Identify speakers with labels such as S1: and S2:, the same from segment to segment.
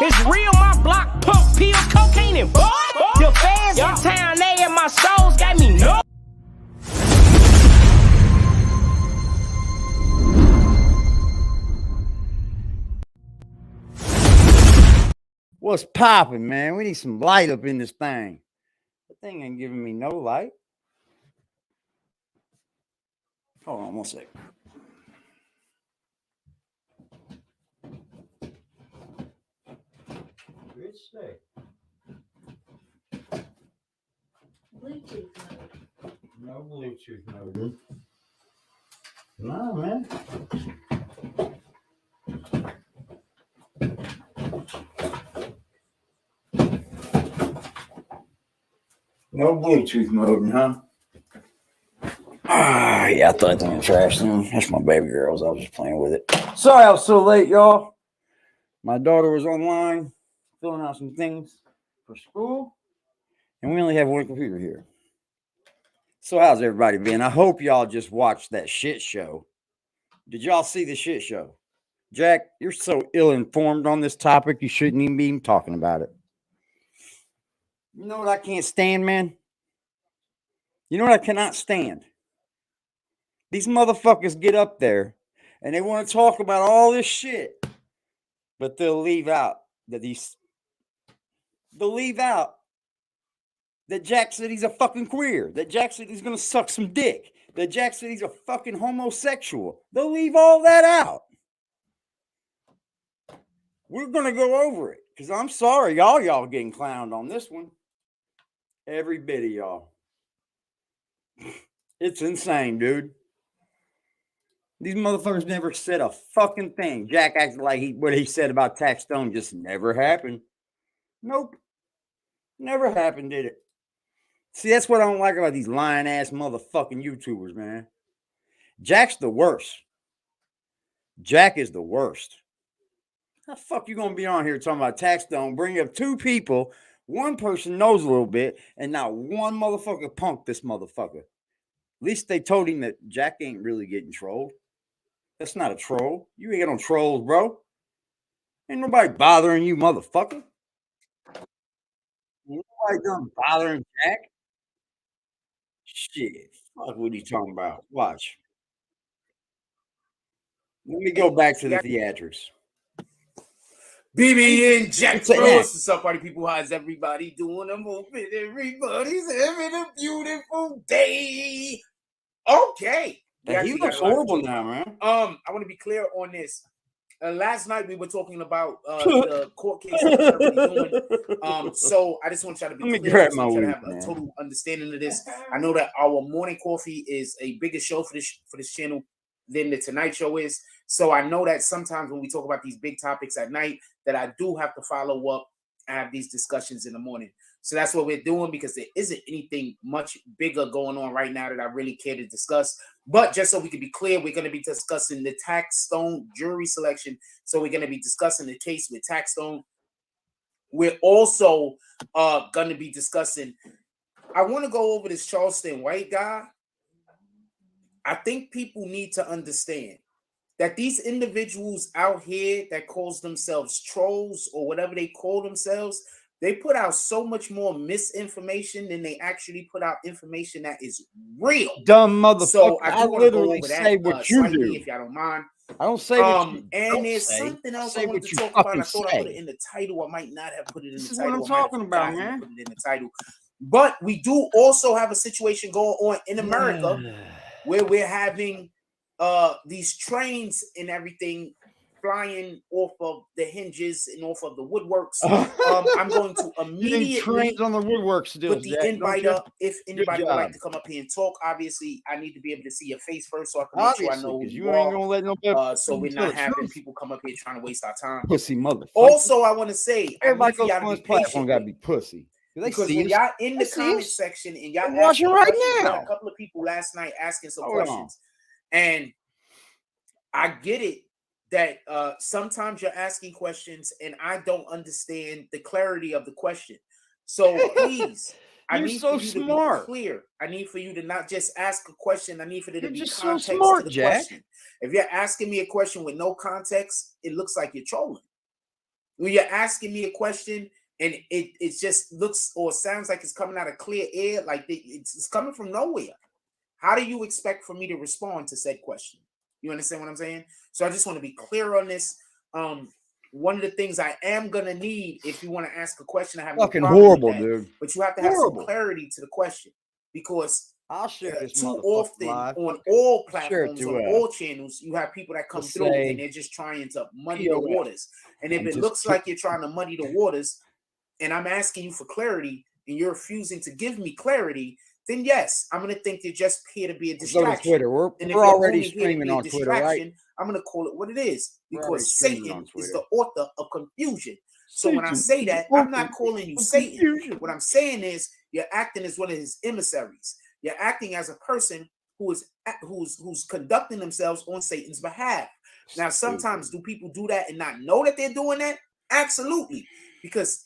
S1: It's real, my block, pump, pill, cocaine, and boy. The fans in town, they and my souls got me no.
S2: What's popping, man? We need some light up in this thing. The thing ain't giving me no light. Hold on 1 second. Good stay.
S3: Bluetooth mode.
S2: No Bluetooth mode. No, man. No Bluetooth mode, huh? Yeah, I thought that was trash. That's my baby girls. I was just playing with it. Sorry I was so late, y'all. My daughter was online filling out some things for school, and we only have one computer here. So how's everybody been? I hope y'all just watched that shit show. Did y'all see the shit show? Jack, you're so ill-informed on this topic, you shouldn't even be talking about it. You know what I can't stand, man? You know what I cannot stand? These motherfuckers get up there and they want to talk about all this shit, but they'll leave out that Jack said he's a fucking queer, that Jack said he's going to suck some dick, that Jack said he's a fucking homosexual. They'll leave all that out. We're going to go over it because I'm sorry, y'all getting clowned on this one. Every bit of y'all. It's insane, dude. These motherfuckers never said a fucking thing. Jack acted like what he said about Taxstone just never happened. Nope. Never happened, did it? See, that's what I don't like about these lying ass motherfucking YouTubers, man. Jack's the worst. Jack is the worst. How the fuck you gonna be on here talking about Taxstone, bring up two people, one person knows a little bit, and not one motherfucker punked this motherfucker. At least they told him that Jack ain't really getting trolled. That's not a troll. You ain't got no trolls, bro. Ain't nobody bothering you, motherfucker. Ain't nobody done bothering Jack. Shit. Fuck what he talking about. Watch. Let me go back to the theatrics.
S4: BBN Jack Rose. What's up, party people? How's everybody doing? I'm hoping everybody's having a beautiful day. Okay.
S2: He looks horrible now, man.
S4: I want to be clear on this. Last night we were talking about the court case that we're doing. So I just want y'all to be clear. I want y'all to have a total understanding of this. I know that our morning coffee is a bigger show for this channel than the Tonight Show is. So I know that sometimes when we talk about these big topics at night, that I do have to follow up and have these discussions in the morning. So that's what we're doing because there isn't anything much bigger going on right now that I really care to discuss. But just so we can be clear, we're going to be discussing the Taxstone jury selection. So we're going to be discussing the case with Taxstone. We're also going to be discussing, I want to go over this Charleston White guy. I think people need to understand that these individuals out here that calls themselves trolls or whatever they call themselves, they put out so much more misinformation than they actually put out information that is real.
S2: Dumb motherfucker.
S4: So I
S2: literally say what you do.
S4: If y'all don't mind.
S2: I don't say what you
S4: and there's something else I wanted to talk about. I thought I put it in the title. I might not have put it in the title.
S2: This is what I'm talking about, man.
S4: Put it in the title. But we do also have a situation going on in America where we're having these trains and everything flying off of the hinges and off of the woodworks. I'm going to immediately
S2: trains on the woodwork still.
S4: Put the invite up if anybody would like to come up here and talk. Obviously, I need to be able to see your face first so I can make sure I know who you
S2: ain't gonna let no
S4: so we're not having people come up here trying to waste our time.
S2: Pussy motherfucker.
S4: Also, I want to say
S2: everybody goes on this platform gotta be pussy.
S4: Because when y'all in the comment section and y'all
S2: watching right now,
S4: a couple of people last night asking some questions, and I get it that sometimes you're asking questions and I don't understand the clarity of the question. So please, I need for you to be clear. I need for you to not just ask a question. I need for there to be context to the question. If you're asking me a question with no context, it looks like you're trolling. When you're asking me a question and it just looks or sounds like it's coming out of clear air, like it's coming from nowhere. How do you expect for me to respond to said question? You understand what I'm saying? So I just want to be clear on this. One of the things I am gonna need if you want to ask a question, I have
S2: fucking
S4: no problem
S2: horrible,
S4: with that,
S2: dude.
S4: but you have to have some clarity to the question because
S2: I'll share this
S4: too often
S2: live.
S4: on all
S2: Share it
S4: platforms,
S2: to,
S4: on all channels, you have people that come through and they're just trying to muddy the waters. And if it looks like you're trying to muddy the waters, and I'm asking you for clarity, and you're refusing to give me clarity, then yes, I'm gonna think you're just here to be a distraction.
S2: Twitter. We're already streaming on Twitter, right?
S4: I'm gonna call it what it is because Satan is the author of confusion. So when I say that, I'm not calling you Satan. What I'm saying is you're acting as one of his emissaries. You're acting as a person who's conducting themselves on Satan's behalf. Now, sometimes do people do that and not know that they're doing that? Absolutely, because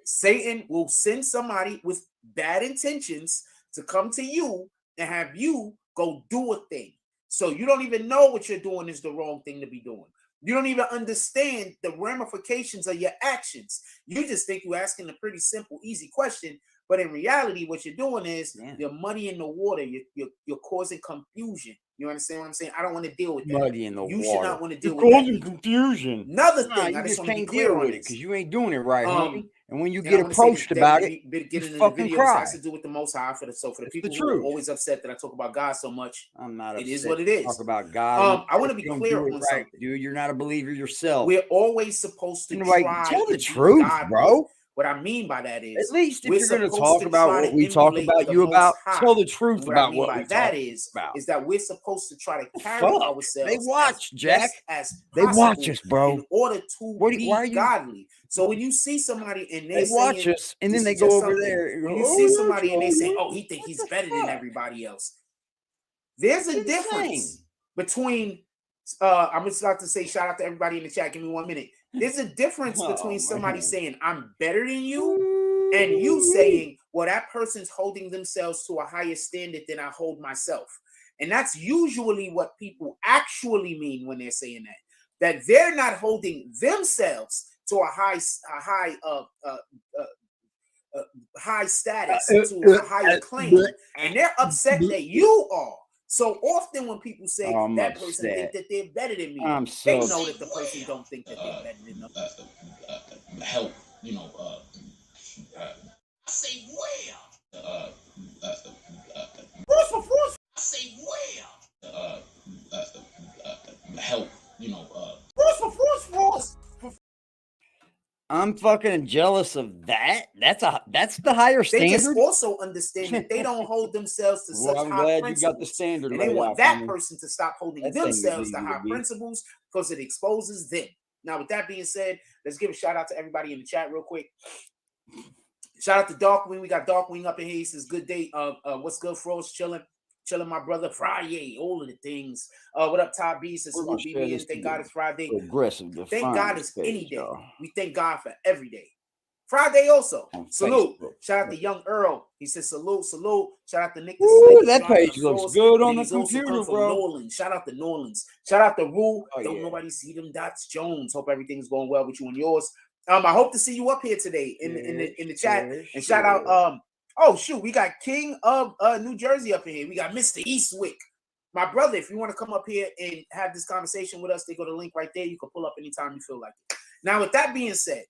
S4: Satan will send somebody with bad intentions to come to you and have you go do a thing. So you don't even know what you're doing is the wrong thing to be doing. You don't even understand the ramifications of your actions. You just think you're asking a pretty simple, easy question. But in reality, what you're doing is you're muddying the water. You're causing confusion. You understand what I'm saying? I don't want to deal with that.
S2: Muddy in the water.
S4: You should not want to deal with
S2: causing confusion.
S4: Another thing, I just want to be clear on it
S2: because you ain't doing it right, homie. And when you get
S4: and
S2: approached about it,
S4: get
S2: you
S4: in
S2: fucking
S4: the video,
S2: cry.
S4: this has to do with the Most High for the people who are always upset that I talk about God so much.
S2: I'm not upset.
S4: It is what it is.
S2: Talk about God.
S4: I want to be clear on something,
S2: dude. You're not a believer yourself.
S4: We're always supposed to try
S2: tell the truth, bro.
S4: What I mean by that is,
S2: at least if you're going to talk about what we talk about you about, tell the truth about what we talk about.
S4: Is that we're supposed to try to carry ourselves.
S2: They watch, Jack.
S4: They
S2: watch us, bro.
S4: In order to be godly. So when you see somebody and
S2: they watch us, and then they go over there.
S4: When you see somebody and they say, "Oh, he think he's better than everybody else," there's a difference between. I'm just about to say shout out to everybody in the chat. Give me 1 minute. There's a difference between somebody saying I'm better than you and you saying, well, that person's holding themselves to a higher standard than I hold myself. And that's usually what people actually mean when they're saying that they're not holding themselves to a high status, to a higher claim, and they're upset that you are. So often when people say that person think that they're better than me, they know that the person don't think that they're better than them.
S5: Help, I say where? I say where? Help,
S2: I'm fucking jealous of that. That's the higher standard.
S4: They just also understand that they don't hold themselves to such high principles.
S2: You got the standard.
S4: And they want that person to stop holding themselves to high principles because it exposes them. Now, with that being said, let's give a shout out to everybody in the chat real quick. Shout out to Darkwing. We got Darkwing up in here. He says, good day. What's good, Froze? Chilling, my brother. Friday, all of the things. What up, Ty B? Says, BBN. Thank God it's Friday. Thank God it's any day. We thank God for every day. Friday also. Salute. Shout out to Young Earl. He says, salute. Shout out to Nick.
S2: That page looks good on the computer, bro.
S4: Norland. Shout out to Norlands. Shout out to Rue. Don't nobody see them dots. Jones. Hope everything's going well with you and yours. I hope to see you up here today in the chat. And shout out, oh shoot, we got King of New Jersey up in here. We got Mr. Eastwick. My brother, if you want to come up here and have this conversation with us, they go to the link right there. You can pull up anytime you feel like it. Now, with that being said,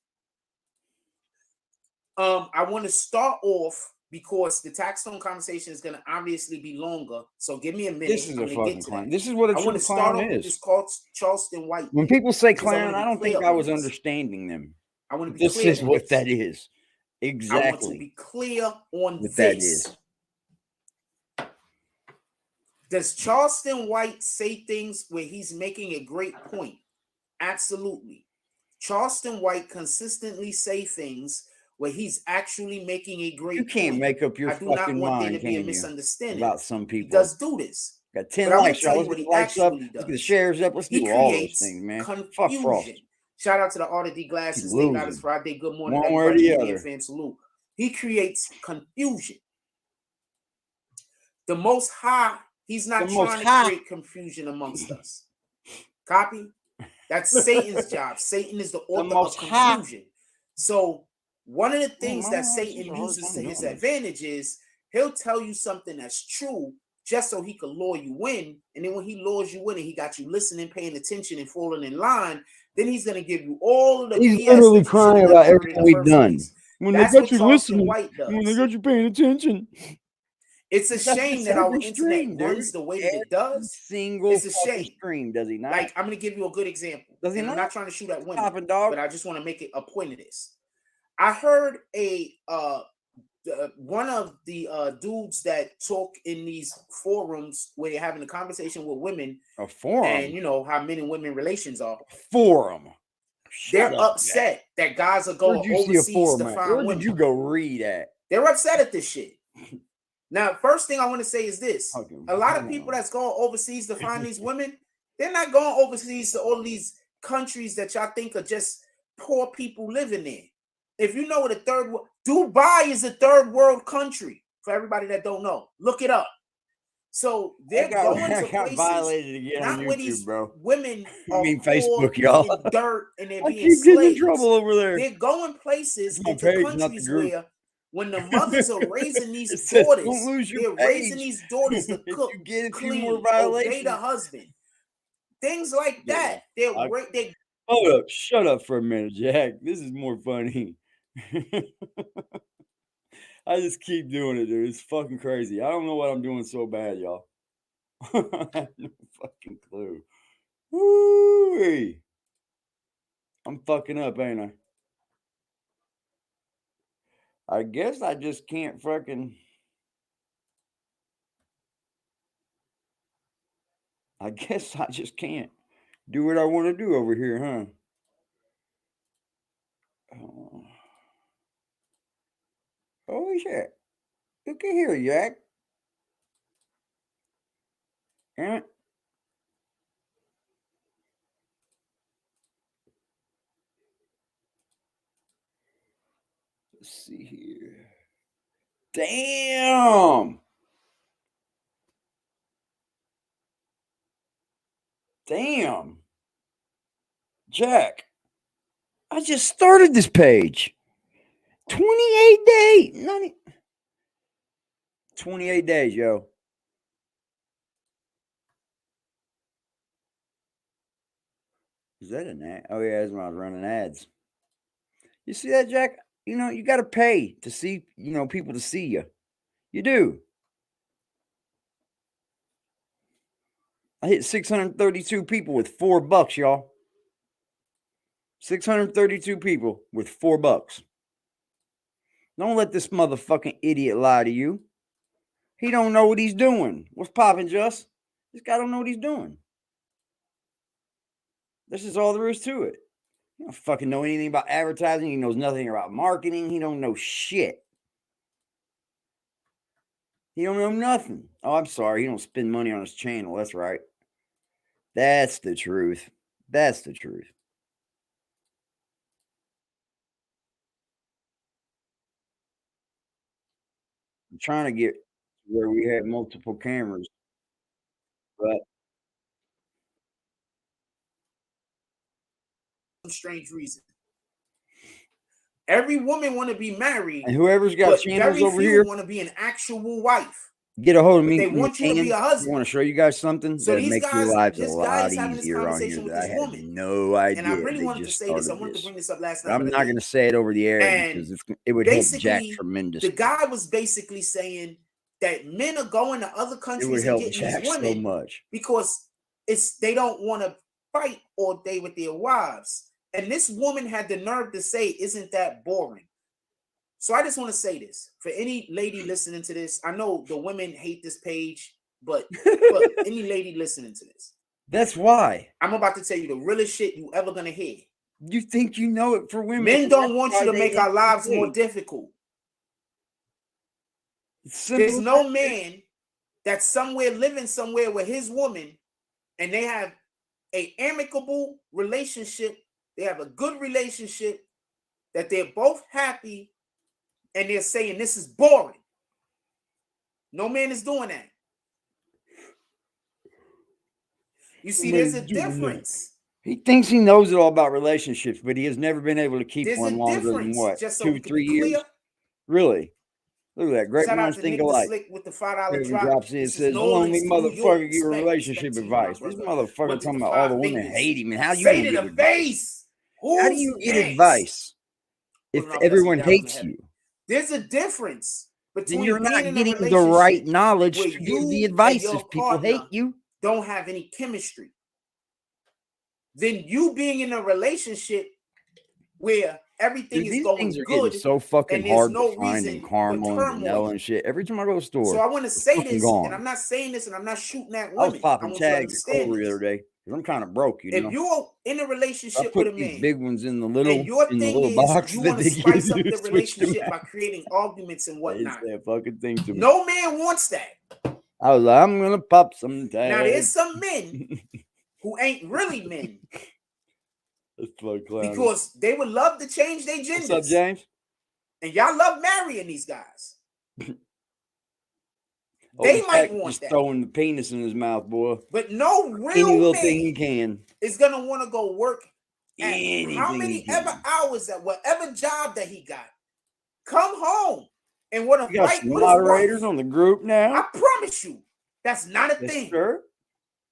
S4: I want to start off because the Taxstone conversation is going to obviously be longer. So give me a minute.
S2: This is a fucking clown. This is what a true clown is.
S4: It's called Charleston White.
S2: When people say clown, I don't think I was understanding them.
S4: I want to be clear.
S2: This is what that is. Exactly.
S4: I want to be clear on
S2: what
S4: this.
S2: That is.
S4: Does Charleston White say things where he's making a great point? Absolutely. Charleston White consistently say things where he's actually making a great point.
S2: You can't make up your fucking mind,
S4: I do not want there to be a misunderstanding
S2: about some people.
S4: He does do this.
S2: Got 10 likes, y'all. Let's get the likes up. Let's get the shares up. Let's do all those things, man. Fuck Frost.
S4: Shout out to the Art of D Glasses. Thank God it's Friday. Good morning,
S2: one way or the other.
S4: Fan salute. He creates confusion. The Most High, he's not trying to create confusion amongst us. Copy? That's Satan's job. Satan is the author
S2: most
S4: of
S2: high.
S4: confusion. So one of the things
S2: my
S4: that
S2: mom
S4: Satan
S2: has a hard
S4: uses
S2: time
S4: to his
S2: doing this.
S4: advantage is he'll tell you something that's true just so he could lure you in. And then when he lures you in and he got you listening, paying attention, and falling in line, then he's going to give you all of the
S2: He's
S4: BS
S2: literally
S4: that you should
S2: crying
S4: have
S2: about
S4: never heard in
S2: everything
S4: the
S2: we've
S4: first
S2: done.
S4: place.
S2: When
S4: That's
S2: they
S4: what
S2: got you
S4: Charleston
S2: listening,
S4: White does.
S2: when they got you paying attention.
S4: It's a
S2: That's
S4: shame
S2: just
S4: that our
S2: every
S4: internet
S2: stream,
S4: runs
S2: dude.
S4: the way that it does.
S2: Single
S4: It's a
S2: fucking
S4: shame.
S2: stream, does he not?
S4: Like, I'm going to give you a good example.
S2: Does he
S4: And I'm
S2: not?
S4: not trying to shoot at women,
S2: Poppin' dog.
S4: but I just want to make it a point of this. I heard one of the dudes that talk in these forums where they're having a conversation with women.
S2: A forum.
S4: And you know how men and women relations are.
S2: Forum.
S4: They're upset that guys are going overseas to find women.
S2: Where did you go read at?
S4: They're upset at this shit. Now, first thing I want to say is this. A lot of people that's going overseas to find these women, they're not going overseas to all these countries that y'all think are just poor people living there. If you know what Dubai is a third world country, for everybody that don't know. Look it up. So they're going to places,
S2: violated again
S4: not
S2: on
S4: where
S2: YouTube,
S4: these
S2: bro.
S4: women are
S2: Facebook, y'all.
S4: eating dirt and they're
S2: I
S4: being
S2: keep getting in
S4: slaves.
S2: trouble over there.
S4: They're going places
S2: My
S4: into
S2: page, not the
S4: countries
S2: group.
S4: where when the mothers are raising these
S2: It says,
S4: daughters,
S2: "Don't lose your
S4: they're raising
S2: page."
S4: these daughters to
S2: If
S4: cook,
S2: you get a few
S4: clean,
S2: more
S4: obey
S2: violations.
S4: the husband. Things like
S2: Yeah,
S4: that.
S2: Hold up, shut up for a minute, Jack. This is more funny. I just keep doing it, dude. It's fucking crazy. I don't know what I'm doing so bad, y'all. I have no fucking clue. Woo-wee. I'm fucking up, ain't I? I guess I just can't fucking. I guess I just can't do what I want to do over here, huh? Holy shit. Look at here, Jack. Damn it. Let's see here. Damn. Damn. Jack, I just started this page. 28 days. 28 days, yo. Is that an ad? Oh, yeah, that's when I was running ads. You see that, Jack? You know, you got to pay to see, people to see you. You do. I hit 632 people with $4, y'all. 632 people with $4. Don't let this motherfucking idiot lie to you. He don't know what he's doing. What's poppin', Just? This guy don't know what he's doing. This is all there is to it. He don't fucking know anything about advertising. He knows nothing about marketing. He don't know shit. He don't know nothing. Oh, I'm sorry. He don't spend money on his channel. That's right. That's the truth. That's the truth. I'm trying to get where we have multiple cameras, but
S4: Some strange reason. Every woman want to be married,
S2: and whoever's got
S4: but
S2: channels
S4: very
S2: over
S4: few
S2: here,
S4: want to be an actual wife.
S2: get a hold of me.
S4: They want you to be a husband.
S2: I want to show you guys something
S4: So
S2: that
S4: these
S2: makes
S4: guys,
S2: your lives a
S4: this guy
S2: lot
S4: is having this
S2: easier on here.
S4: conversation with
S2: That I
S4: this
S2: had
S4: woman.
S2: no idea.
S4: And I really
S2: they
S4: wanted to
S2: just
S4: say this. I
S2: started
S4: wanted to bring this up last night.
S2: I'm not going to say it over the air
S4: And
S2: because it would help Jack
S4: basically,
S2: tremendously.
S4: the guy was basically saying that men are going to other
S2: It would
S4: countries and
S2: help
S4: getting
S2: Jack
S4: these
S2: so
S4: women
S2: much.
S4: because they don't want to fight all day with their wives. And this woman had the nerve to say, "Isn't that boring?" So I just want to say this for any lady listening to this. I know the women hate this page, but any lady listening to this,
S2: That's why.
S4: I'm about to tell you the realest shit you ever gonna hear.
S2: You think you know it for women.
S4: Men don't want you to
S2: they
S4: make our lives more
S2: hate.
S4: difficult.
S2: It's simple
S4: There's
S2: as
S4: no
S2: that.
S4: man that's somewhere living somewhere with his woman and they have a amicable relationship. They have a good relationship that they're both happy and they're saying this is boring. No man is doing that. You see, there's a difference
S2: He thinks he knows it all about relationships, but he has never been able to keep
S4: There's
S2: one
S4: a
S2: longer than
S4: difference,
S2: what?
S4: just so
S2: 2,
S4: we can
S2: 3
S4: be
S2: years?
S4: clear.
S2: Really? Look at that. Great
S4: Shout out
S2: minds
S4: to
S2: think
S4: Nick the
S2: alike.
S4: Slick with the $5
S2: Kevin
S4: drop.
S2: drops in and
S4: This is
S2: says,
S4: Nolan's
S2: lonely
S4: New York.
S2: motherfucker give
S4: Respect
S2: relationship
S4: to you, my
S2: advice. This
S4: brother.
S2: motherfucker
S4: Went to
S2: talking
S4: the
S2: about all the
S4: 5
S2: women
S4: figures.
S2: hate him. And how you
S4: Say
S2: gonna
S4: to
S2: give
S4: the
S2: advice?
S4: face.
S2: How do
S4: Who's
S2: you get
S4: next?
S2: advice if
S4: Pulling off
S2: everyone
S4: Dusty Down
S2: hates
S4: from the
S2: you?
S4: There's a difference
S2: Then
S4: between
S2: you're
S4: being
S2: not
S4: in a
S2: getting the right
S4: relationship
S2: knowledge
S4: where
S2: to give the
S4: you and
S2: advice
S4: your
S2: if people hate
S4: partner
S2: you.
S4: don't have any chemistry, than you being in a relationship where everything
S2: Dude,
S4: is
S2: these
S4: going
S2: things are
S4: good
S2: getting so fucking
S4: and there's
S2: hard
S4: no
S2: to find in
S4: reason for
S2: caramel and vanilla
S4: turmoil.
S2: and shit. Every time I go to the store,
S4: So I want to
S2: it's
S4: say
S2: fucking
S4: this,
S2: gone.
S4: and I'm not saying this, and I'm not shooting at
S2: I was
S4: women. I
S2: popping
S4: want you to
S2: tags at
S4: understand
S2: Culver the
S4: this.
S2: other day because I'm kind of broke, you
S4: If
S2: know.
S4: you're in a
S2: I
S4: relationship with
S2: put
S4: a
S2: these
S4: man,
S2: big ones in the
S4: and your thing is
S2: box
S4: you
S2: that
S4: want to
S2: they
S4: spice
S2: give
S4: up
S2: you.
S4: the
S2: Switched them
S4: relationship by
S2: out.
S4: creating arguments and
S2: They
S4: whatnot,
S2: said fucking thing to me.
S4: no man wants that.
S2: I was like, I'm gonna pop some tags.
S4: Now there's some men who ain't really men
S2: That's fucking clowny.
S4: because they would love to change their genders.
S2: What's up, James?
S4: And y'all love marrying these guys.
S2: Oh,
S4: They
S2: Jack
S4: might want
S2: just
S4: that.
S2: throwing the penis in his mouth, boy.
S4: But no
S2: Any
S4: real
S2: little thing he
S4: man
S2: can.
S4: is gonna want to go work at how
S2: Anything
S4: many
S2: he can.
S4: ever hours at whatever job that he got. Come home and want
S2: You
S4: to
S2: got
S4: fight
S2: some
S4: with his wife.
S2: moderators on the group now.
S4: I promise you, that's not a
S2: Yes,
S4: thing.
S2: sir.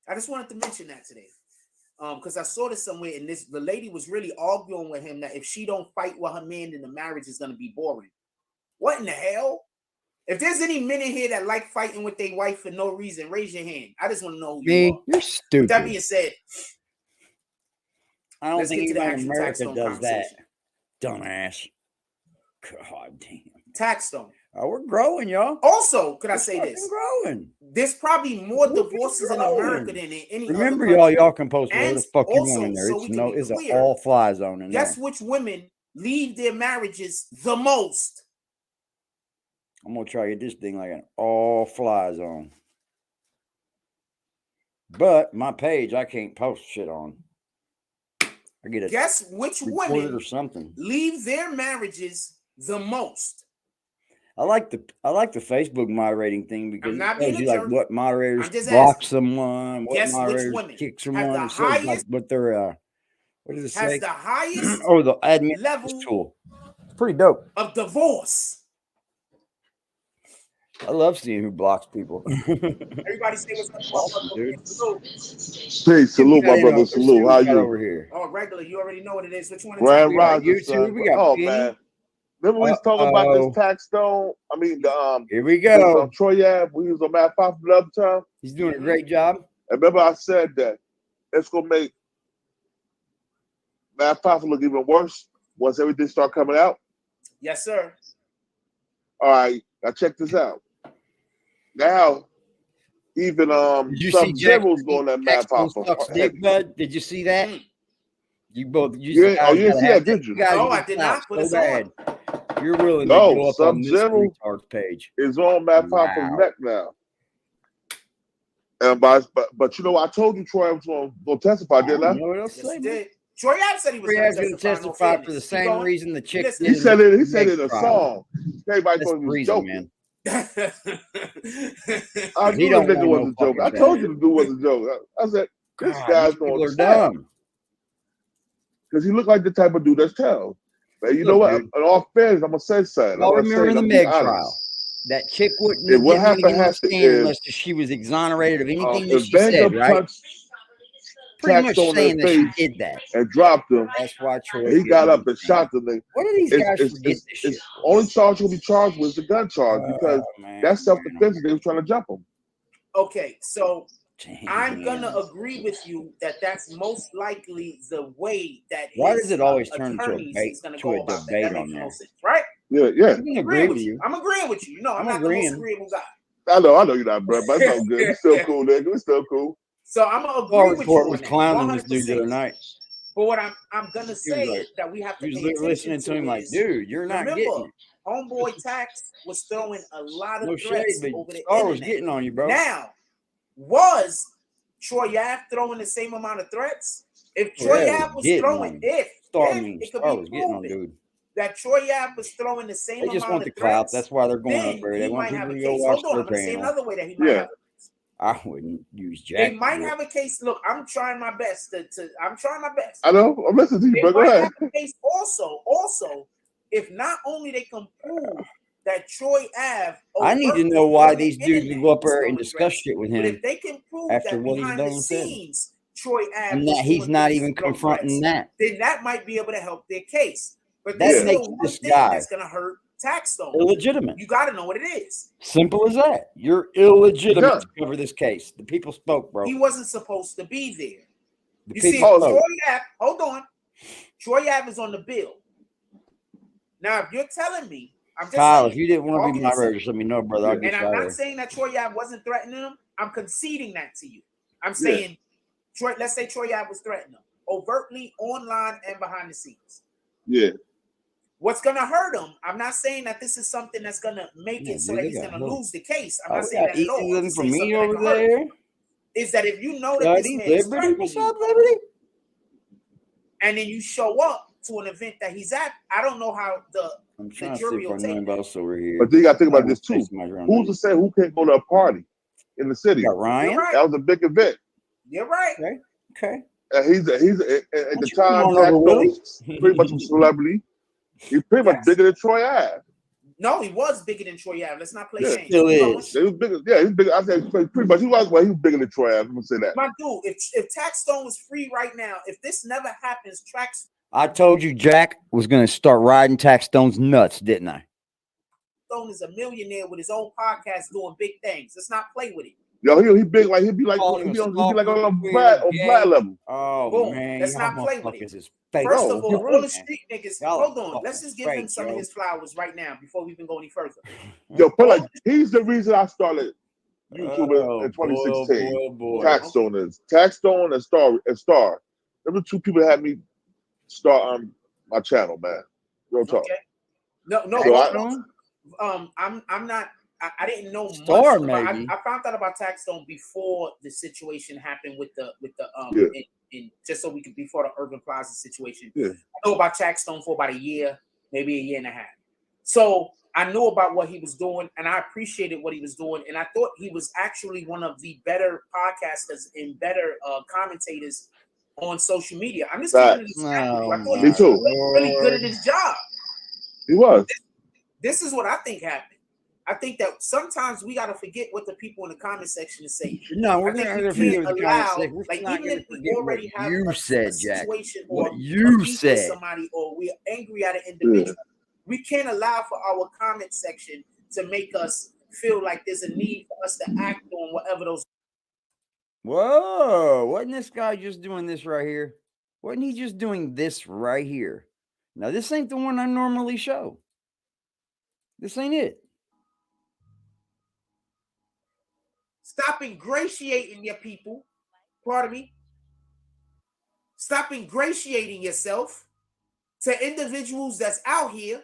S4: I just wanted to mention that today. Because I saw this somewhere, and the lady was really arguing with him that if she don't fight with her man, then the marriage is gonna be boring. What in the hell? If there's any men in here that like fighting with their wife for no reason, raise your hand. I just want to know who you
S2: Me,
S4: are.
S2: you're
S4: With
S2: stupid.
S4: that being said,
S2: I don't
S4: let's
S2: think
S4: get to the
S2: anybody in
S4: actual
S2: America
S4: Taxstone
S2: does that.
S4: conversation.
S2: Dumbass. God damn.
S4: Taxstone.
S2: Oh, we're growing, y'all.
S4: Also, could I
S2: We're
S4: say
S2: fucking
S4: this?
S2: growing.
S4: There's probably more
S2: We're
S4: divorces in
S2: growing.
S4: America than in any
S2: Remember,
S4: other
S2: y'all,
S4: country.
S2: y'all can post whatever the
S4: And
S2: fuck you
S4: also,
S2: want in there.
S4: so
S2: It's
S4: we can be
S2: it's an
S4: clear,
S2: all fly zone in
S4: guess
S2: there.
S4: which women leave their marriages the most?
S2: I'm gonna try to get this thing like an all fly zone. But my page, I can't post shit on. I get a
S4: Guess which
S2: recorded
S4: women
S2: or something.
S4: leave their marriages the most?
S2: I like the Facebook moderating thing because
S4: I'm
S2: it
S4: not
S2: tells
S4: being
S2: you
S4: a
S2: like
S4: jerk.
S2: what moderators
S4: I'm just
S2: block
S4: asking.
S2: someone, what
S4: Guess which
S2: moderators
S4: women
S2: kick
S4: have
S2: someone.
S4: the
S2: It says like
S4: highest,
S2: what their what does it
S4: has
S2: say?
S4: the highest
S2: Oh, the admin
S4: level
S2: tool. It's pretty dope.
S4: of divorce.
S2: I love seeing who blocks people.
S4: Everybody say what's up,
S2: Awesome, dude.
S6: Peace, salute, my brother, salute. How you?
S2: Over here?
S4: Oh, regular. You already know what it is. Which one?
S6: Grand
S2: We got
S6: Rising,
S2: YouTube.
S6: son.
S2: We got
S6: Oh
S2: Penny.
S6: man, remember we was talking about this Taxstone? I mean, the
S2: Here we go.
S6: Troy Ave. We was on Matt Pop the other time.
S2: He's doing a great job.
S6: And remember I said that it's gonna make Matt Pop look even worse once everything start coming out.
S4: Yes, sir.
S6: All right, now check this out. Now, even Sub-Zero's going at Matt Pop.
S2: Dick, bud. Did you see that? You both. You
S6: didn't see that, did you?
S4: No, I did not. Put us on.
S2: You're willing to go up on this
S6: Sub-Zero
S2: retard's page.
S6: is on Matt Pop's neck now. And but you know, I told you Troy was going to testify, didn't I?
S2: You know what else
S4: Yes, did. Troy Ave said he was
S2: going
S4: to
S2: to testify for the same reason the chick did.
S6: He said it. He said it in a song. Everybody thought he was joking.
S2: Man.
S6: I knew the nigga was a joke. I told you the dude was a joke. I said this guy's going to tell because he looked like the type of dude that's tell. But you know what? In all fairness, I'm gonna say something.
S2: I remember the Meg trial. That chick wouldn't have unless she was exonerated of anything that she said, right? Pretty much saying that she did that
S6: and dropped him.
S2: That's why Troy.
S6: He got up and shot the nigga.
S2: What are these guys forget this shit?
S6: Only charge he'll be charged with is the gun charge because that's self-defense. They were trying to jump him.
S4: Okay, so I'm gonna agree with you that that's most likely the way that.
S2: Why does it always turn to a debate on there?
S4: Right?
S6: Yeah.
S2: I'm agreeing with you.
S4: I'm agreeing with you. You know, I'm not the most agreeable guy.
S6: I know you're not, bro. But it's all good. It's still cool, nigga. It's still cool.
S4: So I'm gonna agree with you.
S2: Was clowning this dude the other night.
S4: But what I'm gonna say that we have to pay attention
S2: listening to him like, dude, you're not getting it.
S4: Homeboy Tax was throwing a lot of threats over the
S2: internet. Was getting on you, bro.
S4: Now, was Troy Ave throwing the same amount of threats? If Troy Ave was throwing, it could be proven that Troy Ave was throwing the same amount of threats.
S2: They just want the clout. That's why they're going up there. They want people to go watch their panel.
S4: I'm gonna say another way that he might have.
S2: I wouldn't use Jack.
S4: They might have a case. Look, I'm trying my best I'm trying my best.
S6: I know. I'm listening to you,
S4: They
S6: bro. Go
S4: might
S6: ahead.
S4: have a case also, if not only they can prove that Troy Ave.
S2: I need to know why these dudes would go up there and discuss shit with
S4: But
S2: him
S4: if they can prove
S2: after
S4: that
S2: what he's
S4: behind
S2: done
S4: the
S2: with him.
S4: scenes, Troy Ave,
S2: And that he's not even confronting that.
S4: then that might be able to help their case. But
S2: That
S4: there's
S2: makes
S4: no one
S2: this
S4: thing
S2: guy
S4: that's gonna hurt Taxstone.
S2: illegitimate.
S4: You got to know what it is.
S2: Simple as that. You're illegitimate
S6: Yeah.
S2: to cover this case. The people spoke, bro.
S4: He wasn't supposed to be there.
S2: The
S4: You see,
S2: people
S4: Troy
S2: spoke.
S4: Ave, hold on. Troy Ave is on the bill. Now, if you're telling me, I'm just
S2: Kyle,
S4: saying,
S2: if you didn't want to be
S4: all
S2: my
S4: can
S2: rare, just let me know, brother. I'll get
S4: and
S2: you
S4: I'm
S2: out
S4: not
S2: of there.
S4: saying that Troy Ave wasn't threatening him. I'm conceding that to you. I'm saying, Troy. Let's say Troy Ave was threatening him overtly, online, and behind the scenes.
S6: Yeah.
S4: What's gonna hurt him? I'm not saying that this is something that's gonna make
S2: Yeah,
S4: it so
S2: dude,
S4: that
S2: they
S4: he's
S2: got
S4: gonna
S2: hooked.
S4: lose the case. I'm
S2: Oh,
S4: not saying that at all. I'm
S2: nothing
S4: just
S2: for
S4: saying
S2: me
S4: something that
S2: over
S4: can hurt him.
S2: there.
S4: Is that if you know that this
S2: Buddy,
S4: man is
S2: Liberty,
S4: threatening
S2: what's
S4: you,
S2: up, Liberty?
S4: and then you show up to an event that he's at, I don't know how
S2: I'm
S4: the
S2: trying to see
S4: jury
S2: if
S4: will
S2: I know
S4: take that.
S2: anybody else over here.
S6: But then you got to think about
S2: I
S6: this
S2: will
S6: too.
S2: face my ground
S6: Who's to say who can't go to a party in the city?
S2: You got
S4: You're
S2: Ryan?
S4: right.
S6: That was a big event.
S4: You're right.
S2: Okay.
S6: He's at the
S2: you
S6: time
S2: come on over, Willie?
S6: Taxstone pretty much a celebrity. He's pretty much
S4: Yes.
S6: bigger than Troy Ave.
S4: No, he was bigger than Troy Ave. Let's not play
S6: Yeah.
S4: games.
S2: Still
S4: Keep going.
S2: is.
S6: He was bigger. Yeah, he's bigger. I said pretty much. He was bigger than Troy Ave. I'm gonna say that.
S4: My dude, if Taxstone was free right now, if this never happens,
S2: I told you Jack was going to start riding Taxstone's nuts, didn't I?
S4: Taxstone is a millionaire with his own podcast doing big things. Let's not play with it.
S6: Yo, he big like he'd be like
S2: Call
S6: he'd
S2: him
S6: be
S2: a
S6: on
S2: stalker,
S6: on
S2: weird,
S6: Vlad
S2: gay.
S6: level.
S2: Oh,
S4: Boom.
S2: man.
S4: Let's
S2: y'all
S4: not play with
S2: motherfuckers
S4: it.
S2: is fake.
S4: First
S6: Bro,
S4: of all,
S6: you're
S4: all the
S6: right.
S4: street niggas,
S2: Y'all
S4: hold
S2: are
S4: on. Let's
S2: fucking
S4: just give him
S2: fake,
S4: some
S2: yo.
S4: of his flowers right now before we even go any further.
S6: Yo, but like he's the reason I started YouTube
S2: Oh,
S6: in 2016.
S2: boy.
S6: Taxstone is Taxstone and Star. Them the two people that had me start my channel, man. Real talk.
S4: Okay. No.
S6: So
S4: I'm not. I didn't know
S2: Star,
S4: much about.
S2: maybe.
S4: I found out about Taxstone before the situation happened with the
S6: Yeah.
S4: in just so we could before the Urban Plaza situation.
S6: Yeah.
S4: I know about Taxstone for about a year, maybe a year and a half. So I knew about what he was doing, and I appreciated what he was doing, and I thought he was actually one of the better podcasters and better commentators on social media. I'm just keeping it a stack with you. I thought he
S6: Me
S4: was
S6: too.
S4: really good at his job.
S6: he was.
S4: This is what I think happened. I think that sometimes we got to forget what the people in the comment section is saying.
S2: No, we're
S4: I think
S2: not
S4: we
S2: going to forget
S4: can't
S2: what the
S4: allow,
S2: comments say. We're
S4: like,
S2: not
S4: even
S2: going to
S4: if we
S2: forget
S4: already
S2: what
S4: have
S2: you
S4: a
S2: said, Jack.
S4: situation or
S2: What
S4: a
S2: you
S4: beef with
S2: said.
S4: somebody, or we're angry at an individual, we can't allow for our comment section to make us feel like there's a need for us to act on whatever those.
S2: Whoa, wasn't this guy just doing this right here? Wasn't he just doing this right here? Now, this ain't the one I normally show. This ain't it.
S4: Stop ingratiating your people. Pardon me. Stop ingratiating yourself to individuals that's out here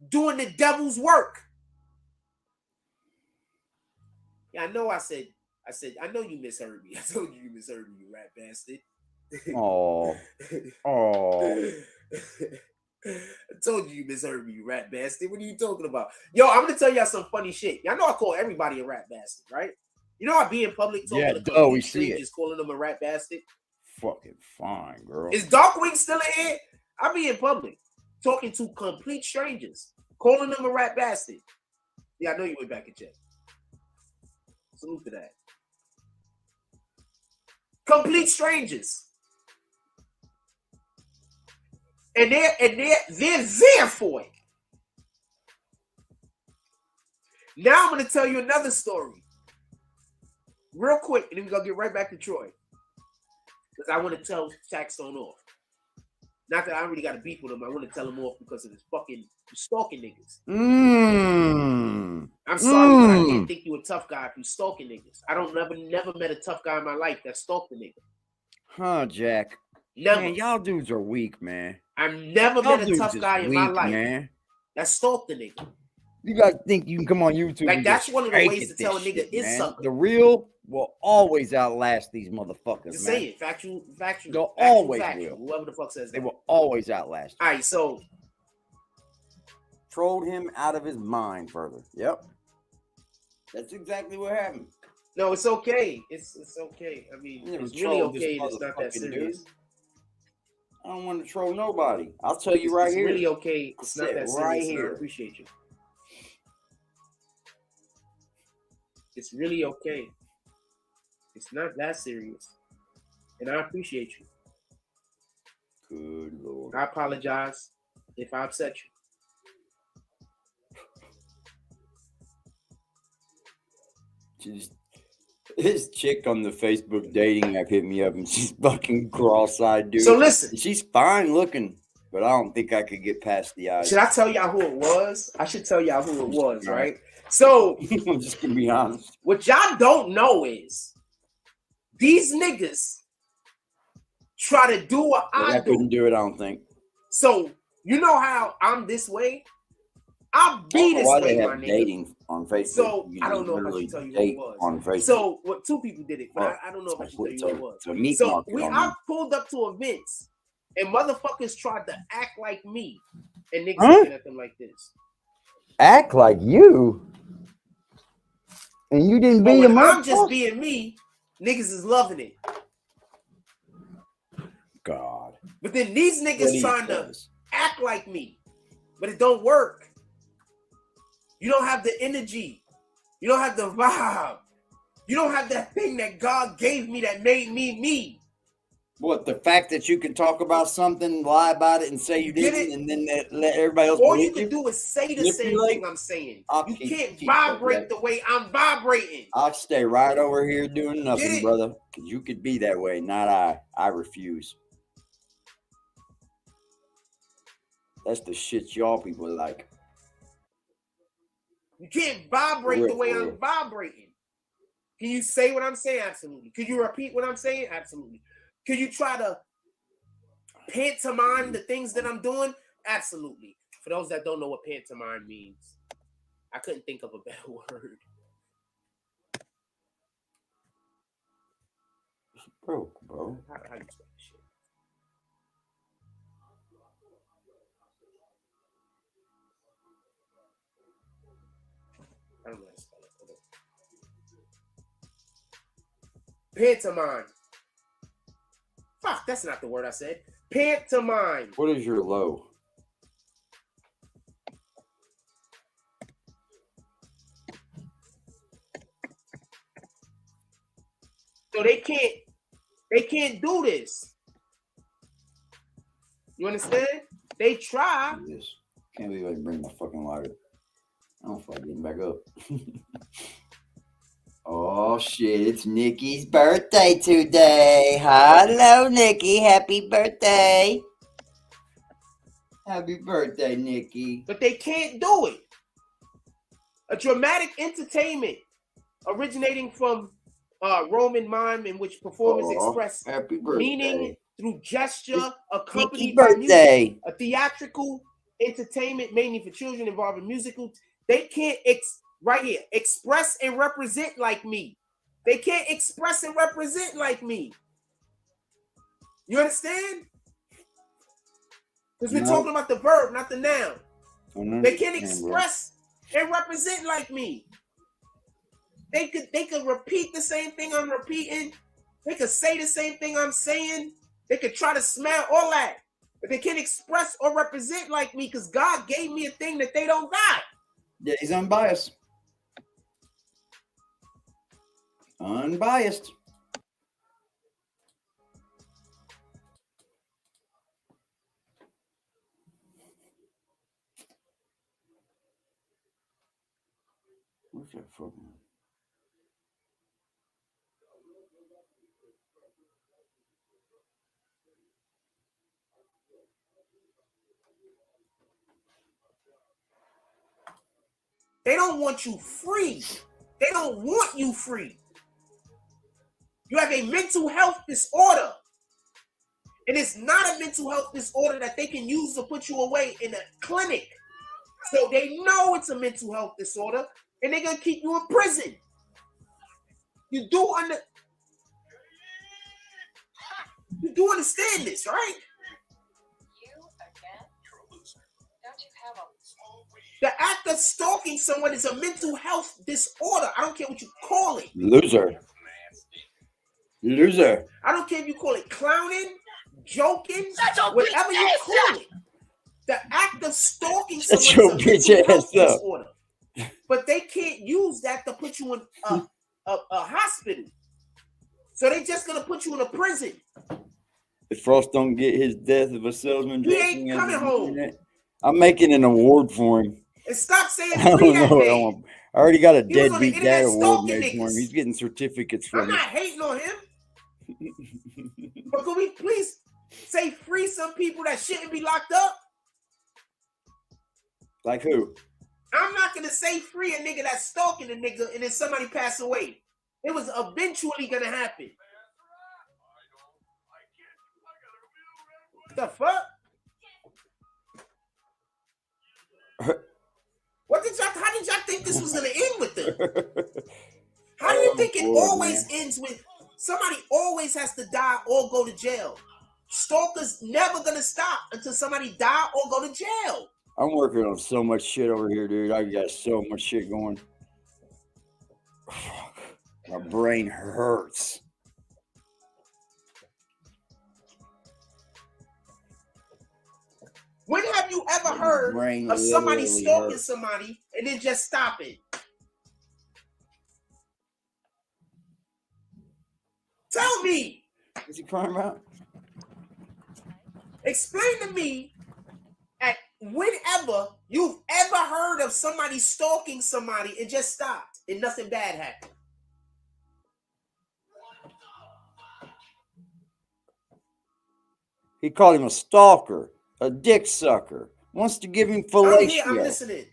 S4: doing the devil's work. Yeah, I know I said, I know you misheard me. I told you misheard me, you rat bastard.
S2: Oh.
S4: I told you misheard me, you rat bastard. What are you talking about? Yo, I'm gonna tell y'all some funny shit. Y'all know I call everybody a rat bastard, right? You know I be in public talking
S2: Yeah,
S4: to
S2: duh,
S4: complete
S2: we see it.
S4: strangers, calling them a rat bastard.
S2: Fucking fine, girl.
S4: Is Darkwing still in here? I be in public talking to complete strangers, calling them a rat bastard. Yeah, I know you went back and checked. Salute to that. Complete strangers. And they're there for it. Now I'm gonna tell you another story. Real quick, and then we're gonna get right back to Troy. Because I want to tell Taxstone off. Not that I already got a beef with him, I want to tell him off because of his fucking stalking niggas. I'm sorry, but I can't think you a tough guy if you stalking niggas. I don't never met a tough guy in my life that stalked a nigga.
S2: Huh, Jack?
S4: Never.
S2: Man, y'all dudes are weak, man.
S4: I've never
S2: Y'all
S4: met a
S2: dudes
S4: tough
S2: is
S4: guy in my
S2: weak,
S4: life
S2: man.
S4: that stalked a nigga.
S2: You guys think you can come on YouTube?
S4: Like,
S2: and
S4: that's
S2: just
S4: one of the
S2: fake
S4: ways
S2: it
S4: to tell a
S2: this
S4: nigga
S2: shit,
S4: is
S2: man.
S4: sucker.
S2: The real will always outlast these motherfuckers,
S4: Just
S2: man.
S4: say it. Factual.
S2: They'll always will.
S4: Whoever the fuck says
S2: They
S4: that.
S2: will always outlast you.
S4: All right, so
S2: Trolled him out of his mind further. Yep. That's exactly what happened.
S4: No, it's okay. It's okay. I mean,
S2: You never
S4: it's really
S2: trolled this
S4: okay. It's not that
S2: motherfucking
S4: serious.
S2: dude. I don't want to troll nobody. I'll tell you right
S4: It's
S2: here.
S4: really okay. It's not
S2: Sit
S4: that
S2: right
S4: serious, and I
S2: here.
S4: appreciate you. It's really okay. It's not that serious, and I appreciate you.
S2: Good Lord.
S4: I apologize if I upset you.
S2: This chick on the Facebook dating app hit me up and she's fucking cross-eyed, dude.
S4: So listen.
S2: And she's fine looking, but I don't think I could get past the eyes.
S4: Should I tell y'all who it was? I should tell y'all who it was, right? So
S2: I'm just gonna be honest.
S4: what y'all don't know is these niggas try to do what I
S2: couldn't do it, I don't think.
S4: So you know how I'm this way? I'll be this
S2: why
S4: way,
S2: they
S4: my
S2: have
S4: nigga.
S2: dating on Facebook.
S4: So
S2: You
S4: I don't know if I
S2: literally
S4: should tell you who
S2: date
S4: it was.
S2: on Facebook.
S4: So what two people did it, but I don't know if I should tell you who it was.
S2: So meat
S4: So
S2: market on
S4: I
S2: me.
S4: pulled up to events and motherfuckers tried to act like me, and niggas
S2: Huh?
S4: looking at them like this.
S2: Act like you, and you didn't
S4: But
S2: be
S4: when
S2: a
S4: I'm just being me, niggas is loving it.
S2: God.
S4: But then these
S2: What
S4: niggas
S2: he
S4: trying to
S2: says.
S4: act like me, but it don't work. You don't have the energy. You don't have the vibe. You don't have that thing that God gave me that made me me.
S2: What, the fact that you can talk about something, lie about it, and say you
S4: Get
S2: didn't,
S4: it?
S2: and then let everybody else
S4: All you
S2: believe
S4: can
S2: you?
S4: do is say the same
S2: Manipulate?
S4: thing I'm saying.
S2: I'll
S4: You
S2: keep
S4: vibrate
S2: that.
S4: the way I'm vibrating.
S2: I'll stay right over here doing nothing,
S4: it?
S2: brother. Because you could be that way, not I. I refuse. That's the shit y'all people like.
S4: You can't vibrate
S2: For
S4: the way
S2: real.
S4: I'm vibrating. Can you say what I'm saying? Absolutely. Can you repeat what I'm saying? Absolutely. Can you try to pantomime the things that I'm doing? Absolutely. For those that don't know what pantomime means, I couldn't think of a better word.
S2: Broke, bro.
S4: How you spell this shit? I don't know how to spell it. Pantomime. Fuck, that's not the word I said. Pantomime.
S2: What is your low?
S4: So they can't do this. You understand? They try.
S2: Yes. Can't believe I didn't bring my fucking lighter. I don't fucking get back up. Oh shit, it's Nikki's birthday today. Hello, Nikki. Happy birthday. Happy birthday, Nikki.
S4: But they can't do it. A dramatic entertainment originating from Roman mime in which performers express meaning through gesture accompanied by music. A theatrical entertainment mainly for children involving musical. They can't right here express and represent like me. They can't express and represent like me. You understand? Because we're talking about the verb, not the noun. They can't express and represent like me. They could repeat the same thing I'm repeating. They could say the same thing I'm saying. They could try to smell all that. But they can't express or represent like me because God gave me a thing that they don't got.
S2: Yeah, he's unbiased. Unbiased. What's that fucking?
S4: They don't want you free. They don't want you free. You have a mental health disorder. And it's not a mental health disorder that they can use to put you away in a clinic. So they know it's a mental health disorder and they're going to keep you in prison. You do understand this, right? The act of stalking someone is a mental health disorder. I don't care what you call it.
S2: Loser.
S4: I don't care if you call it clowning, joking, whatever you call it. The act of stalking someone is a mental health disorder. But they can't use that to put you in a hospital. So they just gonna put you in a prison.
S2: If Frost don't get his death of a salesman,
S4: he ain't coming home.
S2: I'm making an award for him.
S4: And stop saying
S2: I don't know. I already got a deadbeat dad award made for him. He's getting certificates from
S4: I'm not hating on him. But could we please say free some people that shouldn't be locked up?
S2: Like who?
S4: I'm not gonna say free a nigga that's stalking a nigga and then somebody pass away. It was eventually gonna happen. The fuck? How did y'all think this was gonna end with them? How do you think it always ends with somebody always has to die or go to jail? Stalkers never gonna stop until somebody die or go to jail.
S2: I'm working on so much shit over here, dude. I got so much shit going. My brain hurts.
S4: When have you ever heard of somebody stalking somebody and then just stop it? Tell me.
S2: What's he crying about?
S4: Explain to me at whenever you've ever heard of somebody stalking somebody and just stopped and nothing bad happened.
S2: He called him a stalker, a dick sucker, wants to give him fellatio.
S4: I'm listening.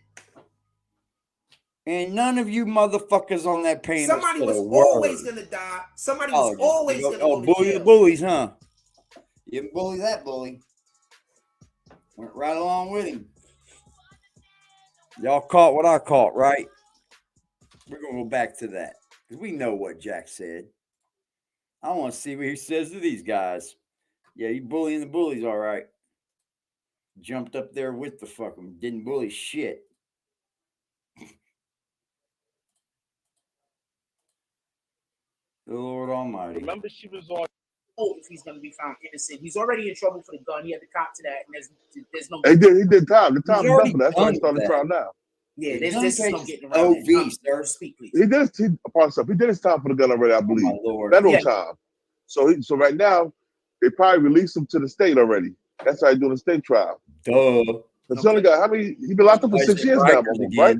S2: And none of you motherfuckers on that panel.
S4: Somebody was always gonna die. Somebody was always gonna go to
S2: bully
S4: jail.
S2: the bullies, huh? You didn't bully that bully. Went right along with him. Y'all caught what I caught, right? We're gonna go back to that because we know what Jack said. I want to see what he says to these guys. Yeah, you bullying the bullies, all right. Jumped up there with the fuck 'em. Didn't bully shit. The Lord Almighty.
S4: Remember, she was on. Oh, if he's gonna be found innocent, he's already in trouble for the gun. He had to cop to that, and there's no.
S6: He did time. The time is done for that. That's why he started the trial now.
S4: Yeah, there's no getting around.
S2: OV, sir.
S4: Speak, please.
S6: He did his time for the gun already, I believe. Federal time. So right now, they probably released him to the state already. That's how he's doing the state trial.
S2: Duh.
S6: Because he only got how many? He been locked up for 6 years now, right?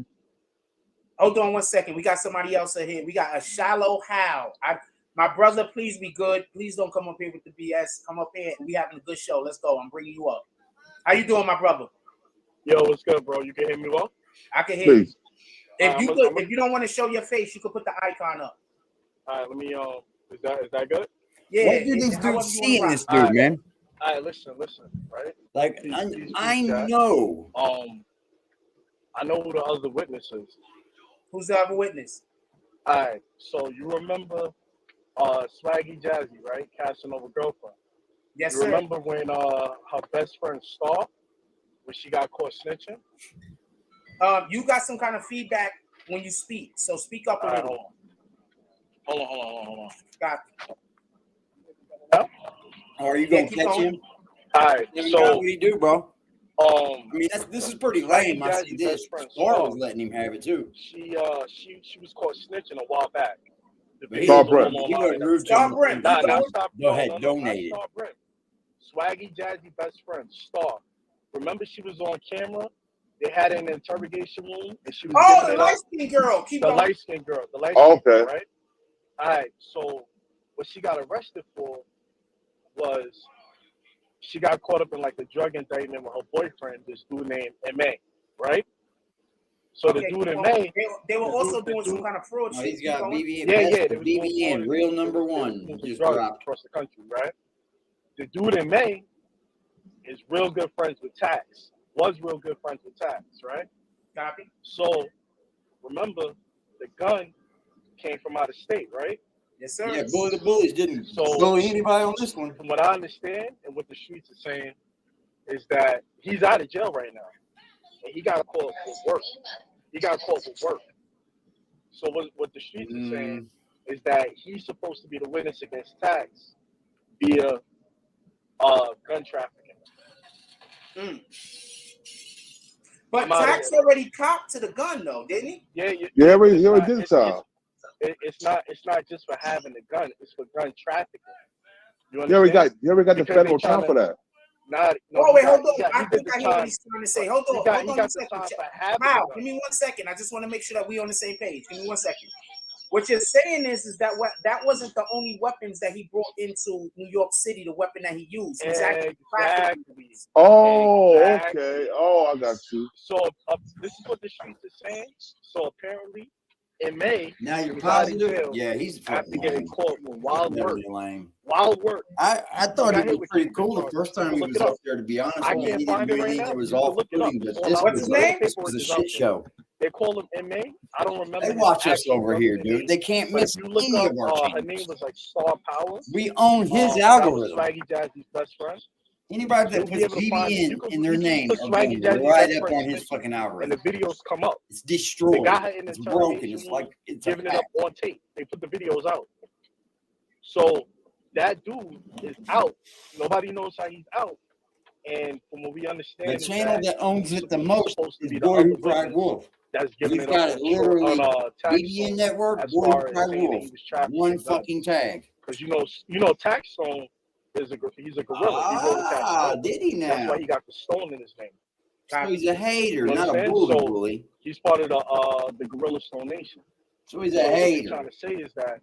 S4: Hold on 1 second. We got somebody else in here. We got a shallow Hal. My brother, please be good. Please don't come up here with the BS. Come up here. We having a good show. Let's go. I'm bringing you up. How you doing, my brother?
S7: Yo, what's good, bro? You can hear me well?
S4: I can hear you. If you don't want to show your face, you can put the icon up.
S7: All right, let me. Is that good?
S4: Yeah.
S2: What do these dudes see in this dude, man?
S7: All right, listen, right?
S2: Like I know.
S7: I know who the other witness is.
S4: Who's the other witness?
S7: All right, so you remember Swaggy Jazzy, right? Casanova girlfriend.
S4: Yes,
S7: you
S4: sir.
S7: Remember when her best friend Star, when she got caught snitching?
S4: You got some kind of feedback when you speak, so speak up a little.
S7: Hold on.
S4: Got
S2: How are you gonna catch him?
S7: All right, so
S2: what do you do, bro? I mean, this is pretty lame. I see this. Star was letting him have it too.
S7: She was caught snitching a while back.
S6: Star Brent.
S2: Go ahead, donate it.
S7: Swaggy Jazzy best friend, Star. Remember she was on camera? They had an interrogation room and she was
S4: the light-skinned girl.
S7: The light-skinned girl, girl, right? All right, so what she got arrested for was she got caught up in like the drug indictment with her boyfriend, this dude named M.A., right? So the dude M.A.
S4: They were also doing some kind of fraud shit.
S2: He's got BBN.
S7: Yeah.
S2: BBN, real number one. Just dropped
S7: across the country, right? The dude M.A. is real good friends with Tax. Was real good friends with Tax, right?
S4: Copy.
S7: So remember, the gun came from out of state, right?
S4: Yes, sir.
S2: Yeah, bully the bullies didn't bully anybody on this one.
S7: From what I understand and what the streets are saying is that he's out of jail right now. and he got caught for work. He got caught for work. So what the streets are saying is that he's supposed to be the witness against Tax via gun trafficking.
S4: But Tax already copped to the gun, though, didn't he?
S6: Yeah, he already did time.
S7: It's not just for having the gun; it's for gun trafficking. You
S6: He already got the
S7: Because
S6: federal time for that.
S4: Wait, hold on. I think I hear what he's trying to say. Hold on a second. Wow, give me 1 second. I just want to make sure that we're on the same page. Give me 1 second. What you're saying is that that wasn't the only weapons that he brought into New York City, the weapon that he used.
S7: Exactly.
S6: Oh, okay. Oh, I got you.
S7: So this is what the streets are saying. So apparently, in May,
S2: now you're positive. Yeah, he's
S7: after getting caught with wild work.
S2: Lame.
S7: Wild work.
S2: I thought it was pretty cool the first time he was up there. To be honest,
S7: I can't find it right now.
S2: It was all footing, but
S4: what's his name?
S2: This was a shit show.
S7: They call him M.A. I don't remember.
S2: They watch us over here, dude. They can't miss any of our
S7: her name was like Star Power.
S2: We own his algorithm.
S7: Swaggy Jazzy's best friend.
S2: Anybody that puts BBN in their name are going right up on his fucking algorithm.
S7: And the videos come up.
S2: It's destroyed. It's broken. It's like it's
S7: giving it up on tape. They put the videos out. So that dude is out. Nobody knows how he's out. And from what we understand,
S2: the channel that owns it the most is Boy Who Cried Wolf.
S7: That's giving
S2: He's got it literally
S7: on
S2: BBN Network, Boy Who Cried Wolf. One fucking tag.
S7: Because you know, Taxstone he's a gorilla.
S2: Did he now?
S7: That's why he got the stone in his name.
S2: So he's a hater, not a bully.
S7: He's part of the Gorilla Stone Nation.
S2: So he's a hater.
S7: What I'm trying to say is that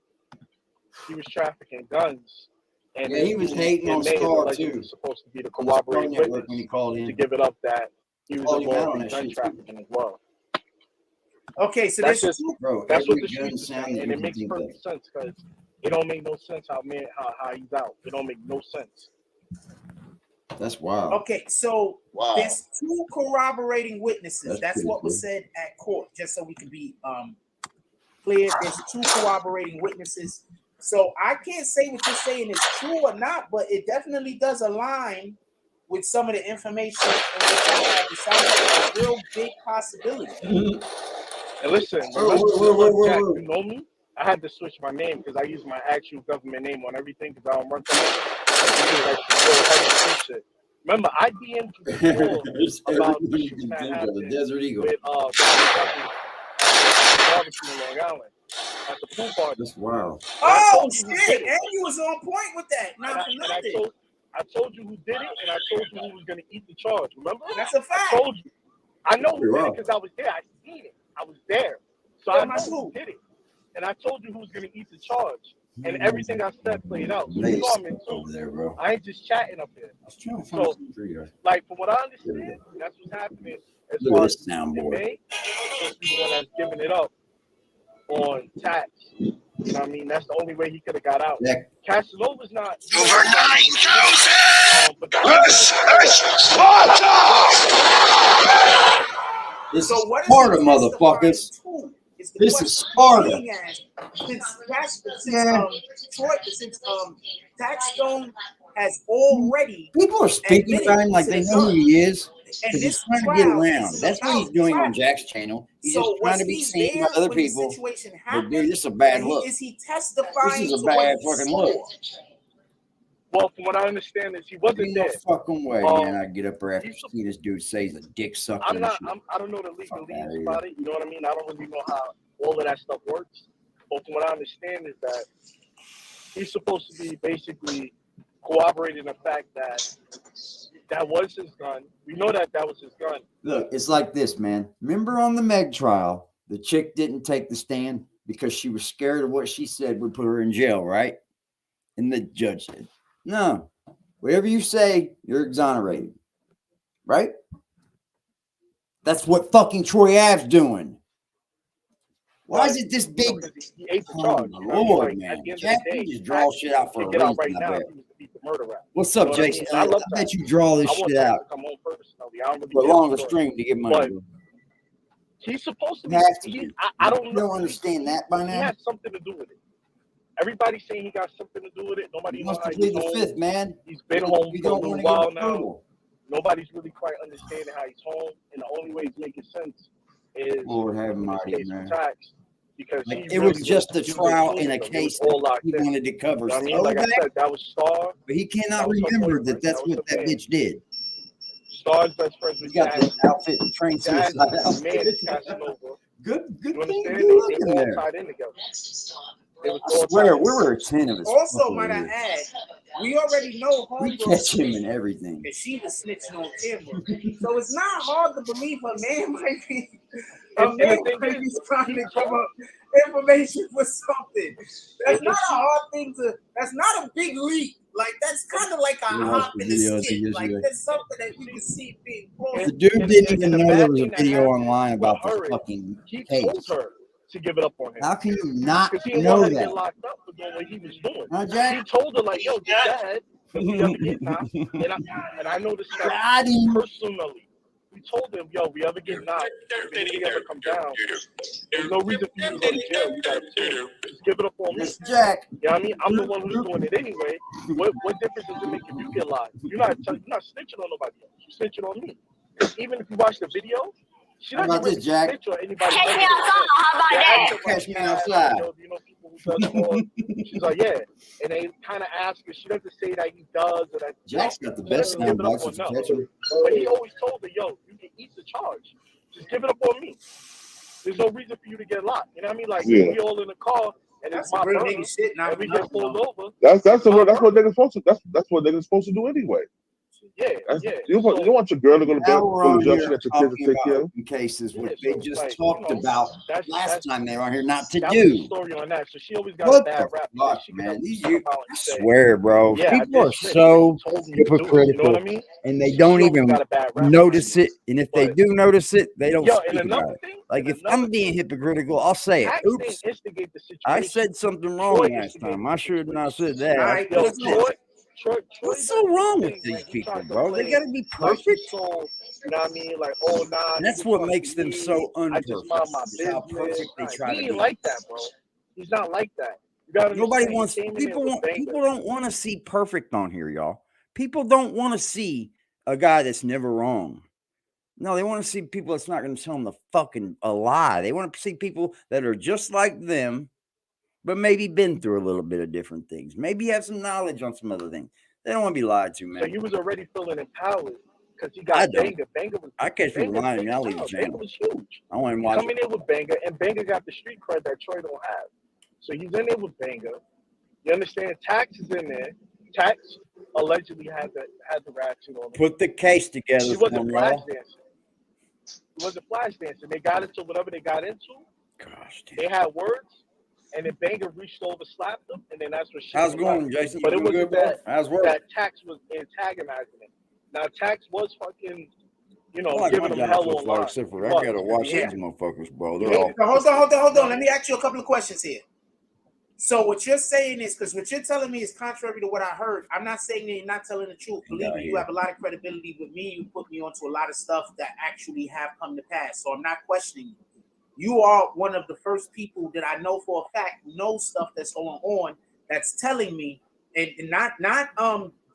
S7: he was trafficking guns. And
S2: he was hating on Star too.
S7: He was supposed to be the corroborating witness
S2: when he called in
S7: to give it up that he was involved in gun trafficking as well.
S4: Okay, so
S7: that's
S4: this
S7: that's what the streets are saying, and it makes perfect sense because it don't make no sense how he's out. It don't make no sense.
S2: That's wild.
S4: Okay, so there's 2 corroborating witnesses. That's what was said at court, just so we can be clear. There's 2 corroborating witnesses. So I can't say what you're saying is true or not, but it definitely does align with some of the information and what I have. It sounds like a real big possibility.
S7: And listen, you know me? I had to switch my name because I use my actual government name on everything because I don't run shit. Remember, I DM'd you before about the
S2: Desert Eagle
S7: with barbecue in Long Island at the pool party.
S2: That's wild.
S4: Oh shit! And you was on point with that. Not for nothing.
S7: I told you who did it, and I told you who was going to eat the charge. Remember?
S4: That's a fact.
S7: I told you. I know who did it because I was there. I seen it. I was there. So I know who did it. And I told you who was going to eat the charge. And everything I said played out. So you know I'm in too.
S2: There, bro.
S7: I ain't just chatting up here. So, like, from what I understand, that's what's happening. As far as May, the one that's giving it up on Tax. You know what I mean? That's the only way he could have got out. Yeah. Casanova's not.
S5: Over 9,000! This is Sparta!
S2: This is Sparta, motherfuckers. This is Sparta.
S4: Since Taxstone has already.
S2: People are speaking about him like they know who he is. Because he's trying to get around. That's what he's doing on Jack's channel. He's just trying to be seen by other people. But dude, this is a bad look.
S4: Is he testifying?
S2: This is a bad fucking look.
S7: Well, from what I understand is he wasn't there.
S2: No fucking way, man. I get up there after seeing this dude say he's a dick sucker.
S7: I don't know the legalese about it. You know what I mean? I don't really know how all of that stuff works. But from what I understand is that he's supposed to be basically corroborating the fact that that was his gun. We know that was his gun.
S2: Look, it's like this, man. Remember on the Meg trial, the chick didn't take the stand because she was scared of what she said would put her in jail, right? And the judge said, no, whatever you say, you're exonerated, right? That's what fucking Troy Ave's doing. Why is it this big?
S7: He ate the charge.
S2: Lord, man. Jack, you just draw shit out for a reason.
S7: Right now,
S2: what's up, Jason? I bet you draw this shit out. But longer string to get money.
S7: He's supposed to be. I don't
S2: understand that by now.
S7: He has something to do with it. Everybody's saying he got something to do with it. Nobody knows.
S2: He must plead the fifth, man.
S7: He's been home for a little while now. nobody's really quite understanding how he's home, and the only way he's making sense is
S2: Lord have
S7: in this
S2: mercy,
S7: case
S2: man.
S7: with Tax, because
S2: Like,
S7: he
S2: it
S7: really
S2: was just a
S7: he was
S2: trial in
S7: including
S2: a
S7: them. It
S2: case
S7: was all
S2: that
S7: locked
S2: he
S7: in.
S2: wanted to cover.
S7: You know what I mean?
S2: So
S7: Like I
S2: bad,
S7: said, that was Star.
S2: but he cannot
S7: That was her
S2: remember
S7: boyfriend.
S2: that that's
S7: That was
S2: what
S7: her
S2: that
S7: man.
S2: bitch did.
S7: Star's best friend
S2: He
S7: was
S2: got the
S7: Jazz.
S2: outfit and train
S7: Jazz
S2: suicide
S7: is the man
S2: outfit.
S7: Casanova.
S2: Good
S7: You
S2: thing.
S7: understand?
S2: Good
S7: They
S2: looking
S7: all
S2: there.
S7: tied in together. They was
S2: I
S7: all
S2: swear,
S7: tied
S2: we
S7: in
S2: were
S7: together.
S2: attentive as
S4: Also,
S2: fuck
S4: might
S2: over
S4: I
S2: here.
S4: add, we already know
S2: We
S4: Homegirl
S2: catch him in
S4: snitching,
S2: everything.
S4: and she was snitching on camera. So it's not hard to believe her man might be
S7: And the thing is,
S4: trying
S7: he
S4: to give
S7: told
S4: up information for something. That's
S7: and
S4: not
S7: she-
S4: a hard thing to. That's not a big leap. Like that's kind of like a
S2: You watched
S4: hop
S2: the
S4: in the
S2: videos
S4: skit. Like
S2: yesterday.
S4: that's something that you can see being plausible.
S2: The dude didn't even
S7: the
S2: know
S7: bad
S2: there was a
S7: thing that
S2: video
S7: happened
S2: online
S7: with
S2: about
S7: her
S2: this
S7: is
S2: fucking
S7: he
S2: case.
S7: told her to give it up on him.
S2: How can you not
S7: Because he didn't
S2: know
S7: want her to
S2: that?
S7: get locked up for doing what he was doing.
S2: Huh,
S7: He
S2: Jack?
S7: told her, like, yo, your dad, if we ever get knocked, and I know this stuff
S2: Got him.
S7: personally. We told him, yo, we ever get knocked, if anything ever come down, there's no reason for you to go to jail. You got to just give it up on me.
S2: It's Jack.
S7: You know what I mean? I'm the one who's doing it anyway. What difference does it make if you get locked? You're not snitching on nobody else. You're snitching on me. Because even if you watch the video, she
S2: How
S7: doesn't
S2: about
S7: really
S2: this, Jack?
S7: snitch on anybody.
S3: Catch me outside, how about that?
S2: Catch me outside.
S7: Yo, do you know people who does fraud? She's like, yeah. And they kind of ask her. She doesn't say that he does or that.
S2: Jack's got the
S7: She
S2: best
S7: doesn't give
S2: sound
S7: it up
S2: bites
S7: on
S2: if you
S7: no.
S2: catch him.
S7: But he always told her, yo, you can eat the charge. Just give it up on me. There's no reason for you to get locked. You know what I mean? Like,
S6: Yeah.
S7: we all in the car and
S4: That's
S7: it's my
S4: some real
S7: burner
S4: nigga shit. Not
S7: and we get pulled over.
S6: That's what niggas supposed to. That's what niggas supposed to do anyway.
S7: Yeah, yeah.
S6: You don't want your girl to go to bed
S2: Now we're on
S6: with a
S2: here
S6: judge that your kids
S2: talking
S6: will take
S2: about
S6: care of.
S2: open cases, which
S7: Yeah,
S2: they
S7: so,
S2: just
S7: like,
S2: talked
S7: you know,
S2: about
S7: that's
S2: last time they were on here not to
S7: that was the
S2: do.
S7: story on that. So she always got a
S2: What
S7: bad
S2: the
S7: rap.
S2: fuck,
S7: She could
S2: man?
S7: never
S2: These
S7: come
S2: you,
S7: out
S2: I
S7: and say,
S2: swear, bro.
S7: yeah, I
S2: People
S7: did
S2: are
S7: snitch.
S2: so
S7: They told me to do it. You know
S2: hypocritical,
S7: what I mean?
S2: and they
S7: She
S2: don't
S7: always
S2: even
S7: got a bad rap
S2: notice
S7: behind
S2: it. And if they
S7: But-
S2: do notice it, they don't
S7: Yo, and
S2: speak
S7: another
S2: about it.
S7: thing,
S2: Like,
S7: and
S2: if
S7: another
S2: I'm being
S7: thing,
S2: hypocritical, I'll say it.
S7: Tax
S2: Oops,
S7: didn't instigate the situation.
S2: I said something wrong
S7: Troy
S2: last
S7: instigated
S2: time.
S7: the
S2: I should have not
S7: situation.
S2: said that.
S4: All
S2: I
S4: right,
S7: Yo,
S2: fixed it.
S7: Troy
S2: What's
S7: does
S2: so wrong
S7: this
S2: with
S7: thing
S2: these
S7: he
S2: people,
S7: tries to
S2: bro? They
S7: play
S2: gotta be
S7: like he's
S2: perfect.
S7: so, you know what I mean? Like, oh, nah.
S2: And that's
S7: niggas
S2: what
S7: fuck
S2: makes them
S7: me.
S2: so
S7: I just mind my
S2: unperfect. Is how
S7: business.
S2: perfect they
S7: Nah,
S2: try to
S7: he
S2: be.
S7: ain't like that, bro. He's not like that. You gotta
S2: Nobody
S7: understand,
S2: wants
S7: he came in there with banger.
S2: people don't want to see perfect on here, y'all. People don't want to see a guy that's never wrong. No, they want to see people that's not going to tell them a lie. They want to see people that are just like them, but maybe been through a little bit of different things. Maybe have some knowledge on some other things. They don't want to be lied to, man.
S7: So you was already feeling empowered because he
S2: I
S7: got
S2: don't.
S7: Banger. Banger was
S2: I catch people
S7: Banger's
S2: lying to
S7: big
S2: me.
S7: as
S2: I'll leave the
S7: hell. Banger
S2: channel.
S7: was huge.
S2: I want to
S7: You
S2: watch
S7: come
S2: it.
S7: in there with Banger, and Banger got the street cred that Troy don't have. So he's in there with Banger. You understand? Tax is in there. Tax allegedly had the ratchet on him.
S2: Put the case together
S7: She
S2: for
S7: wasn't
S2: me,
S7: flash
S2: y'all.
S7: dancing. It wasn't flash dancing. They got into whatever they got into.
S2: Gosh, damn.
S7: They had words, and then Banger reached over, slapped them, and then that's what shit
S2: How's it
S7: was
S2: going,
S7: like.
S2: Jason?
S7: But
S2: You
S7: it
S2: doing
S7: wasn't
S2: good, bro? How's work?
S7: that Tax was antagonizing him. Now Tax was fucking, you know,
S2: I like
S7: giving
S2: my
S7: him
S2: job
S7: hell
S2: so far,
S7: online.
S2: except for
S7: He
S2: I
S7: was.
S2: gotta watch
S4: Yeah.
S2: these motherfuckers, bro.
S7: Yeah.
S2: They're all
S4: So hold on. Let me ask you a couple of questions here. So what you're saying is, because what you're telling me is contrary to what I heard. I'm not saying that you're not telling the truth. Believe me, you have a lot of credibility with me. You put me onto a lot of stuff that actually have come to pass. So I'm not questioning you. You are one of the first people that I know for a fact know stuff that's going on that's telling me, and not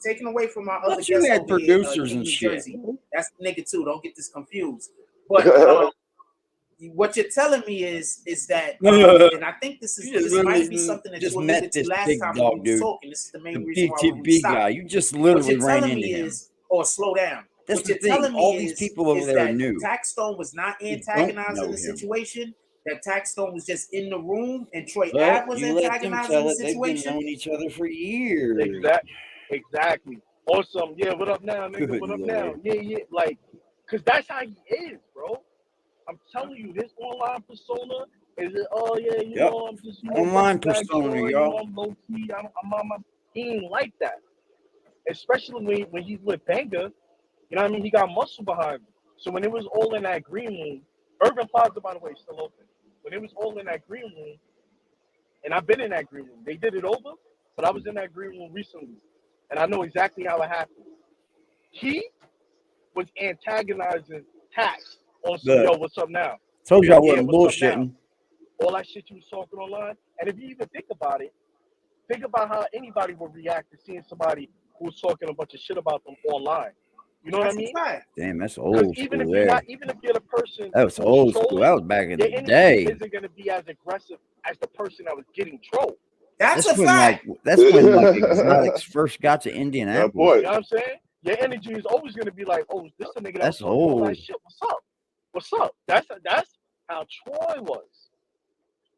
S4: taking away from my other
S2: But you
S4: guests
S2: had
S4: over here,
S2: producers
S4: in
S2: and
S4: New
S2: shit.
S4: Jersey. That's the nigga too. Don't get this confused. But what you're telling me is that, and I think this might be something that you alluded to last time when we were talking. This is the main reason why we
S2: BTB
S4: stopped.
S2: guy. You just
S4: What
S2: literally
S4: you're
S2: ran
S4: telling
S2: into
S4: me
S2: him.
S4: is, or slow down.
S2: That's
S4: What
S2: the
S4: you're
S2: thing.
S4: telling me
S2: All these people over
S4: is
S2: there are
S4: that
S2: new.
S4: Taxstone was not
S2: You don't
S4: antagonizing
S2: know
S4: the
S2: him.
S4: situation. That Taxstone was just in the room, and Troy
S2: But
S4: Ave was
S2: you let them
S4: antagonizing
S2: tell
S4: the
S2: it. They've been
S4: situation.
S2: knowing each other for years.
S7: Exactly. Awesome. Yeah, what up now, nigga?
S2: Good
S7: What up
S2: Lord.
S7: now? Yeah. Like, because that's how he is, bro. I'm telling you, this online persona is it, oh, yeah, you
S2: Yep.
S7: know, I'm just, you know,
S2: Online
S7: black
S2: persona,
S7: Troy, you
S2: y'all.
S7: know, I'm low key. I'm on my, he ain't like that. Especially when he's with Banger, you know what I mean? He got muscle behind him. So when it was all in that green room, Urban Plaza, by the way, is still open. When it was all in that green room, and I've been in that green room, they did it over, but I was in that green room recently, and I know exactly how it happened. He was antagonizing Tax on some, yo, what's up now?
S2: Told you I
S7: Yeah,
S2: wasn't
S7: what's up now?
S2: bullshitting.
S7: All that shit you was talking online. And if you even think about it, think about how anybody would react to seeing somebody who was talking a bunch of shit about them online. You know what I mean?
S2: Damn, that's old
S7: Even
S2: school
S7: if you're
S2: there.
S7: even if you're the person
S2: That was old school. That was back in the
S7: energy
S2: day.
S7: isn't going to be as aggressive as the person that was getting trolled.
S4: That's a
S2: when
S4: fact.
S2: that's when like exotics first got to Indianapolis.
S6: boy.
S7: You know what I'm saying? Your energy is always going to be like, oh, this is a nigga
S2: That's
S7: that was talking all that
S2: old.
S7: shit. What's up? What's up? That's how Troy was.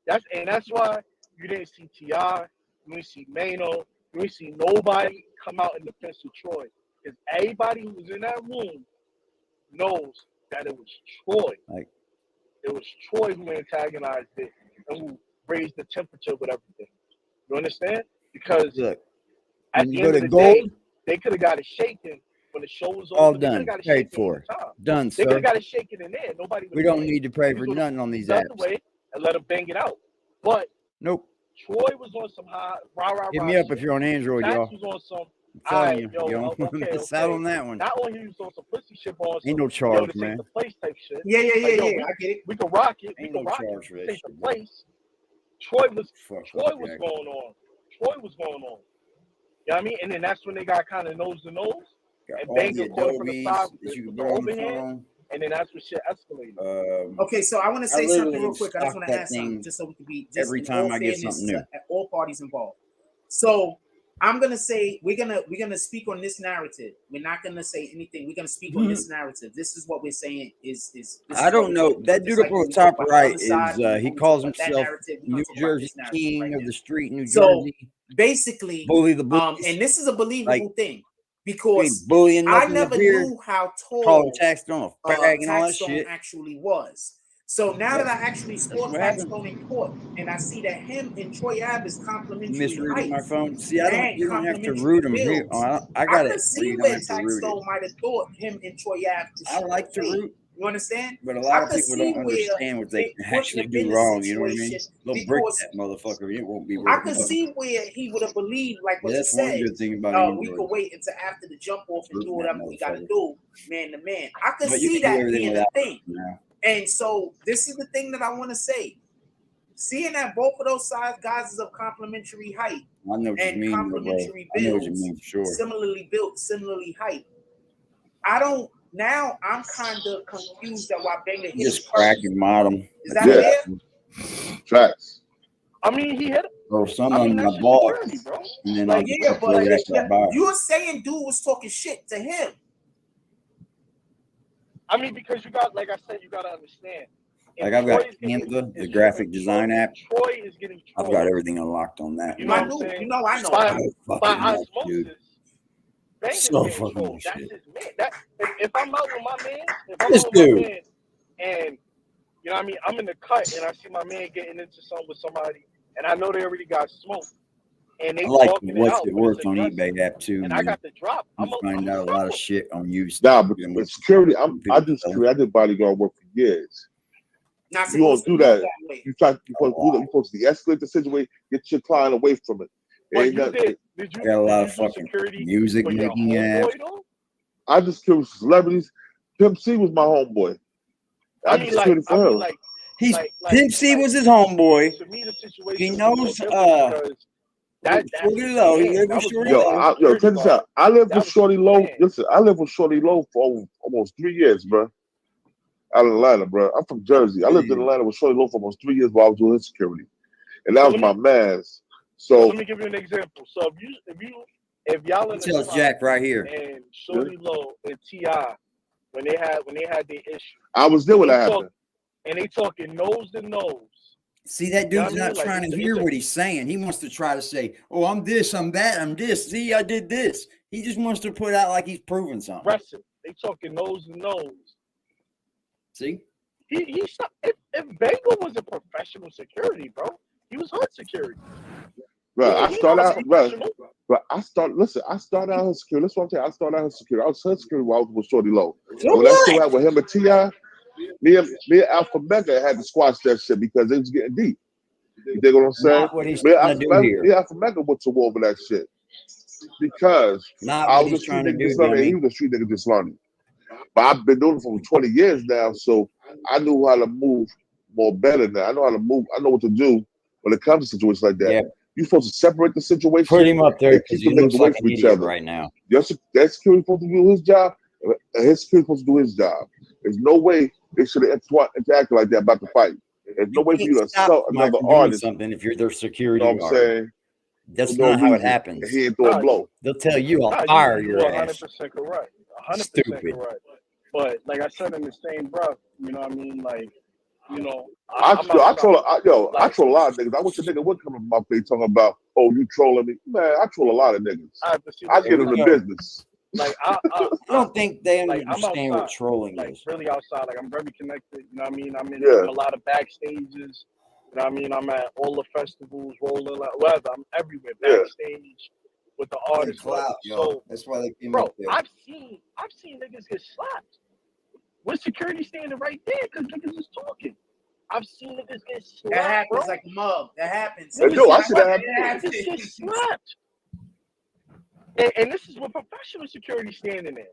S7: That's why you didn't see T.I., you didn't see Mano, you didn't see nobody come out in defense of Troy. Because everybody who was in that room knows that it was Troy.
S2: Like,
S7: it was Troy who antagonized it and who raised the temperature with everything. You understand? Because
S2: look,
S7: at the end of the day, they could have got it shaken when the show was
S2: all
S7: over.
S2: done, paid for, done.
S7: They could
S2: So
S7: have got it shaken in there. Nobody.
S2: We don't need to pray for nothing on these apps.
S7: Away and let them bang it out. But
S2: nope.
S7: Troy was on some high rah.
S2: Hit me up if you're on Android, y'all.
S7: Was on some.
S2: I'm telling you, miss out on that one.
S7: Not only he was on some pussy shit, on some,
S2: ain't no charge, man.
S7: The place type shit.
S4: Yeah.
S7: I
S4: get it.
S7: We can rock it.
S2: Ain't
S7: we can
S2: no
S7: rock
S2: charge
S7: it.
S2: for that
S7: Take
S2: shit,
S7: the place. Troy was going on. Troy was going on. You know what I mean? And then that's when they got kind of nose to nose. And Banger caught from the side with the overhand. And then that's when shit escalated.
S4: Okay, so I want to say something real quick. I just want to add something just so we can be just
S2: every time I get something new.
S4: At all parties involved. So I'm gonna say we're gonna speak on this narrative. We're not gonna say anything. We're gonna speak on this narrative. This is what we're saying. I
S2: don't know. That dude up on the top right is he calls himself New Jersey King of the Street, New Jersey.
S4: So basically,
S2: bully the bullies.
S4: And this is a believable thing because I never knew how tall
S2: Taxstone a fag and all that shit
S4: actually was. So now that I actually saw Taxstone in court and I see that him and Troy Ave is complimentary
S2: misreading my phone. See, you don't have to root him here. I got it.
S4: I see where Taxstone might have thought him and Troy Ave.
S2: I like to root.
S4: You understand?
S2: But a lot of people don't understand what they actually do wrong. You know what I mean? They'll break that motherfucker. It won't be.
S4: I could see where he would have believed, like what you said.
S2: Good thing about
S4: we could wait until after the jump off and do whatever we got to do, man to man. I could see that being a thing. And so this is the thing that I want to say. Seeing that both of those guys is of complementary height and complementary builds, similarly built, similarly height. Now I'm kind of confused at why Banger hit
S2: just cracking bottom.
S4: Is that fair?
S6: Facts.
S7: I mean, he hit it.
S2: Or someone my ball. And then
S4: you're saying dude was talking shit to him.
S7: I mean, because you got, like I said, you got to understand.
S2: Like I've got Canva, the graphic design app.
S7: Troy is getting.
S2: I've got everything unlocked on that.
S4: I know.
S7: By osmosis.
S2: So fucking
S7: that's
S2: shit.
S7: His man. If I'm out with my man,
S2: this dude,
S7: and you know what I mean, I'm in the cut and I see my man getting into something with somebody, and I know they already got smoked. And they
S2: what's it worth on eBay app too.
S7: And I got the drop.
S2: I'm find out a lot of shit on you.
S6: Nah, but security. I did bodyguard work for years. You don't do that. You're supposed to de-escalate the situation, get your client away from it.
S7: Did you
S2: got a lot of fucking music making apps.
S6: I just killed celebrities. Pimp C was my homeboy.
S2: Pimp C was his homeboy.
S7: To me, the situation
S2: he knows
S7: Shorty Low.
S2: He lived with Shorty
S6: Low. Check this out. I lived with Shorty Low. Listen, I lived with Shorty Low for almost 3 years, bro. Out of Atlanta, bro. I'm from Jersey. I lived in Atlanta with Shorty Low for almost 3 years while I was doing his security, and that was my man's. So
S7: let me give you an example. So if y'all in
S2: the Jack right here
S7: and Shorty Low and T.I. when they had the issue,
S6: I was there when that happened,
S7: and they talking nose to nose.
S2: See, that dude's not trying to hear what he's saying. He wants to try to say, "Oh, I'm this, I'm that, I'm this. See, I did this." He just wants to put out like he's proving something.
S7: Wrestling. They talking nose to nose.
S2: See,
S7: he stopped. If Banger was a professional security, bro, he was hood security.
S6: Bro, I started out in security. That's what I'm saying. I started out in security. I was hood security while I was with Shorty Low. When I still had with him and T.I., me and Alpha Mega had to squash that shit because it was getting deep. You dig what I'm saying? Me and Alpha Mega went to war over that shit because I was a street nigga just learning, and he was a street nigga just learning. But I've been doing it for 20 years now, so I knew how to move more better now. I know how to move. I know what to do when it comes to situations like that. Yeah. You're supposed to separate the situation.
S2: Put him up there because he looks like an idiot right now.
S6: That security supposed to do his job. and his security supposed to do his job. There's no way they should have interacted like that about the fight. There's no way for you to assault another artist.
S2: Something if you're their security
S6: You know what I'm saying?
S2: That's
S6: For no
S2: not how it
S6: reason.
S2: happens.
S6: He ain't throw a blow.
S2: They'll tell you I'll fire your ass.
S7: 100% correct. 100%
S2: Stupid.
S7: correct. But like I said in the same breath, you know what I mean? Like, you know,
S6: I troll a lot of niggas. I wish a nigga would come in my face talking about, oh, you trolling me. Man, I troll a lot of niggas. I get in the business.
S7: Like
S2: I don't think they
S7: like,
S2: understand what trolling
S7: like,
S2: is.
S7: Really outside. Like I'm very connected. You know what I mean? I'm in a lot of backstages. You know what I mean? I'm at all the festivals, rolling, like whatever. I'm everywhere backstage with the artists. So
S2: that's why they came
S7: bro,
S2: up there.
S7: I've seen niggas get slapped with security standing right there because niggas is talking. I've seen niggas get slapped.
S4: That happens
S7: bro.
S4: like a mug. That happens.
S6: I see that happen.
S7: Niggas get slapped. And this is with professional security standing there.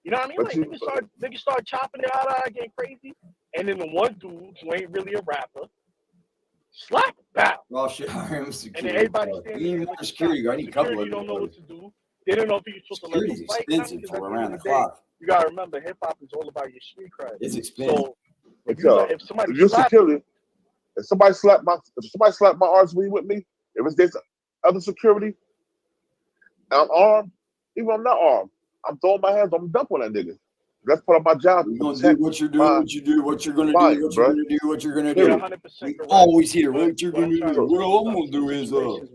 S7: You know what I mean?
S6: But
S7: Like niggas start chopping it out, getting crazy, and then the one dude who ain't really a rapper, slap, bow.
S2: Well, shit, hire him security.
S7: And then everybody standing there.
S2: Security, I need a couple of
S7: don't know what to do. They don't know if you're supposed to let them fight.
S2: Expensive for around the clock.
S7: You gotta remember, hip hop is all about your street cred.
S2: It's expensive.
S7: So if somebody
S6: you're security, if somebody slap my arms with me, if there's other security, and I'm armed, even if I'm not armed, I'm throwing my hands, I'm dumping that nigga. That's part of my job.
S2: You're gonna do what you're doing, what you're gonna do, what you're gonna do, what you're gonna do.
S7: 100%
S2: always hear what you're gonna do. What I'm gonna do is let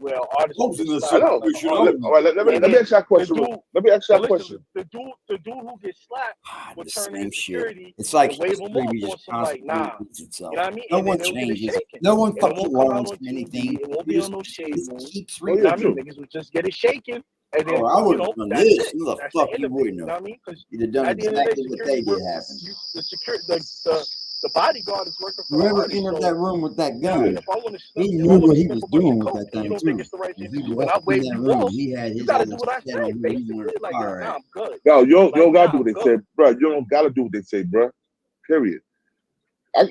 S6: me ask you a question.
S7: The dude who gets slapped will turn in security.
S2: It's like
S7: maybe just constantly
S2: repeats itself.
S7: You know what I mean?
S2: No one changes. No one fucking learns anything.
S7: It won't be on no shade.
S2: Keeps
S7: You know what I mean? Niggas would just get it shaken. And then,
S2: I would have done this. Who the fuck you wouldn't
S7: You know
S2: have?
S7: what I mean?
S2: You'd have done exactly what they did happen.
S7: The bodyguard is working for
S2: whoever entered that room with that gun, he knew what he was doing with that thing too. When I waved that room, he had his other set on who he wanted to fire at.
S6: No, you don't gotta do what they say, bro. You don't gotta do what they say, bro. Period. I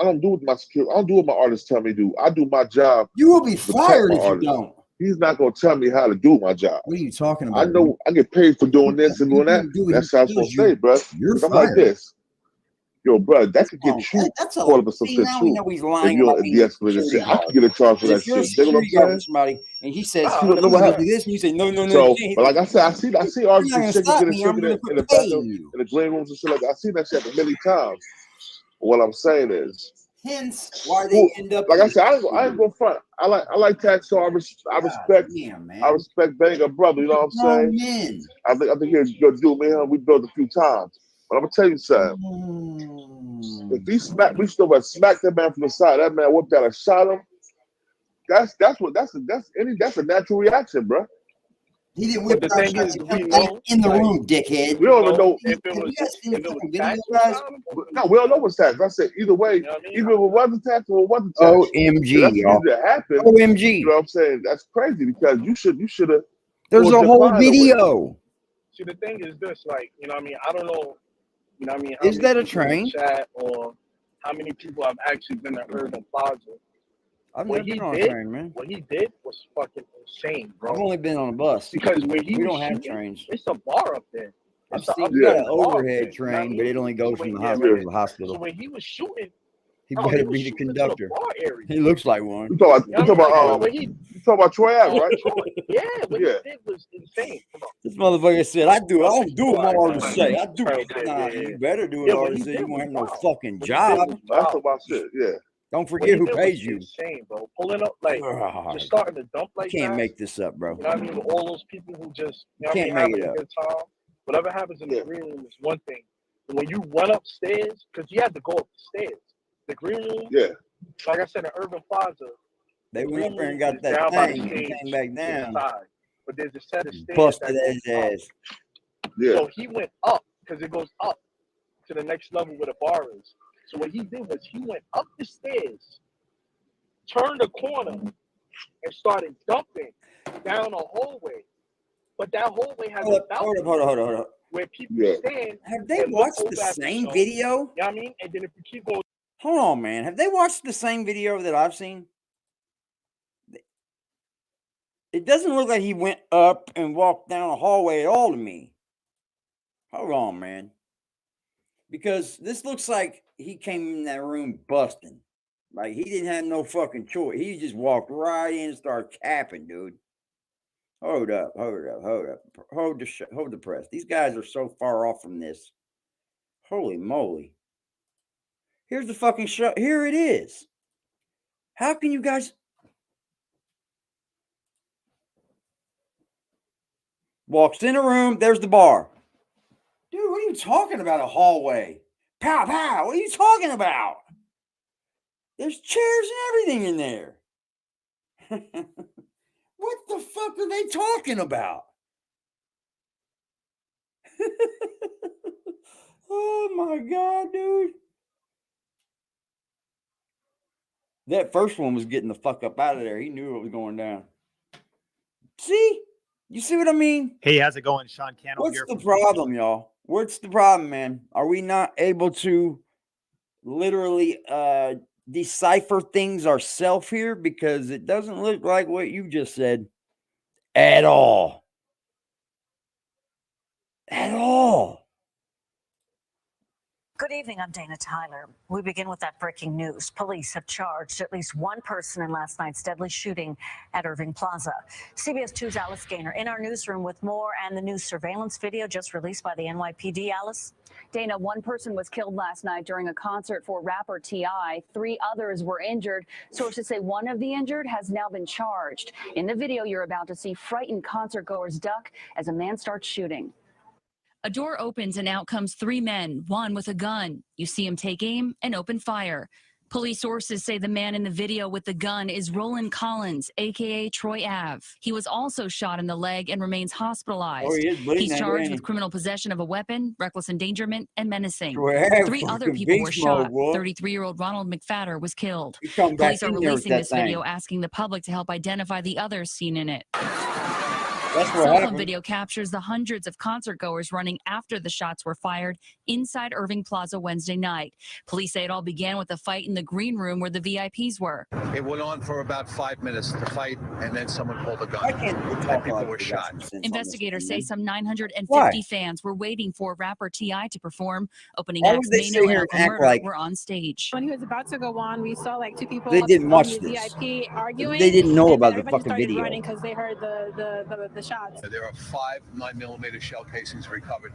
S6: don't do what my security. I don't do what my artists tell me to do. I do my job.
S2: You will be fired if you don't.
S6: He's not gonna tell me how to do my job.
S2: What are you talking about?
S6: I know I get paid for doing this and doing that. That's how I'm supposed to say, bro.
S2: You're
S6: I'm like this. Yo, bro, that could get you caught up in some shit too.
S2: He's lying.
S6: If you're de-escalated shit, I can get a charge for that shit. You know what I'm saying?
S2: Somebody and he says,
S6: you know what happened?
S2: This, and you say, no.
S6: So, but like I said, I see artists getting shaken in the bathroom, in the green rooms and shit like that. I seen that shit many times. But what I'm saying is,
S2: hence why they end up.
S6: Like I said, I ain't gonna front. I like Taxstone. I respect Banger brother. You know what I'm saying? I think he's gonna do me. We built a few times. But I'm gonna tell you something. If we still smacked that man from the side, that man whipped out and shot him. That's a natural reaction, bro.
S2: He didn't whip in the room, dickhead.
S6: We don't even know
S7: if it was tax.
S6: No, we don't know what's tax. I said either way, even if it wasn't tax or it wasn't tax.
S2: OMG, y'all.
S6: Happened.
S2: OMG.
S6: You know what I'm saying? That's crazy because you should have.
S2: There's a whole video.
S7: See, the thing is this, like, you know what I mean? I don't know. You know what I mean?
S2: Is that a train?
S7: Chat or how many people have actually been to Urban Plaza?
S2: I've never been on a train, man.
S7: What he did was fucking insane, bro.
S2: I've only been on a bus.
S7: Because when we
S2: don't have trains.
S7: It's a bar up there.
S2: I've seen an overhead train, but it only goes from the hospital to the hospital.
S7: So when he was shooting,
S2: he better be the conductor. He looks like one.
S6: You talking about Troy Ave, right?
S7: Yeah, what he did was insane.
S2: This motherfucker said, I don't do what my artists say. I do it. Nah, you better do what artists say. You won't have no fucking job.
S6: That's about shit, yeah.
S2: Don't forget who pays you.
S7: Insane, bro. Pulling up, like, just starting to dump like that.
S2: You can't make this up, bro.
S7: You know what I mean? All those people who just, you know
S2: can't
S7: what I mean,
S2: make it
S7: having
S2: up.
S7: a good time. Whatever happens in the green room is one thing. But when you run upstairs, because you had to go up the stairs. The green room, like I said, in Urban Plaza,
S2: they went up there and got that thing and came back down.
S7: But there's a set of stairs.
S2: Busted his ass.
S6: Yeah.
S7: So he went up, because it goes up to the next level where the bar is. So what he did was he went up the stairs, turned the corner, and started dumping down a hallway. But that hallway has a balcony. Hold up. Where people stand.
S2: Have they watched the same video?
S7: You know what I mean? And then if you keep going.
S2: Hold on, man. Have they watched the same video that I've seen? It doesn't look like he went up and walked down a hallway at all to me. Hold on, man. Because this looks like he came in that room busting. Like he didn't have no fucking choice. He just walked right in and started capping, dude. Hold up. Hold the press. These guys are so far off from this. Holy moly. Here's the fucking show. Here it is. How can you guys... Walks in a room, there's the bar. Dude, what are you talking about? A hallway. Pow, pow. What are you talking about? There's chairs and everything in there. What the fuck are they talking about? Oh my God, dude. That first one was getting the fuck up out of there. He knew it was going down. See? You see what I mean?
S8: Hey, how's it going? Sean Cannell
S2: What's
S8: here.
S2: the problem, y'all? What's the problem, man? Are we not able to literally decipher things ourselves here? Because it doesn't look like what you just said at all. At all.
S9: Good evening, I'm Dana Tyler. We begin with that breaking news. Police have charged at least one person in last night's deadly shooting at Irving Plaza. CBS 2's Alice Gaynor in our newsroom with more, and the new surveillance video just released by the NYPD. Alice?
S10: Dana, one person was killed last night during a concert for rapper T.I. 3 others were injured. Sources say one of the injured has now been charged. In the video you're about to see, frightened concertgoers duck as a man starts shooting.
S11: A door opens and out comes 3 men, one with a gun. You see him take aim and open fire. Police sources say the man in the video with the gun is Roland Collins, a.k.a. Troy Ave. He was also shot in the leg and remains hospitalized. He's charged with criminal possession of a weapon, reckless endangerment, and menacing. 3 other people were shot. 33-year-old Ronald McFadder was killed. Police are releasing this video, asking the public to help identify the others seen in it.
S2: That's what
S11: Cell phone
S2: happened.
S11: video captures the hundreds of concert goers running after the shots were fired inside Irving Plaza Wednesday night. Police say it all began with a fight in the green room where the VIPs were.
S12: It went on for about 5 minutes, the fight, and then someone pulled a gun.
S2: And
S12: people were shot.
S11: Investigators say some 950 fans were waiting for rapper T.I. to perform. Opening acts Mano and Uncle Murder were on stage.
S13: When he was about to go on, we saw like 2 people
S2: They didn't watch
S13: the
S2: this.
S13: VIP arguing.
S2: They didn't know about the
S13: everybody
S2: fucking
S13: started
S2: video.
S13: running because they heard the shots.
S12: There are 5 9mm shell casings recovered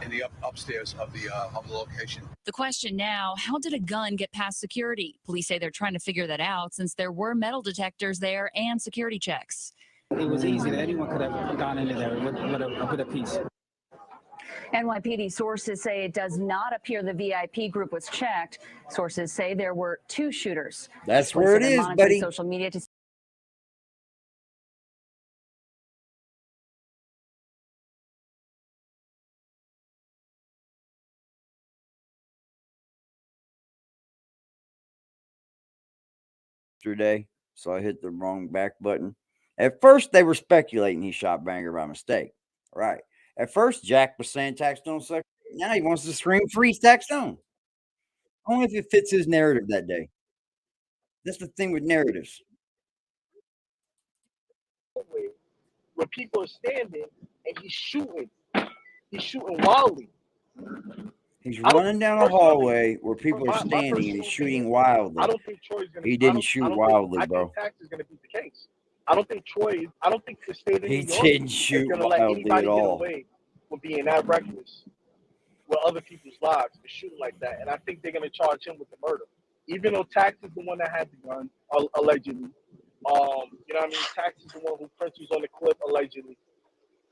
S12: in the upstairs of the location.
S11: The question now, how did a gun get past security? Police say they're trying to figure that out since there were metal detectors there and security checks.
S14: It was easy. Anyone could have gone into there with a piece.
S10: NYPD sources say it does not appear the VIP group was checked. Sources say there were 2 shooters.
S2: That's where it is, buddy.
S10: Social media to
S2: yesterday, so I hit the wrong back button. At first, they were speculating he shot Banger by mistake. Right. At first, Jack was saying Taxstone sucked. Now he wants to scream free Taxstone. Only if it fits his narrative that day. That's the thing with narratives.
S7: Where people are standing and he's shooting wildly.
S2: He's running down a hallway where people are standing and he's shooting wildly.
S7: I don't think Troy's gonna.
S2: He didn't shoot wildly, bro.
S7: I think Tax is gonna beat the case. I don't think the state of New York
S2: didn't shoot
S7: is gonna let
S2: wildly
S7: anybody
S2: at
S7: get
S2: all.
S7: away with being that reckless with other people's lives to shoot like that. And I think they're gonna charge him with the murder, even though Tax is the one that had the gun allegedly. You know what I mean? Tax is the one who Prince was on the clip allegedly.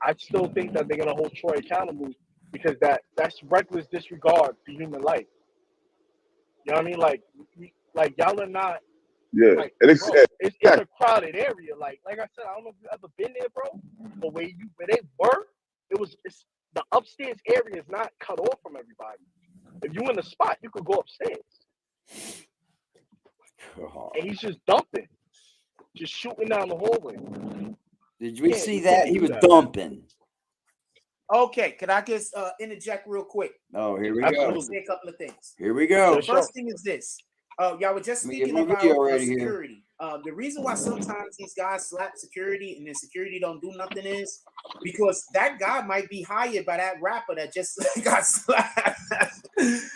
S7: I still think that they're gonna hold Troy accountable because that's reckless disregard for human life. You know what I mean? Like y'all are not.
S6: Yeah,
S7: like,
S6: and
S7: it's a crowded area. Like I said, I don't know if you've ever been there, bro. But where they were, it's the upstairs area is not cut off from everybody. If you in the spot, you could go upstairs.
S2: God.
S7: And he's just dumping, just shooting down the hallway.
S2: Did we see that? He was dumping.
S4: Okay, could I just interject real quick?
S2: Oh, here we
S4: I
S2: go.
S4: want to say a couple of things.
S2: Here we go.
S4: The first thing is this. Y'all were just speaking about security. The reason why sometimes these guys slap security and then security don't do nothing is because that guy might be hired by that rapper that just got slapped.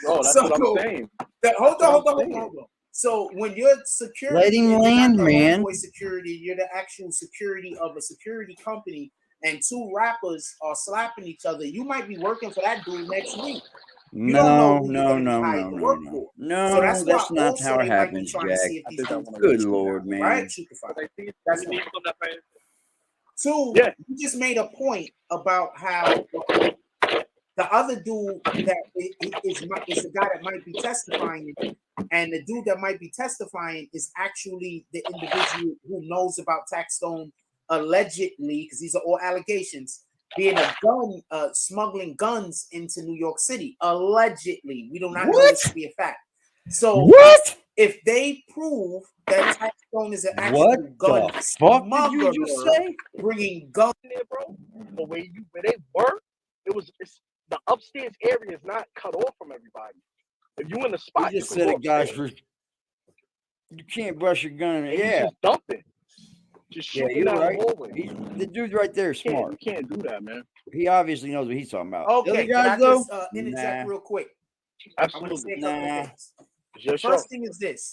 S7: Oh, that's what I'm saying.
S4: Hold on. So when you're security,
S2: let him land, man.
S4: Security, you're the actual security of a security company, and two rappers are slapping each other. You might be working for that dude next week. You don't know who you're gonna be hired to work for. So
S2: that's not how it happens, Jack. Good Lord, man.
S4: Right? That's one. Two, you just made a point about how the other dude that is the guy that might be testifying, and the dude that might be testifying is actually the individual who knows about Taxstone allegedly, because these are all allegations, being a gun smuggling guns into New York City. Allegedly, we do not know this to be a fact. So if they prove that Taxstone is an actual gun smuggler, bringing guns
S7: in there, bro, but where they work, it's the upstairs area is not cut off from everybody. If you in the spot,
S2: you just said it, guys. You can't brush your gun.
S7: Just dump it. Just shoot it down the hallway.
S2: The dude right there is smart.
S7: You can't do that, man.
S2: He obviously knows what he's talking about.
S4: Okay,
S2: guys,
S4: can I just interject real quick?
S7: Absolutely.
S4: First thing is this.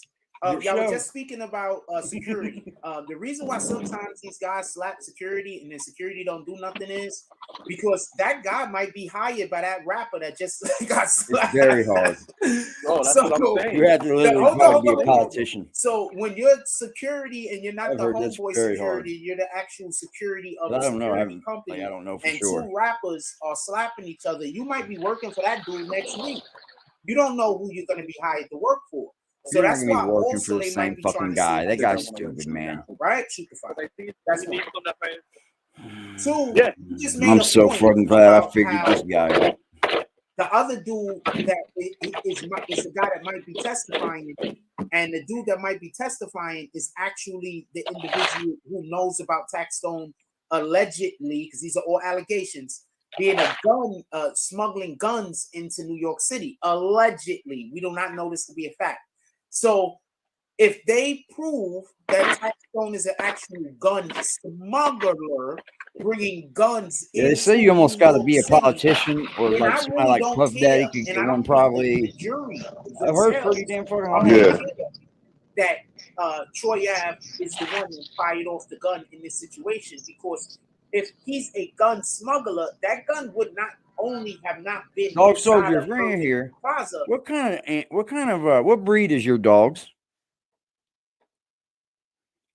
S4: Y'all were just speaking about security. The reason why sometimes these guys slap security and then security don't do nothing is because that guy might be hired by that rapper that just got slapped.
S2: It's very hard.
S7: That's what I'm saying.
S2: You have to literally be a politician.
S4: So when you're security and you're not the homeboy security, you're the actual security of a security company.
S2: I don't know for
S4: and
S2: sure.
S4: Two rappers are slapping each other. You might be working for that dude next week. You don't know who you're going to be hired to work for. So that's why
S2: working
S4: also
S2: for the same fucking guy. That guy's stupid, man.
S4: Right? That's one. Two, you just made
S2: I'm
S4: a
S2: so
S4: point
S2: fucking glad I
S4: about
S2: figured
S4: how
S2: this guy out.
S4: The other dude that is the guy that might be testifying, and the dude that might be testifying is actually the individual who knows about Taxstone allegedly, because these are all allegations, being a gun smuggling guns into New York City. Allegedly, we do not know this to be a fact. So if they prove that Taxstone is an actual gun smuggler bringing guns,
S2: they say you almost got to be a politician or like somebody like Puff Daddy could get one. Probably I've heard pretty damn fucking hard.
S4: That Troy Ave is the one who fired off the gun in this situation, because if he's a gun smuggler, that gun would not only have not been
S2: dog soldiers right here.
S4: Plaza.
S2: What breed is your dogs?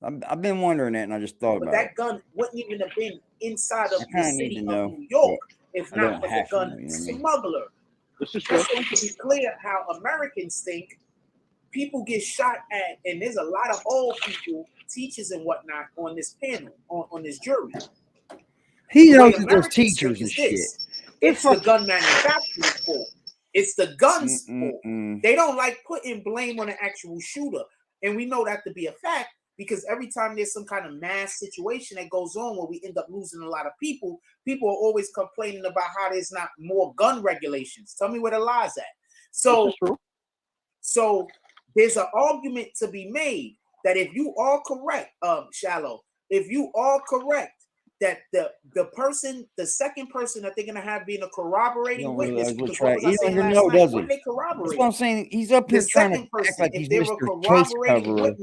S2: I've been wondering that, and I just thought about
S4: that gun wouldn't even have been inside of the city of New
S2: York
S4: if not for the gun smuggler. This is just to be clear how Americans think. People get shot at, and there's a lot of old people, teachers and whatnot, on this panel, on this jury.
S2: He knows that there's teachers and shit.
S4: It's the gun manufacturer's fault. It's the gun's fault. They don't like putting blame on the actual shooter. And we know that to be a fact, because every time there's some kind of mass situation that goes on where we end up losing a lot of people, people are always complaining about how there's not more gun regulations. Tell me where the lie's at. So there's an argument to be made that if you are correct, Shallow, if you are correct, that the second person that they're gonna have being a corroborating witness, because what was I saying last night? When they corroborate,
S2: that's what I'm saying. He's up here trying to act like he's Mr. Case Coverer,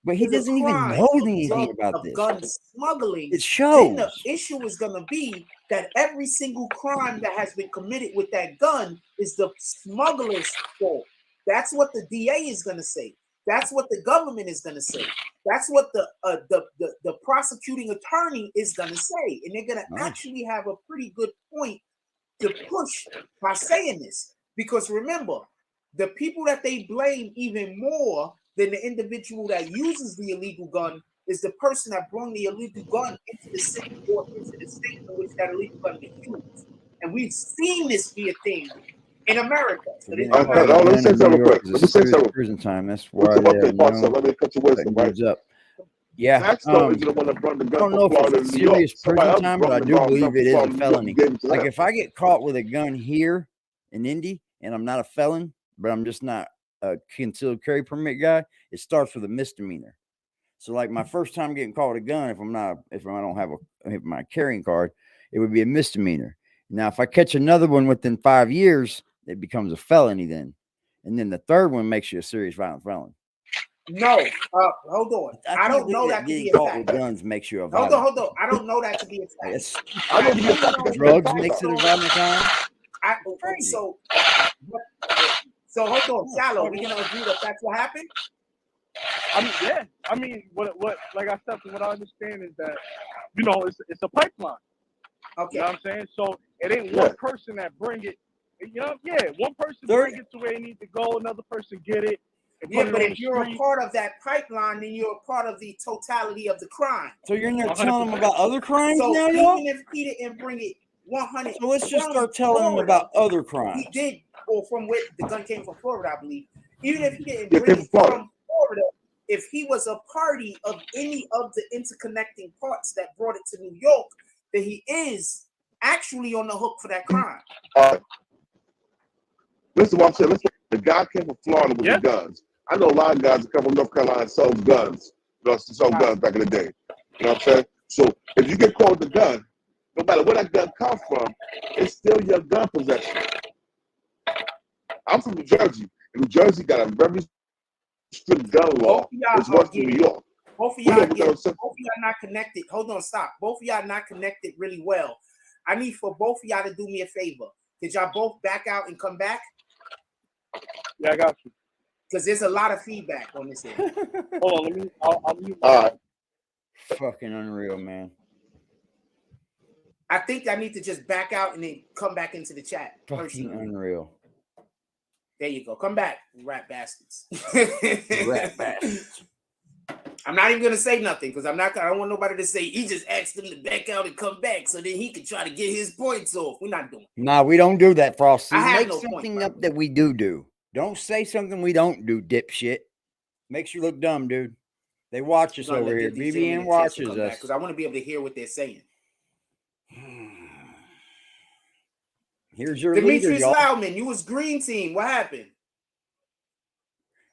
S2: but he doesn't even know anything about this.
S4: Gun smuggling.
S2: It shows.
S4: Then the issue is gonna be that every single crime that has been committed with that gun is the smuggler's fault. That's what the DA is gonna say. That's what the government is going to say. That's what the prosecuting attorney is going to say. And they're going to actually have a pretty good point to push by saying this. Because remember, the people that they blame even more than the individual that uses the illegal gun is the person that brought the illegal gun into the city or into the state in which that illegal gun is used. And we've seen this be a thing in America. So
S6: let me say something quick. Let me say something.
S2: Prison time. That's why let
S6: me cut your wisdom, right?
S2: Up. Yeah.
S6: Taxstone is the one that brought the gun.
S2: I don't know if it's serious prison time, but I do believe it is a felony. Like if I get caught with a gun here in Indy and I'm not a felon, but I'm just not a concealed carry permit guy, it starts with a misdemeanor. So like my first time getting caught with a gun, if I don't have my carrying card, it would be a misdemeanor. Now, if I catch another one within 5 years, it becomes a felony then. And then the third one makes you a serious violent felon.
S4: No, hold on. I don't know that to be a fact.
S2: With guns makes you a
S4: hold
S2: violent.
S4: on. I don't know that to be a fact.
S2: Drugs makes it a violent crime.
S4: So hold on, Shallow. We gonna agree that that's what happened?
S7: I mean, yeah. I mean, what like I said, what I understand is that, you know, it's a pipeline.
S4: Okay.
S7: You know what I'm saying? So it ain't one person that bring it. You know, one person bring it to where it needs to go, another person get it.
S4: Yeah, but if you're a part of that pipeline, then you're a part of the totality of the crime.
S2: So you're not telling them about other crimes now,
S4: even if he didn't bring it 100.
S2: So let's just start telling them about other crimes.
S4: He did, or from where the gun came from, Florida, I believe. Even if he didn't bring it from Florida, if he was a party of any of the interconnecting parts that brought it to New York, then he is actually on the hook for that crime.
S6: Listen to what I'm saying. The guy came from Florida with the guns. I know a lot of guys that come from North Carolina and sell guns. Sold guns back in the day. You know what I'm saying? So if you get caught with the gun, no matter where that gun comes from, it's still your gun possession. I'm from New Jersey. And New Jersey got a very strict gun law. It's worse than New York.
S4: Both of y'all not connected. Hold on, stop. Both of y'all not connected really well. I need for both of y'all to do me a favor. Did y'all both back out and come back?
S7: Yeah, I got you.
S4: Because there's a lot of feedback on this end.
S7: Hold on, I'll mute.
S6: All right.
S2: Fucking unreal, man.
S4: I think I need to just back out and then come back into the chat.
S2: Fucking unreal.
S4: There you go. Come back, rat bastards.
S2: Rat bastards.
S4: I'm not even gonna say nothing because I don't want nobody to say he just asked him to back out and come back so then he can try to get his points off. We're not doing it.
S2: Nah, we don't do that, Frosty. Make
S4: no
S2: something
S4: point,
S2: up that we do. Don't say something we don't do, dipshit. Makes you look dumb, dude. They watch us over here. BBN watches us.
S4: Because I want to be able to hear what they're saying.
S2: Here's your
S4: Demetrius
S2: leader, y'all.
S4: Loudman, you was green team. What happened?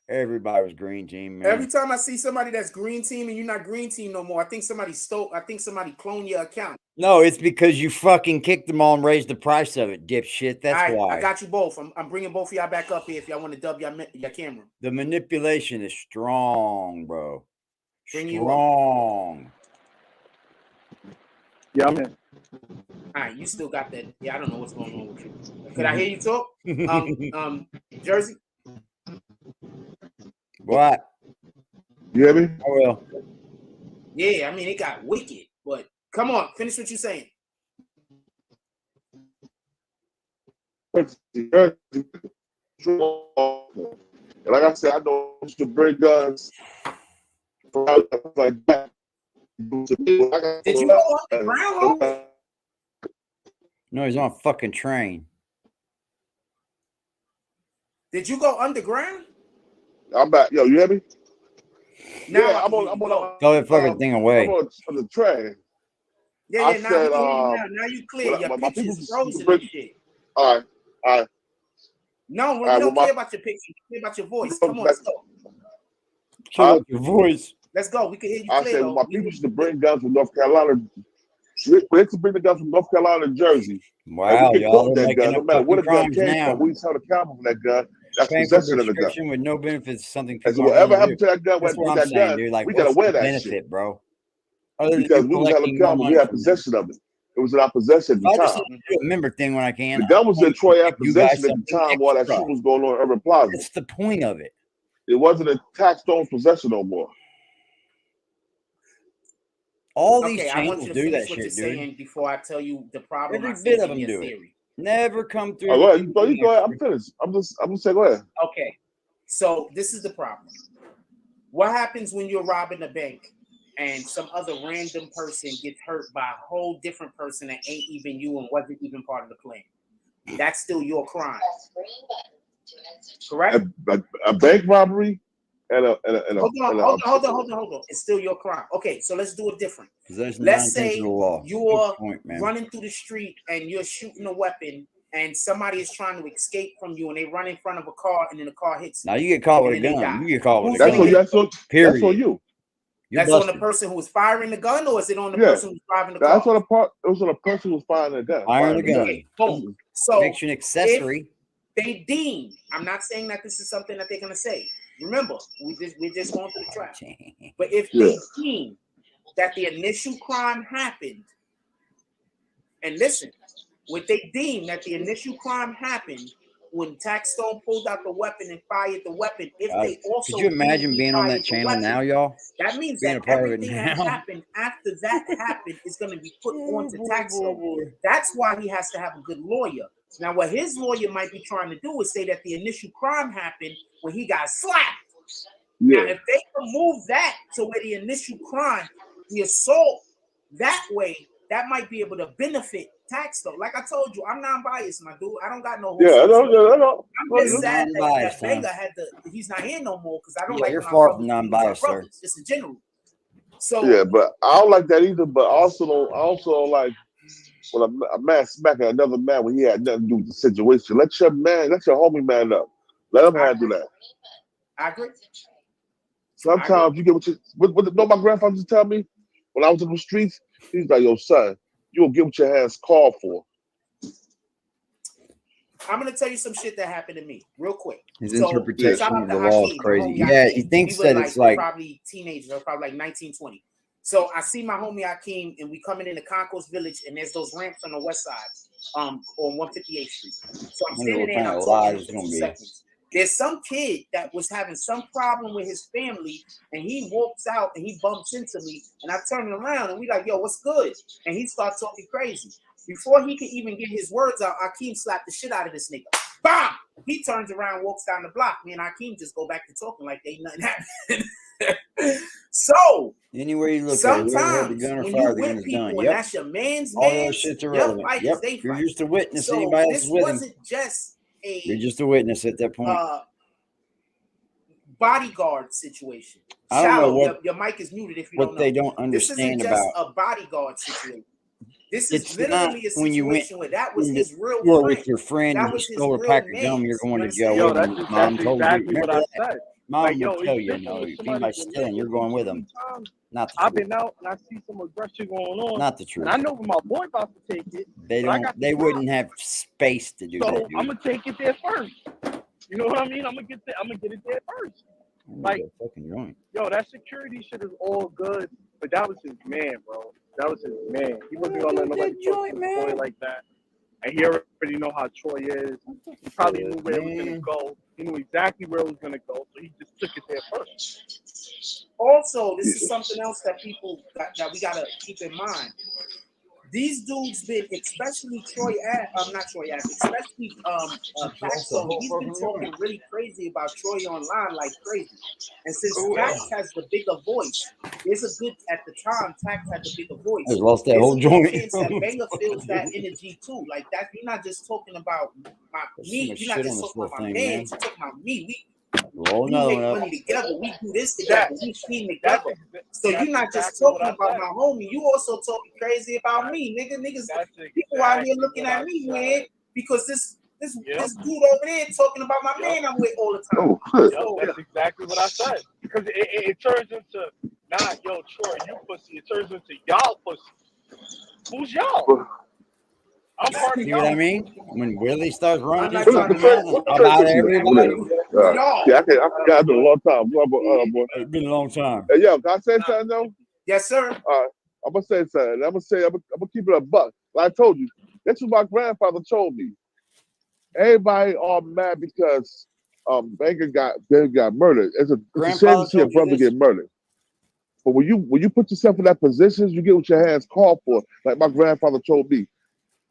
S2: Everybody was green team, man.
S4: Every time I see somebody that's green team and you're not green team no more, I think somebody cloned your account.
S2: No, it's because you fucking kicked them all and raised the price of it, dipshit. That's why.
S4: I got you both. I'm bringing both of y'all back up here if y'all want to dub your camera.
S2: The manipulation is strong, bro.
S4: Strong.
S7: Yeah, I'm in.
S4: All right, you still got that. Yeah, I don't know what's going on with you. Could I hear you talk? Jersey?
S2: What?
S6: You hear me?
S2: I will.
S4: Yeah, I mean, it got wicked, but come on, finish what you're saying.
S6: And like I said, I know to bring guns like that.
S4: Did you go underground?
S2: No, he's on a fucking train.
S4: Did you go underground?
S6: I'm back. Yo, you hear me?
S4: Now
S6: yeah, I'm on.
S2: Throw that fucking thing away.
S6: I'm on the train.
S4: Yeah, now you clear. Your picture's frozen and shit.
S6: All right.
S4: No, we don't care about your picture. We care about your voice. Come on, let's go.
S2: Your voice.
S4: Let's go. We can hear you
S6: I
S4: clear.
S6: said my people should bring guns from North Carolina. They should bring the guns from North Carolina and Jersey.
S2: Wow, y'all
S6: that gun. No matter where the gun came from, we tell the camera from that gun. That's possession of the gun.
S2: With no benefits, something.
S6: And so whatever happened to that gun,
S2: dude, like,
S6: we gotta wear that
S2: benefit,
S6: shit,
S2: bro.
S6: Because we was held accountable. We had possession of it. It was in our possession at the time.
S2: I just remember thing when I can.
S6: The gun was in Troy at possession at the time while that shit was going on in Urban Plaza.
S2: That's the point of it.
S6: It wasn't in Taxstone's possession no more.
S2: All these
S4: I want
S2: channels
S4: you to
S2: do that
S4: finish what
S2: shit,
S4: you're
S2: dude.
S4: saying before I tell you the problem.
S2: Every bit of them do it. Never come through.
S6: Oh, you go ahead. I'm finished. I'm just saying, go ahead.
S4: Okay. So this is the problem. What happens when you're robbing a bank and some other random person gets hurt by a whole different person that ain't even you and wasn't even part of the plan? That's still your crime. Correct?
S6: A bank robbery and a
S4: hold on. It's still your crime. Okay, so let's do it different. Let's say you're running through the street and you're shooting a weapon and somebody is trying to escape from you and they run in front of a car and then the car hits you.
S2: Now you get caught with a gun. You get caught with a gun.
S6: That's on you.
S4: That's on the person who was firing the gun, or is it on the person who's driving the car?
S6: That's on the part. It was on the person who was firing the gun.
S2: Firing the gun.
S4: Okay, boom. So
S2: makes you an accessory.
S4: If they deem, I'm not saying that this is something that they're gonna say. Remember, we're just going through the trap. But if they deem that the initial crime happened, and listen, what they deem that the initial crime happened when Taxstone pulled out the weapon and fired the weapon, if they also
S2: could you imagine being on that channel now, y'all?
S4: That means
S2: being
S4: that
S2: a part of it
S4: everything that
S2: now.
S4: happened after that happened is going to be put onto Taxstone. That's why he has to have a good lawyer. Now, what his lawyer might be trying to do is say that the initial crime happened when he got slapped. Now, if they can move that to where the initial crime, the assault, that way, that might be able to benefit Taxstone. Like I told you, I'm non-biased, my dude. I don't got no.
S6: I know.
S4: I'm just sad that Vega had to. He's not here no more because I don't like.
S2: You're far from non-biased, sir.
S4: Just in general. So
S6: yeah, but I don't like that either. But I also don't like when a man smacking another man when he had nothing to do with the situation. Let your homie man up. Let him handle that.
S4: I agree.
S6: Sometimes you get what my grandfather used to tell me when I was in the streets. He's like, yo, son, you'll get what your hands called for.
S4: I'm gonna tell you some shit that happened to me real quick.
S2: His interpretation of the law is crazy. Yeah, he thinks that it's like
S4: probably teenagers, or probably like 19, 20. So I see my homie Akeem, and we coming into Concourse Village, and there's those ramps on the west side, on 158th Street. So I'm standing there, and I'm talking for 2 seconds. There's some kid that was having some problem with his family, and he walks out and he bumps into me, and I turn around and we like, yo, what's good? And he starts talking crazy. Before he could even get his words out, Akeem slapped the shit out of this nigga. Bam! He turns around, walks down the block. Me and Akeem just go back to talking like ain't nothing happened. So
S2: anywhere you look,
S4: sometimes
S2: the gun or
S4: when
S2: fire,
S4: you
S2: the gun
S4: with
S2: is
S4: people
S2: done.
S4: and that's your man's man,
S2: those shit's irrelevant. You're just a witness.
S4: So
S2: Anybody else
S4: this
S2: with him?
S4: wasn't just a.
S2: You're just a witness at that point.
S4: Bodyguard situation.
S2: I don't know what
S4: your mic is muted if you
S2: what
S4: don't know.
S2: they don't understand
S4: this isn't
S2: about
S4: just a bodyguard situation. This
S2: it's
S4: is literally a situation where that was his real
S2: friend.
S4: friend.
S2: With your friend
S4: That
S2: and you
S4: was his
S2: stole a
S4: real
S2: pack of
S4: man.
S2: gum, you're going to jail.
S7: Yo,
S2: Mom told
S7: exactly
S2: you.
S7: what I said.
S2: Mom
S7: Like,
S2: will tell you, no, if anybody's stealing, you're going with them. Not the
S7: I've
S2: truth.
S7: been out and I see some aggression going on.
S2: Not the truth.
S7: And I know when my boy about to take it.
S2: They wouldn't have space to do that.
S7: So I'm gonna take it there first. You know what I mean? I'm gonna get it there first. Like, yo, that security shit is all good, but that was his man, bro. That was his man. He wasn't gonna let nobody talk to his boy like that. And he already know how Troy is. He probably knew where it was gonna go. He knew exactly where it was gonna go, so he just took it there first.
S4: Also, this is something else that that we gotta keep in mind. These dudes been, especially especially Taxstone, he's been talking really crazy about Troy online like crazy. And since Tax has the bigger voice, there's a good, at the time, Tax had the bigger voice.
S2: I lost that
S4: there's
S2: whole
S4: a
S2: joint.
S4: chance that Banger feels that energy too. Like that, you're not just talking about me, you're not just talking about my man, you're talking about me. We make money together. We do this together. We team together. So you're not just talking about my homie. You also talking crazy about me, niggas. People out here looking at me, man, because this dude over there talking about my man I'm with all the time.
S7: That's exactly what I said. Because it turns into not yo Troy, you pussy. It turns into y'all pussy. Who's y'all? I'm part of
S2: you
S7: y'all.
S2: know what I mean? When Willie starts running his
S6: About
S2: everybody.
S6: I forgot it a long time. Boy.
S2: It's been a long time.
S6: Hey, yo, can I say something though?
S4: Yes, sir.
S6: All right, I'm gonna say something. I'm gonna keep it a buck. Like I told you, that's what my grandfather told me. Everybody all mad because Banger got murdered. It's a shame to see a brother get murdered. But when you put yourself in that position, you get what your hands call for. Like my grandfather told me.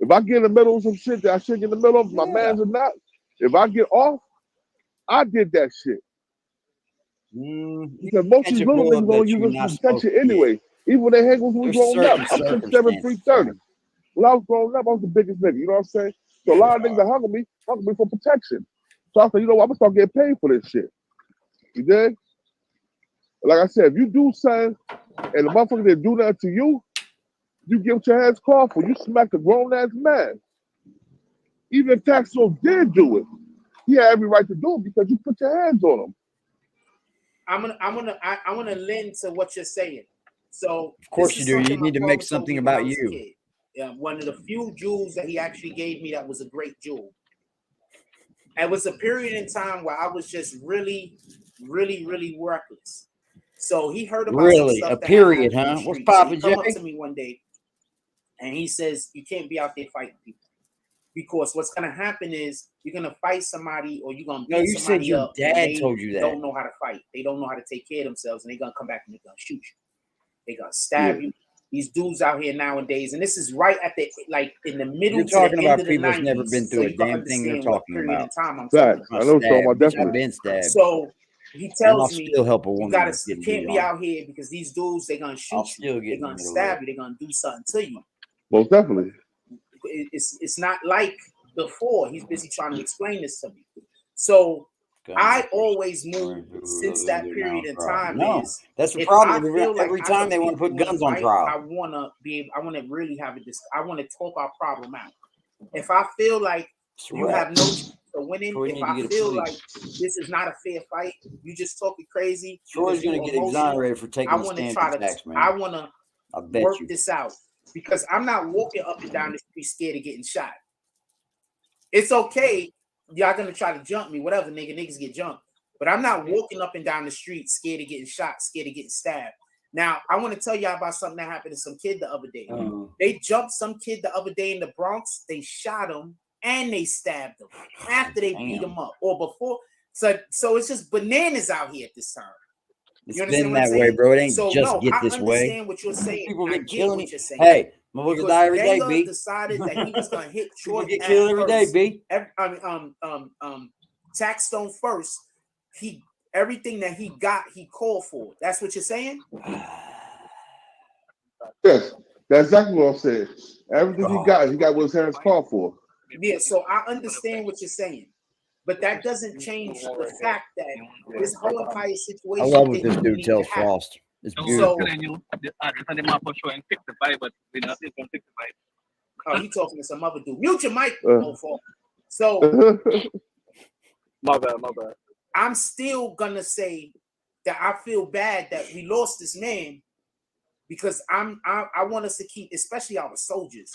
S6: If I get in the middle of some shit that I shouldn't get in the middle of, my man's or not, if I get off, I did that shit. Because most of these little niggas don't use this protection anyway. Even when they hang with me growing up, I'm 6'7", 330. When I was growing up, I was the biggest nigga. You know what I'm saying? So a lot of niggas that hung me for protection. So I said, you know what, I'm gonna start getting paid for this shit. You did? Like I said, if you do something and the motherfucker didn't do nothing to you, you get what your hands called for. You smack a grown ass man. Even if Taxstone did do it, he had every right to do it because you put your hands on him.
S4: to lend to what you're saying. So
S2: of course you do. You need to make something about you.
S4: Yeah, one of the few jewels that he actually gave me that was a great jewel. It was a period in time where I was just really, really, really worthless. So he heard about some stuff
S2: a period,
S4: that
S2: huh? What's poppin',
S4: Jay? He come up
S2: Jay?
S4: to me one day, and he says, "You can't be out there fighting people because what's gonna happen is you're gonna fight somebody or you're gonna beat
S2: you
S4: somebody
S2: said your
S4: up.
S2: dad told you that.
S4: Don't know how to fight. They don't know how to take care of themselves, and they're gonna come back and they're gonna shoot you. They're gonna stab you. These dudes out here nowadays, and this is right at the in the middle.
S2: You're talking about
S4: people
S2: who's never been through a damn thing you're talking about.
S6: I know what you're talking about. Definitely.
S2: I've been stabbed.
S4: So he tells me,
S2: still help a woman
S4: you can't be out here because these dudes, they're gonna shoot you. They're gonna stab you. They're gonna do something to you.
S6: Most definitely.
S4: It's not like before. He's busy trying to explain this to me. So I always knew since that period in time
S2: that's the problem. Every time they want to put guns on trial.
S4: I want to really have I want to talk our problem out. If I feel like you have no chance of winning, if I feel like this is not a fair fight, you just talking crazy.
S2: Troy's going to get exonerated for taking a stand for tax, man.
S4: I want to work this out because I'm not walking up and down the street scared of getting shot. It's okay. Y'all gonna try to jump me, whatever, niggas get jumped. But I'm not walking up and down the street scared of getting shot, scared of getting stabbed. Now, I want to tell y'all about something that happened to some kid the other day. They jumped some kid the other day in the Bronx. They shot him and they stabbed him after they beat him up or before. So it's just bananas out here at this time.
S2: It's been that way, bro. It ain't just get this way.
S4: I understand what you're saying.
S2: People
S4: I
S2: get
S4: get
S2: killing
S4: what you're saying.
S2: Hey, motherfuckers die every day, B.
S4: Decided that he was gonna hit Troy.
S2: Get killed every day, B.
S4: Taxstone first. Everything that he got, he called for. That's what you're saying?
S6: Yes, that's exactly what I'm saying. Everything he got what his parents called for.
S4: Yeah, so I understand what you're saying. But that doesn't change the fact that this whole entire situation.
S2: I love what this dude tells Frost. It's beautiful.
S4: Oh, he talking to some other dude. Mute your mic. So
S7: my bad.
S4: I'm still gonna say that I feel bad that we lost this man because I want us to keep, especially our soldiers.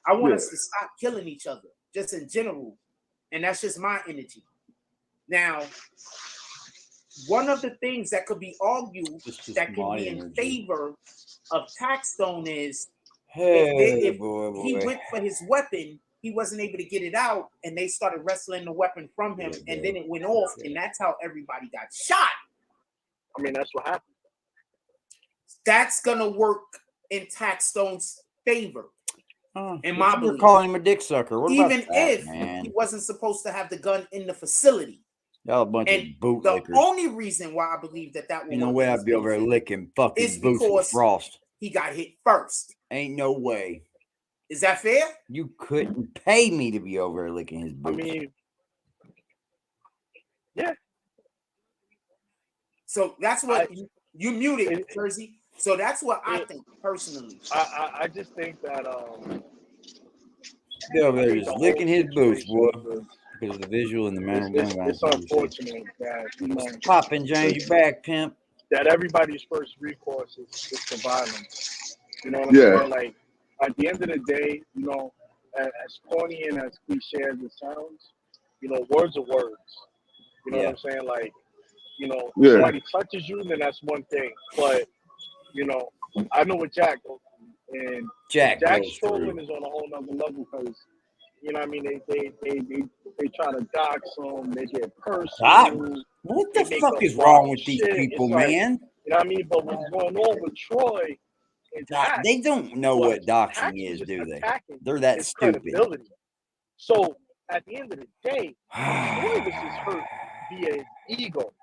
S4: I want us to stop killing each other, just in general. And that's just my energy. Now, one of the things that could be argued that could be in favor of Taxstone is if he went for his weapon, he wasn't able to get it out, and they started wrestling the weapon from him, and then it went off, and that's how everybody got shot.
S7: I mean, that's what happened.
S4: That's gonna work in Taxstone's favor. In my belief,
S2: calling him a dick sucker. What
S4: even
S2: about that,
S4: if
S2: man?
S4: he wasn't supposed to have the gun in the facility.
S2: Y'all a bunch of bootlickers.
S4: The only reason why I believe that will
S2: no way I'd be over there licking fucking boots with Frost.
S4: He got hit first.
S2: Ain't no way.
S4: Is that fair?
S2: You couldn't pay me to be over there licking his boots.
S7: I mean, yeah.
S4: So that's what you muted, Jersey. So that's what I think personally.
S7: I just think that
S2: Still over there just licking his boots, boy. Because of the visual and the manner of
S7: it's unfortunate that
S2: popping, James, you back, Pimp.
S7: That everybody's first recourse is to violence. You know what I'm saying? Like at the end of the day, you know, as corny and as cliche as it sounds, you know, words are words. You know what I'm saying? Like, you know, if somebody touches you, then that's one thing. But you know, I know what Jack goes through, and Jack Strowman is on a whole nother level because, you know what I mean, they try to dox him, they get personal.
S2: What the fuck is wrong with these people, man?
S7: You know what I mean? But what's going on with Troy is
S2: they don't know what doxing is, do they? They're that stupid.
S7: So at the end of the day, Troy was just hurt via his ego.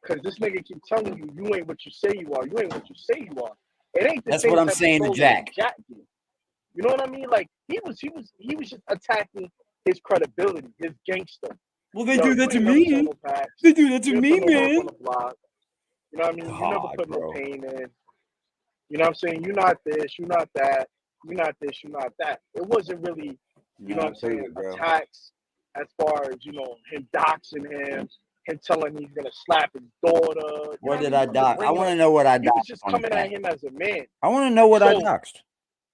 S7: Because this nigga keep telling you, you ain't what you say you are. You ain't what you say you are. It ain't the
S2: That's what I'm saying to Jack.
S7: You know what I mean? Like he was just attacking his credibility, his gangster.
S2: Well, they do that to me. They do that to me, man.
S7: You know what I mean? You never put no pain in. You know what I'm saying? You're not this, you're not that. You're not this, you're not that. It wasn't really, you know what I'm saying, attacks as far as, you know, him doxing him. him telling he's gonna slap his daughter.
S2: What did I dox? I want to know what I doxed.
S7: He was just coming at him as a man.
S2: I want to know what I doxed.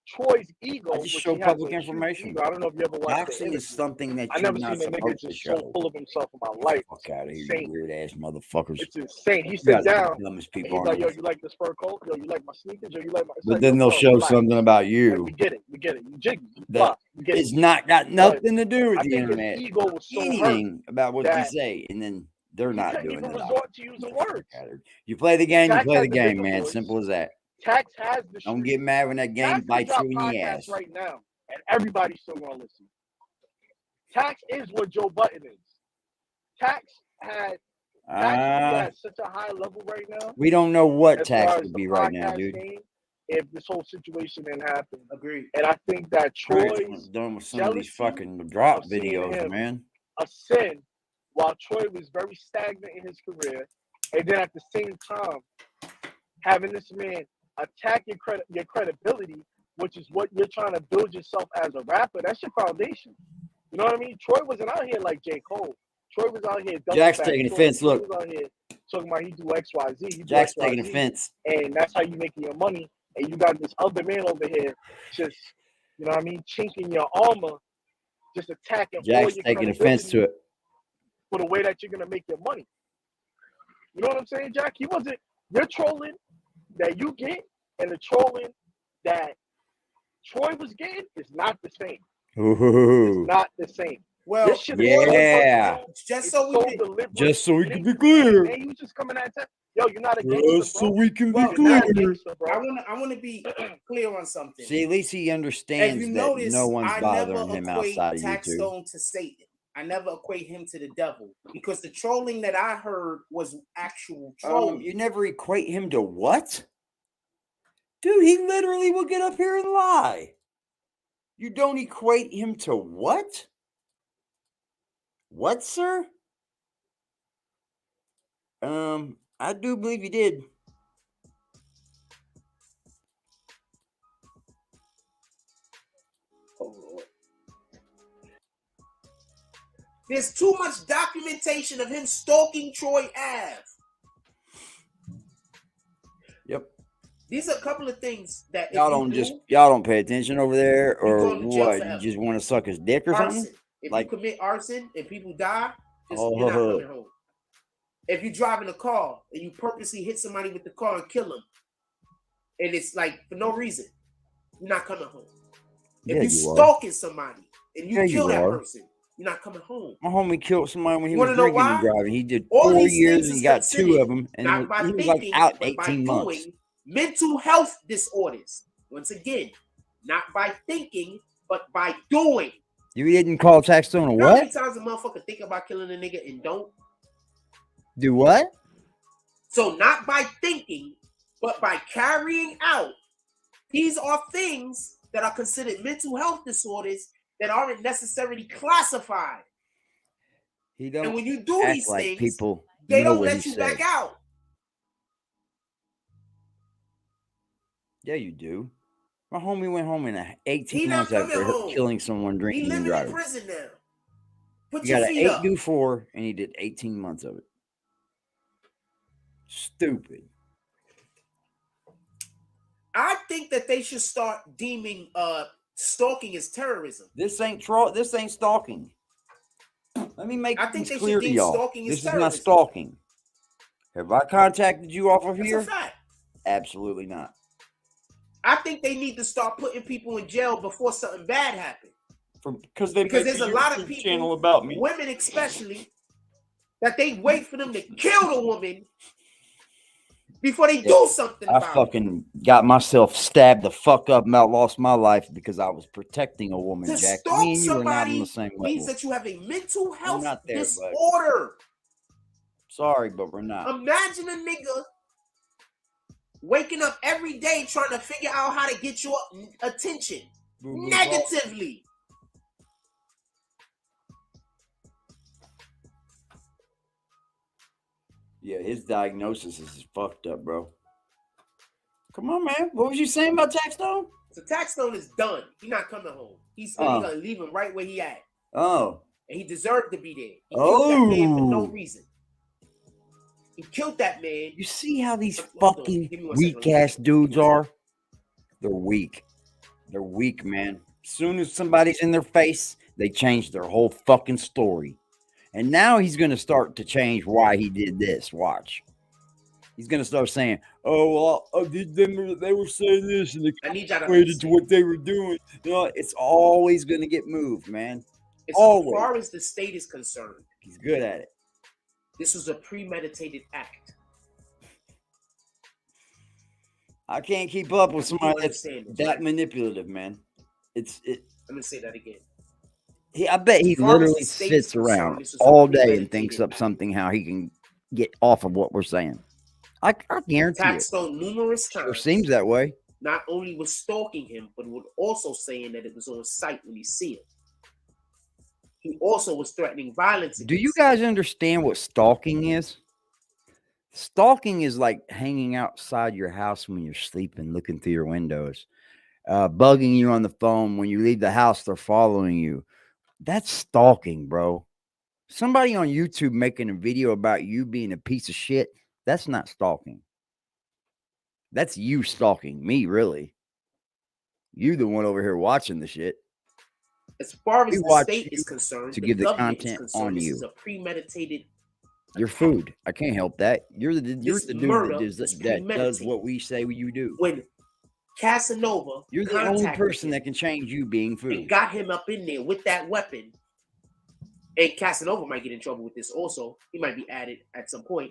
S7: Troy's ego.
S2: I just show public information.
S7: I don't know if you ever watched
S2: Doxing is something that
S7: I
S2: you're
S7: never
S2: not
S7: seen a nigga
S2: supposed to
S7: just
S2: show.
S7: so full of himself in my life.
S2: Fuck out of here, you weird ass motherfuckers.
S7: It's insane. He
S2: You
S7: sat
S2: guys are
S7: down.
S2: the dumbest
S7: And
S2: people
S7: he's
S2: on
S7: like, yo,
S2: earth.
S7: you like this fur coat? Yo, you like my sneakers? Yo, you like my.
S2: But then they'll show something about you
S7: We get it. We get it. You jiggy. You
S2: that
S7: fuck. We get
S2: it's
S7: it.
S2: not got nothing to do with
S7: I
S2: the
S7: think his
S2: internet.
S7: ego was so
S2: Anything about what you
S7: that
S2: say, and then they're not
S7: couldn't
S2: doing
S7: even
S2: it.
S7: resort to using words.
S2: You play the game, you
S7: Tax
S2: play
S7: has
S2: the
S7: a
S2: game,
S7: different
S2: man.
S7: voice.
S2: Simple as that.
S7: Tax has the
S2: Don't
S7: street.
S2: get mad when that game
S7: Tax
S2: bites
S7: can
S2: you in
S7: drop
S2: the
S7: podcasts
S2: ass.
S7: right now, and everybody's still gonna listen. Tax is what Joe Button is. Tax had such a high level right now.
S2: We don't know what
S7: as
S2: tax
S7: far as
S2: would
S7: the
S2: be right now,
S7: podcast
S2: dude.
S7: game, if this whole situation didn't happen.
S4: Agreed.
S7: And I think that
S2: Troy's
S7: Troy's
S2: done with some of these
S7: jealousy
S2: fucking drop
S7: of seeing
S2: videos,
S7: him
S2: man.
S7: ascend while Troy was very stagnant in his career, and then at the same time having this man attack your credibility, which is what you're trying to build yourself as a rapper. That's your foundation. You know what I mean? Troy wasn't out here like J. Cole. Troy was out here.
S2: Jack's taking offense.
S7: Troy
S2: Look,
S7: was out here talking about he do XYZ.
S2: Jack's taking offense.
S7: And that's how you making your money. And you got this other man over here, just you know what I mean, chinking your armor, just attacking.
S2: Jack's taking offense to it.
S7: For the way that you're gonna make your money. You know what I'm saying, Jack? He wasn't. Your trolling that you get and the trolling that Troy was getting is not the same.
S2: Ooh.
S7: It's not the same.
S4: Well,
S7: this shit
S2: yeah.
S4: Just so we
S2: can be clear.
S7: And you just coming at that. Yo, you're not a
S2: Just
S7: gangster,
S2: so
S7: bro.
S2: we can be
S4: Well,
S2: clear.
S4: I want to be clear on something.
S2: See, at least he understands
S4: If you
S2: that
S4: notice,
S2: no one's
S4: I
S2: bothering
S4: never
S2: him
S4: equate
S2: outside of YouTube.
S4: Taxstone to Satan. I never equate him to the devil because the trolling that I heard was actual trolling.
S2: You never equate him to what? Dude, he literally will get up here and lie. You don't equate him to what? What, sir? I do believe you did.
S4: Oh, Lord. There's too much documentation of him stalking Troy Ave.
S2: Yep.
S4: These are a couple of things that
S2: Y'all don't pay attention over there, or
S4: going to jail
S2: what?
S4: forever.
S2: You just want to suck his dick or
S4: arson.
S2: something?
S4: If
S2: Like,
S4: you commit arson and people die, you're not
S2: oh,
S4: coming home. If you're driving a car and you purposely hit somebody with the car and kill them, and it's like for no reason, you're not coming home. If
S2: yeah,
S4: you're
S2: you are.
S4: stalking somebody and you
S2: Yeah,
S4: kill
S2: you
S4: that
S2: are.
S4: person, you're not coming home.
S2: My homie killed somebody when he
S4: You
S2: was
S4: wanna know
S2: drinking and
S4: why?
S2: driving. He did
S4: All
S2: 4
S4: these
S2: years
S4: things
S2: and
S4: is
S2: he got 2
S4: considered
S2: of them, and
S4: not by
S2: he was like
S4: thinking,
S2: out
S4: but
S2: 18
S4: by
S2: months.
S4: doing mental health disorders. Once again, not by thinking, but by doing.
S2: You didn't call Taxstone a
S4: You know how many
S2: what?
S4: times a motherfucker think about killing a nigga and don't?
S2: Do what?
S4: So not by thinking, but by carrying out. These are things that are considered mental health disorders that aren't necessarily classified.
S2: He don't
S4: And when you do
S2: act
S4: these
S2: like
S4: things,
S2: people
S4: they
S2: know
S4: don't
S2: what
S4: let
S2: he
S4: you
S2: said.
S4: back out.
S2: Yeah, you do. My homie went home in 18
S4: He not
S2: months after
S4: coming home.
S2: killing someone,
S4: He
S2: drinking and
S4: living in
S2: driving.
S4: prison now. Put
S2: He
S4: your
S2: got an
S4: feet up.
S2: 8-4, and he did 18 months of it. Stupid.
S4: I think that they should start deeming stalking as terrorism.
S2: This ain't stalking. Let me make
S4: I think
S2: this
S4: they
S2: clear
S4: should
S2: to
S4: deem
S2: y'all.
S4: stalking
S2: This
S4: as
S2: is not
S4: terrorism.
S2: stalking. Have I contacted you off of
S4: That's
S2: here?
S4: a fact.
S2: Absolutely not.
S4: I think they need to start putting people in jail before something bad happens.
S2: Because
S4: there's a lot of people,
S2: channel about me.
S4: women especially, that they wait for them to kill the woman before they do something
S2: I
S4: about it.
S2: fucking got myself stabbed the fuck up and about lost my life because I was protecting a woman,
S4: To
S2: Jack.
S4: stalk
S2: Me and you are not on
S4: somebody
S2: the same
S4: means
S2: level.
S4: that you have a mental health
S2: not there, bud.
S4: disorder.
S2: Sorry, but we're not.
S4: Imagine a nigga waking up every day trying to figure out how to get your attention negatively.
S2: Yeah, his diagnosis is fucked up, bro. Come on, man. What was you saying about Taxstone?
S4: So Taxstone is done. He's not coming home. He's gonna leave him right where he at.
S2: Oh.
S4: And he deserved to be there. He killed that man for no reason. He killed that man.
S2: You see how these
S4: Hold on.
S2: fucking
S4: Give me 1
S2: weak
S4: second.
S2: ass dudes are? They're weak. They're weak, man. As soon as somebody's in their face, they change their whole fucking story. And now he's going to start to change why he did this. Watch. He's going to start saying, oh, well, they were saying this and
S4: I need y'all to
S2: equated to
S4: understand.
S2: what they were doing. You know, it's always going to get moved, man.
S4: As
S2: Always.
S4: far as the state is concerned,
S2: He's good at it.
S4: this was a premeditated act.
S2: I can't keep up with somebody that's
S4: understand this,
S2: that
S4: right?
S2: manipulative, man.
S4: I'm gonna say that again.
S2: I bet he
S4: As far as
S2: literally
S4: the state is
S2: sits around
S4: concerned, this was a
S2: all day and thinks
S4: premeditated
S2: up something how he can get off of what we're saying. I guarantee it.
S4: Taxstone numerous
S2: Sure
S4: times.
S2: seems that way.
S4: Not only was stalking him, but was also saying that it was on site when he see him. He also was threatening violence.
S2: Do you guys understand what stalking is? Stalking is like hanging outside your house when you're sleeping, looking through your windows, bugging you on the phone. When you leave the house, they're following you. That's stalking, bro. Somebody on YouTube making a video about you being a piece of shit, that's not stalking. That's you stalking me, really. You the one over here watching the shit.
S4: As far as
S2: We
S4: the
S2: watch
S4: state
S2: you
S4: is concerned,
S2: to
S4: the
S2: give the
S4: government is
S2: content
S4: concerned,
S2: on
S4: this
S2: you.
S4: is a premeditated
S2: Your food. I can't help that. You're the
S4: This
S2: dude
S4: murder
S2: that
S4: is
S2: does
S4: premeditated.
S2: what we say you do.
S4: When Casanova
S2: You're the only
S4: contacted
S2: person
S4: him
S2: that can change you being
S4: and
S2: food.
S4: got him up in there with that weapon, and Casanova might get in trouble with this also. He might be added at some point.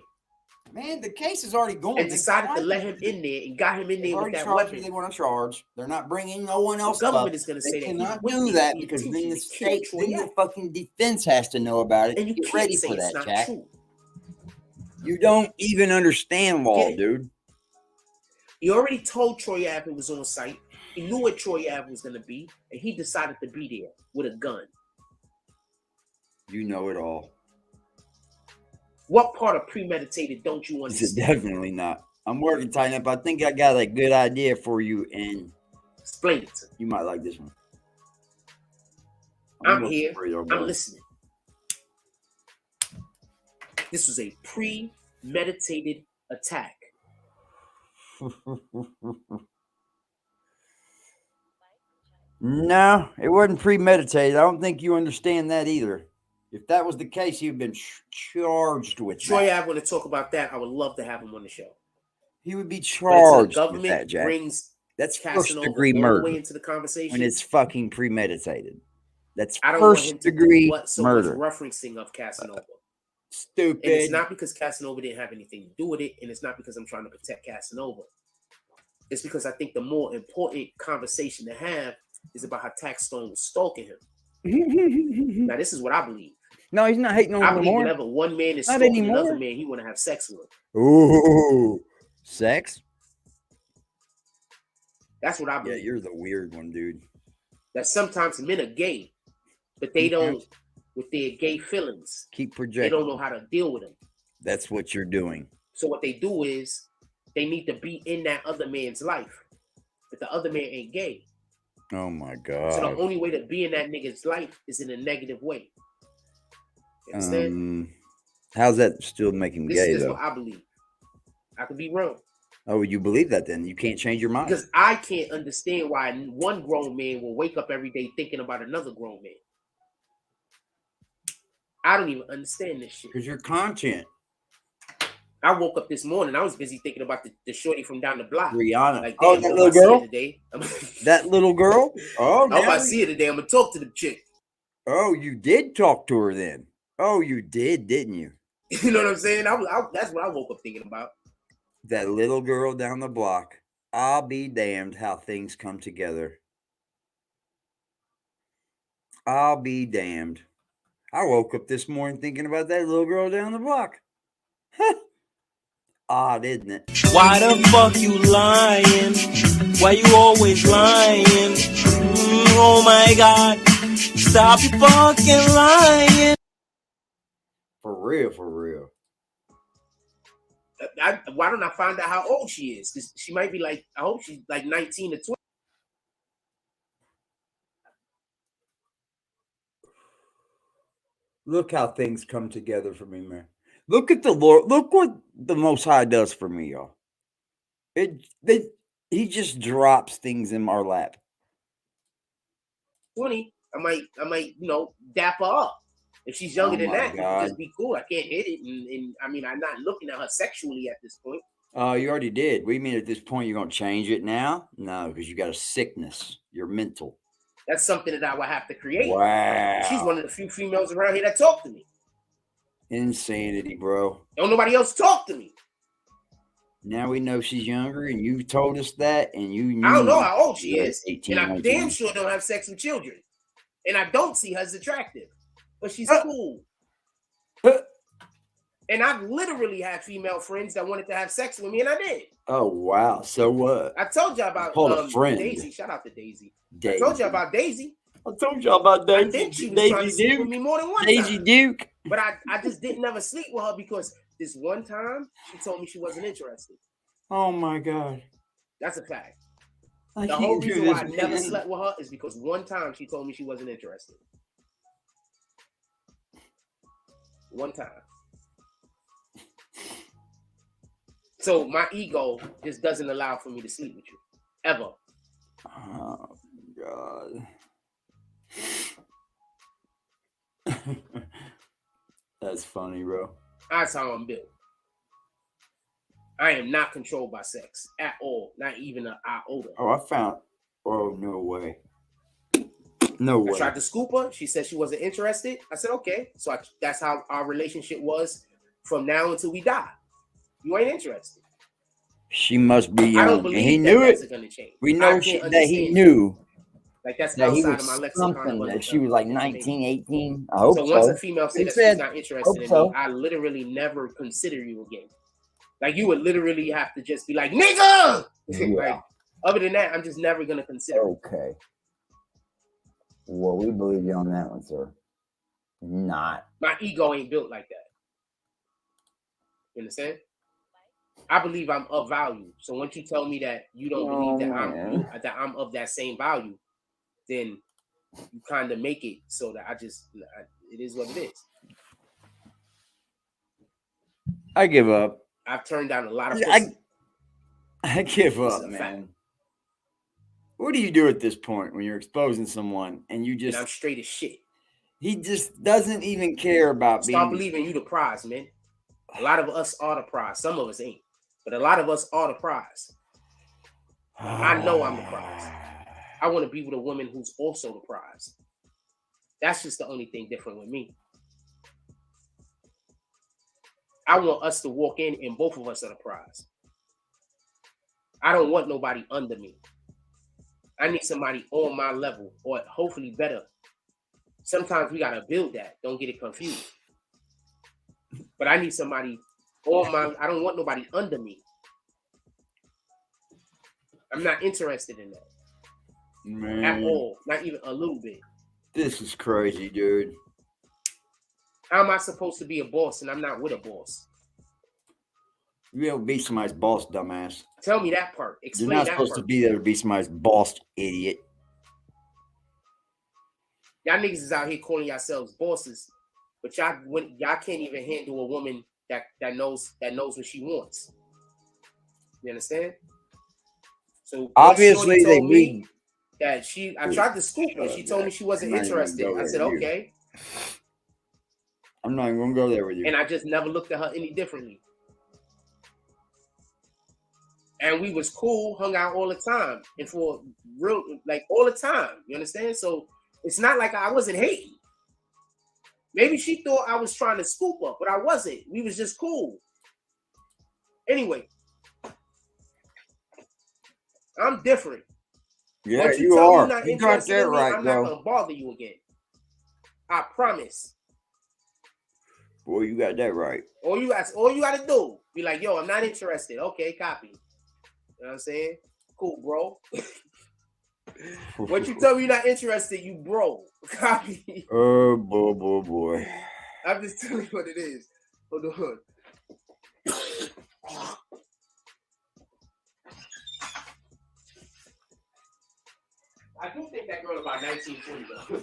S2: Man, the case is already going.
S4: And decided to let him in there and got him in there with that weapon.
S2: They want to charge. They're not bringing no one else
S4: The government
S2: up.
S4: is going to
S2: They
S4: say that he
S2: cannot
S4: went
S2: do
S4: there
S2: that
S4: with
S2: because then
S4: intention
S2: the
S4: to kill
S2: state,
S4: Troy
S2: then the
S4: Ave.
S2: fucking defense has to know about it.
S4: And you
S2: Get
S4: can't
S2: ready
S4: say
S2: for
S4: it's
S2: that,
S4: not
S2: Jack.
S4: true.
S2: You don't even understand law,
S4: Get it?
S2: dude.
S4: He already told Troy Ave it was on site. He knew what Troy Ave was going to be, and he decided to be there with a gun.
S2: You know it all.
S4: What part of premeditated don't you understand?
S2: Definitely not. I'm working tight up. I think I got a good idea for you, and
S4: explain it to me.
S2: You might like this one.
S4: I'm here. I'm listening. This was a premeditated attack.
S2: No, it wasn't premeditated. I don't think you understand that either. If that was the case, you've been charged with
S4: Troy,
S2: that.
S4: I want to talk about that. I would love to have him on the show.
S2: He would be charged with that, Jack.
S4: Brings
S2: That's
S4: Casanova
S2: first-degree
S4: all the
S2: murder
S4: way into the conversation.
S2: when it's fucking premeditated. That's
S4: I don't want him to do
S2: first-degree
S4: what so
S2: murder.
S4: much referencing of Casanova.
S2: Stupid.
S4: And it's not because Casanova didn't have anything to do with it, and it's not because I'm trying to protect Casanova. It's because I think the more important conversation to have is about how Taxstone was stalking him. Now, this is what I believe.
S2: No, he's not hating on him
S4: I believe
S2: anymore.
S4: whenever one man is
S2: Not
S4: stalking
S2: anymore.
S4: another man, he want to have sex with him.
S2: Ooh, sex?
S4: That's what I believe.
S2: Yeah, you're the weird one, dude.
S4: That sometimes men are gay, but they don't, with their gay feelings,
S2: keep
S4: they
S2: projecting.
S4: don't know how to deal with them.
S2: That's what you're doing.
S4: So what they do is they need to be in that other man's life, but the other man ain't gay.
S2: Oh my God.
S4: So the only way to be in that nigga's life is in a negative way. You understand?
S2: How's that still make him
S4: This
S2: gay,
S4: is
S2: though?
S4: what I believe. I could be wrong.
S2: Oh, you believe that then? You can't change your mind.
S4: Because I can't understand why one grown man will wake up every day thinking about another grown man. I don't even understand this shit.
S2: Because your content.
S4: I woke up this morning. I was busy thinking about the shorty from down the block.
S2: Rihanna.
S4: Like,
S2: Oh,
S4: damn,
S2: that
S4: if
S2: little
S4: I see her
S2: girl?
S4: today,
S2: That little girl? Oh,
S4: if I see her today, I'm going to talk to the chick.
S2: Oh, you did talk to her then. Oh, you did, didn't you?
S4: You know what I'm saying? That's what I woke up thinking about.
S2: That little girl down the block. I'll be damned how things come together. I'll be damned. I woke up this morning thinking about that little girl down the block. Odd, isn't it?
S1: Why the fuck you lying? Why you always lying? Oh my God. Stop your fucking lying.
S2: For real, for real.
S4: Why don't I find out how old she is? Because she might be like, I hope she's like 19 or 20.
S2: Look how things come together for me, man. Look at the Lord. Look what the Most High does for me, y'all. He just drops things in our lap.
S4: 20, I might, dap her up. If she's younger than that, we can just be cool. I can't hit it, and I mean, I'm not looking at her sexually at this point.
S2: You already did. We mean at this point you're gonna change it now? No, because you got a sickness. You're mental.
S4: That's something that I would have to create.
S2: Wow.
S4: She's one of the few females around here that talk to me.
S2: Insanity, bro.
S4: Don't nobody else talk to me.
S2: Now we know she's younger, and you told us that, and you knew.
S4: I don't know how old she is,
S2: 18,
S4: and I
S2: 19.
S4: damn sure don't have sex with children, and I don't see her as attractive, but she's cool. And I've literally had female friends that wanted to have sex with me, and I did.
S2: Oh wow! So what?
S4: I told you about
S2: a friend.
S4: Daisy. Shout out to Daisy. I told you about Daisy.
S2: I told y'all about Daisy.
S4: I think she was trying to sleep with me more than one
S2: Daisy
S4: time.
S2: Duke.
S4: But I just didn't ever sleep with her because this one time she told me she wasn't interested.
S2: Oh my God.
S4: That's a fact.
S2: The
S4: whole reason why I never slept with her is because one time she told me she wasn't interested. One time. So my ego just doesn't allow for me to sleep with you. Ever.
S2: Oh God. That's funny, bro.
S4: That's how I'm built. I am not controlled by sex at all. Not even an iota.
S2: Oh, no way. No way.
S4: I tried to scoop her. She said she wasn't interested. I said, okay. So that's how our relationship was from now until we die. You ain't interested.
S2: She must be young.
S4: I don't believe
S2: and he knew it.
S4: Gonna change.
S2: We know that he knew.
S4: Like that's
S2: that
S4: outside
S2: he
S4: of
S2: was
S4: my lexicon.
S2: something that she was like 19, 18. I hope so.
S4: So once a female said that she's not interested in me, I literally never consider you again. Like you would literally have to just be like, nigga!
S2: Yeah.
S4: Like, other than that, I'm just never gonna consider.
S2: Okay. Well, we believe you on that one, sir. Not.
S4: My ego ain't built like that. You understand? I believe I'm of value. So once you tell me that you don't believe that I'm of that same value, then you kind of make it so that it is what it is.
S2: I give up.
S4: I've turned down a lot of pussy.
S2: I give up, man. What do you do at this point when you're exposing someone and you just...
S4: And I'm straight as shit.
S2: He just doesn't even care about being...
S4: Stop believing you the prize, man. A lot of us are the prize. Some of us ain't. But a lot of us are the prize. I know I'm the prize. I want to be with a woman who's also the prize. That's just the only thing different with me. I want us to walk in and both of us are the prize. I don't want nobody under me. I need somebody on my level or hopefully better. Sometimes we got to build that. Don't get it confused. But I need somebody on my... I don't want nobody under me. I'm not interested in that. Man. At all. Not even a little bit.
S2: This is crazy, dude.
S4: How am I supposed to be a boss and I'm not with a boss?
S2: You ever be somebody's boss, dumbass?
S4: Tell me that part. Explain that part.
S2: You're not supposed to be there to be somebody's boss, idiot.
S4: Y'all niggas is out here calling yourselves bosses, but y'all can't even handle a woman that knows what she wants. You understand? So
S2: obviously they
S4: me that I tried to scoop her. She told me she wasn't interested. I said, okay.
S2: I'm not even gonna go there with you.
S4: And I just never looked at her any differently. And we was cool, hung out all the time, and for real, like all the time. You understand? So it's not like I wasn't hating. Maybe she thought I was trying to scoop her, but I wasn't. We was just cool. Anyway, I'm different.
S2: Yeah, you are. You got that right,
S4: I'm not gonna bother you again. I promise.
S2: Boy, you got that right.
S4: All you got to do, be like, yo, I'm not interested. Okay, copy. You know what I'm saying? Cool, bro. Once you tell me you're not interested, you bro. Copy.
S2: Oh, boy.
S4: I'm just telling you what it is. Hold on. I do think that girl about 19, 20 though.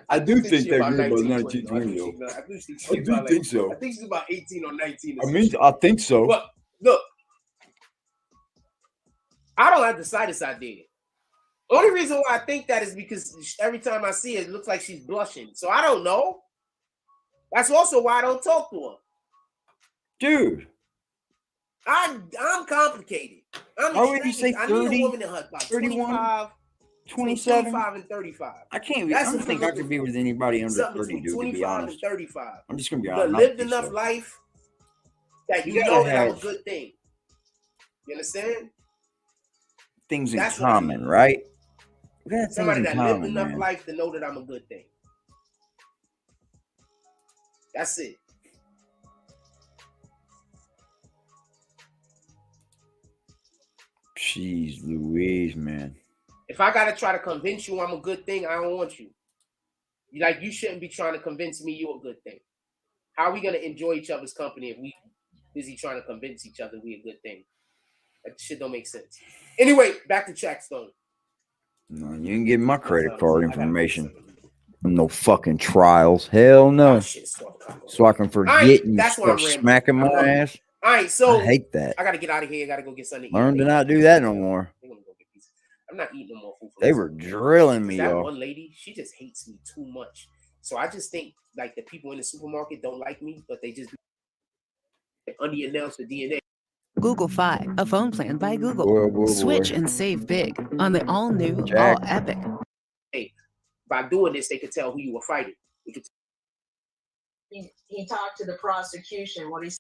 S2: I do think
S4: she's
S2: that
S4: about
S2: girl was
S4: 19,
S2: 1920.
S4: I think she's
S2: I do
S4: about
S2: think so.
S4: I think she's about 18 or 19.
S2: I mean, I think so.
S4: But look, I don't have the slightest idea. Only reason why I think that is because every time I see it, it looks like she's blushing. So I don't know. That's also why I don't talk to her.
S2: Dude.
S4: I'm complicated.
S2: Why would you say 30?
S4: I need a woman in her about 25,
S2: 27?
S4: 25 and 35.
S2: I can't be. I don't think I could be with anybody under 30, dude, to be honest.
S4: 35.
S2: I'm just going to be
S4: But
S2: honest.
S4: lived enough life that you know that I'm a good thing. You understand?
S2: Things in common, right? We got
S4: Somebody
S2: things in
S4: that lived
S2: common,
S4: enough
S2: man.
S4: life to know that I'm a good thing. That's it.
S2: Jeez Louise, man.
S4: If I gotta try to convince you I'm a good thing, I don't want you. You shouldn't be trying to convince me you're a good thing. How are we gonna enjoy each other's company if we busy trying to convince each other we a good thing? That shit don't make sense. Anyway, back to Taxstone.
S2: No, you didn't give my credit card information. No fucking trials. Hell no. So I can forget and start smacking my ass.
S4: All right, so
S2: I hate that.
S4: I gotta get out of here. I gotta go get something to eat.
S2: Learn to not do that no more.
S4: I'm not eating no more food.
S2: They were drilling me,
S4: that
S2: y'all.
S4: one lady, she just hates me too much. So I just think like the people in the supermarket don't like me, but they just unannounced the DNA.
S8: Google Fi, a phone plan by Google. Switch and save big on the all-new, all-epic.
S4: Hey, by doing this, they could tell who you were fighting.
S3: He talked to the prosecution. What he said.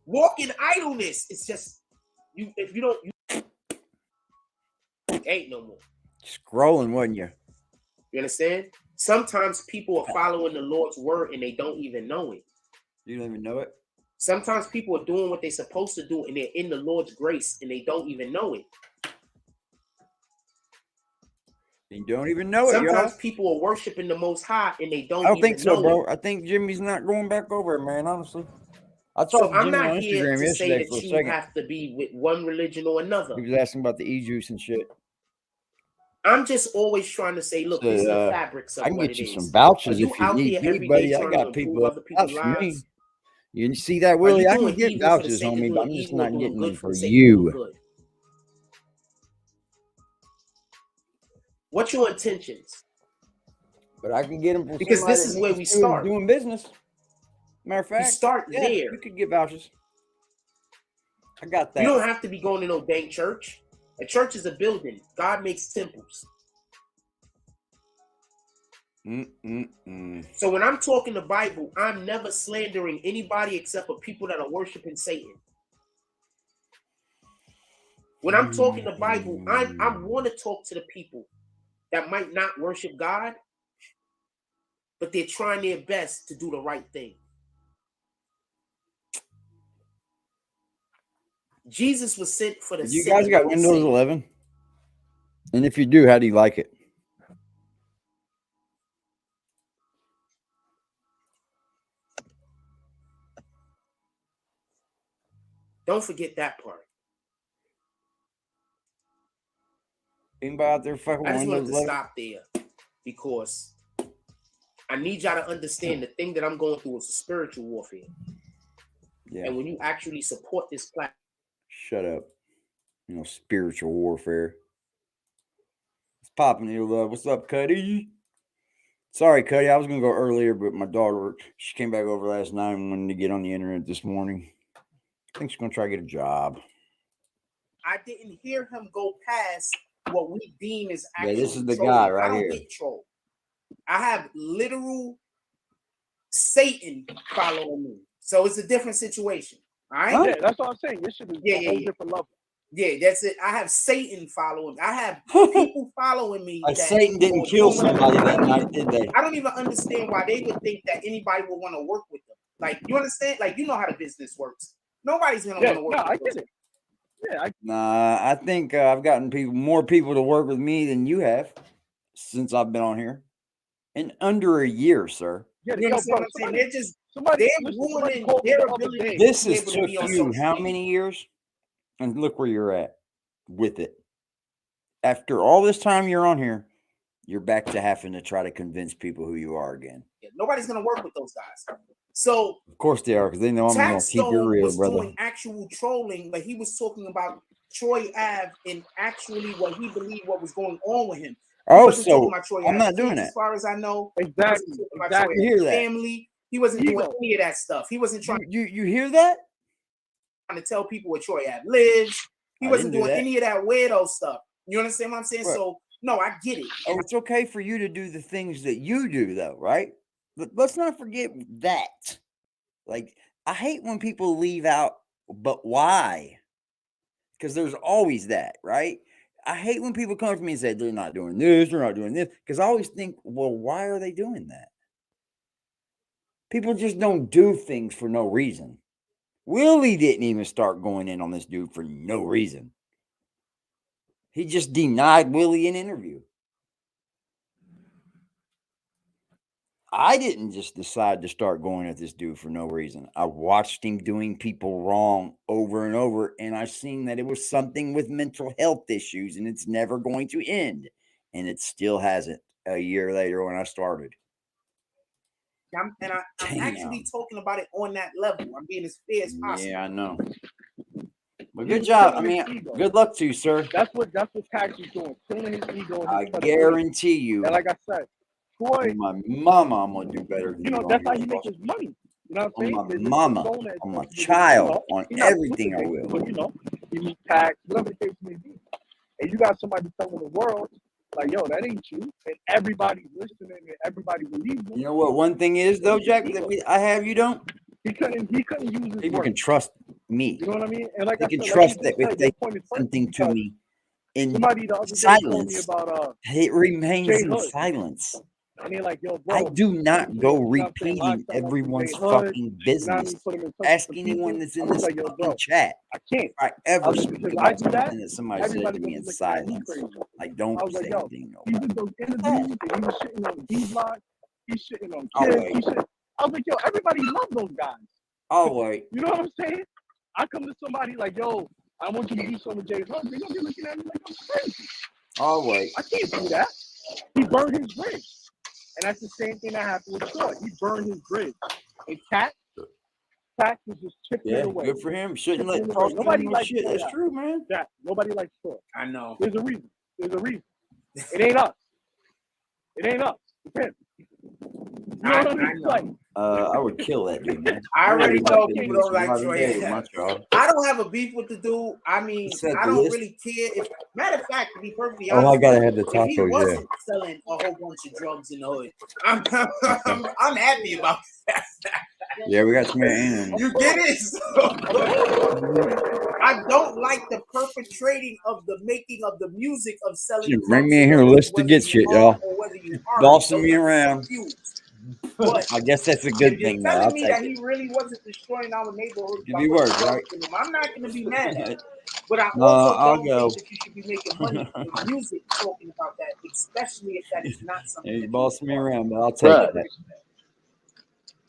S4: Walk in idleness. It's just you. If you don't, you ain't no more.
S2: Scrolling, wasn't you?
S4: You understand? Sometimes people are following the Lord's word and they don't even know it.
S2: You don't even know it?
S4: Sometimes people are doing what they're supposed to do and they're in the Lord's grace and they don't even know it.
S2: You don't even know it,
S4: Sometimes
S2: y'all.
S4: people are worshiping the Most High and they don't.
S2: I don't think so,
S4: know
S2: bro.
S4: it.
S2: I think Jimmy's not going back over it, man. Honestly, I
S4: So
S2: talked to
S4: I'm
S2: Jimmy
S4: not
S2: on
S4: here
S2: Instagram
S4: to say
S2: yesterday
S4: that
S2: for a
S4: you
S2: second.
S4: have to be with one religion or another.
S2: He was asking about the e-juice and shit.
S4: I'm just always trying to say, look, this is the fabrics of
S2: I can
S4: what
S2: get
S4: it
S2: you some
S4: is.
S2: vouchers
S4: Are you
S2: if you
S4: out
S2: need
S4: there
S2: me,
S4: every day
S2: buddy. I
S4: trying
S2: got
S4: to
S2: people
S4: improve other people's
S2: vouch for me.
S4: lives?
S2: You see that,
S4: Are
S2: Willie?
S4: you
S2: I can
S4: doing
S2: get
S4: evil for the
S2: vouchers,
S4: sake of
S2: homie, but
S4: doing
S2: I'm just
S4: evil or
S2: not
S4: doing
S2: getting
S4: good
S2: them
S4: for
S2: for
S4: the sake of doing
S2: you.
S4: good? What's your intentions?
S2: But I can get them for
S4: because this
S2: somebody
S4: is where we start
S2: doing business. Matter of fact,
S4: you start
S2: yeah,
S4: there.
S2: you could get vouchers. I got that.
S4: You don't have to be going to no dang church. A church is a building. God makes temples. So when I'm talking the Bible, I'm never slandering anybody except for people that are worshiping Satan. When I'm talking the Bible, I want to talk to the people that might not worship God, but they're trying their best to do the right thing. Jesus was sent for the
S2: You
S4: sinner,
S2: guys got
S4: not the
S2: Windows
S4: saved.
S2: 11? And if you do, how do you like it?
S4: Don't forget that part.
S2: Anybody out there fucking
S4: I just wanted
S2: Windows
S4: to
S2: 11?
S4: stop there because I need y'all to understand the thing that I'm going through is a spiritual warfare.
S2: Yeah.
S4: And when you actually support this platform.
S2: Shut up. You know, spiritual warfare. It's popping here, love. What's up, Cuddy? Sorry, Cuddy. I was going to go earlier, but my daughter, she came back over last night and wanted to get on the internet this morning. I think she's going to try to get a job.
S4: I didn't hear him go past what we deem as actual.
S2: Yeah, this is the
S4: trolling.
S2: guy right
S4: I don't
S2: here.
S4: get trolled. I have literal Satan following me. So it's a different situation. All right?
S7: Yeah, that's what I'm saying. This should be a whole different level.
S4: Yeah, that's it. I have Satan following. I have people following me.
S2: Satan didn't kill somebody that night, did they?
S4: I don't even understand why they would think that anybody would want to work with them. Like, you understand? Like, you know how the business works. Nobody's gonna want to work with
S7: I get it. Yeah,
S2: Nah, I think I've gotten more people to work with me than you have since I've been on here. In under a year, sir.
S4: Yeah, you understand what I'm saying? They're just they're ruining their ability.
S2: This has took you how many years? And look where you're at with it. after all this time you're on here, you're back to having to try to convince people who you are again.
S4: Yeah, nobody's gonna work with those guys. So
S2: of course they are, because they know I'm gonna keep it real,
S4: was
S2: brother.
S4: Doing actual trolling, but he was talking about Troy Ave and actually what he believed what was going on with him.
S2: Oh, so I'm not doing that.
S4: As far as I know,
S7: exactly.
S2: You hear that?
S4: Family. He wasn't doing any of that stuff. He wasn't trying.
S2: You hear that?
S4: Trying to tell people where Troy Ave lives. He wasn't doing any of that weirdo stuff. You understand what I'm saying? Right. So no, I get it.
S2: Oh, it's okay for you to do the things that you do, though, right? But let's not forget that. Like, I hate when people leave out, but why? Because there's always that, right? I hate when people come to me and say, they're not doing this, they're not doing this. Because I always think, well, why are they doing that? People just don't do things for no reason. Willie didn't even start going in on this dude for no reason. He just denied Willie an interview. I didn't just decide to start going at this dude for no reason. I watched him doing people wrong over and over, and I seen that it was something with mental health issues, and it's never going to end. And it still hasn't a year later when I started.
S4: I'm actually talking about it on that level. I'm being as fair as possible.
S2: Yeah, I know. But good job. I mean, good luck to you, sir.
S7: That's what Tax is doing. Killing his ego.
S2: I guarantee you.
S7: And like I said, Troy,
S2: my mama, I'm gonna do better than you.
S7: That's how he makes his money. You know what I'm saying?
S2: On my mama, on my child, on everything I will.
S7: But, you meet Tax, whatever the case may be. And you got somebody telling the world, like, yo, that ain't you. And everybody's listening and everybody believes him.
S2: You know what one thing is, though, Jack, that I have, you don't?
S7: He couldn't use his
S2: People can trust me.
S7: You know what I mean? And like
S2: they can trust that if they say something to me in silence, it remains in silence.
S7: And they're like, yo, bro,
S2: I do not go repeating everyone's fucking business. Ask anyone that's in this fucking chat.
S7: I can't.
S2: I ever speak about something that somebody said to me in silence. Like, don't say anything.
S7: He did those interviews, and he was shitting on D-Block. He's shitting on kids. I was like, yo, everybody loves those guys.
S2: Oh, wait.
S7: You know what I'm saying? I come to somebody like, yo, I want you to do something with Jay Hunt. They're going to be looking at me like I'm crazy.
S2: Oh, wait.
S7: I can't do that. He burned his bridge. And that's the same thing that happened with Troy. He burned his bridge. And Tax was just chipping it away.
S2: Good for him. Shouldn't let Cross nobody like shit. That's true, man.
S7: Yeah, nobody likes Troy.
S4: I know.
S7: There's a reason. It ain't us. It's him. You know what I mean? Like,
S2: I would kill that dude, man.
S4: I already know people don't like Troy. I don't have a beef with the dude. I mean, I don't really care. If, matter of fact, to be perfectly honest,
S2: I gotta have the taco.
S4: If he wasn't selling a whole bunch of drugs in the hood, I'm happy about that.
S2: Yeah, we got some in.
S4: You get it? I don't like the perpetrating of the making of the music of selling.
S2: Bring me in here, list to get shit, y'all. Bossing me around. But I guess that's a good thing.
S4: You're telling me that he really wasn't destroying our neighborhood.
S2: Could be worse, right?
S4: I'm not going to be mad at it. But I
S2: I'll
S4: don't think that you should be making money with music talking about that, especially if that is not something.
S2: He's bossing me around, but I'll take that.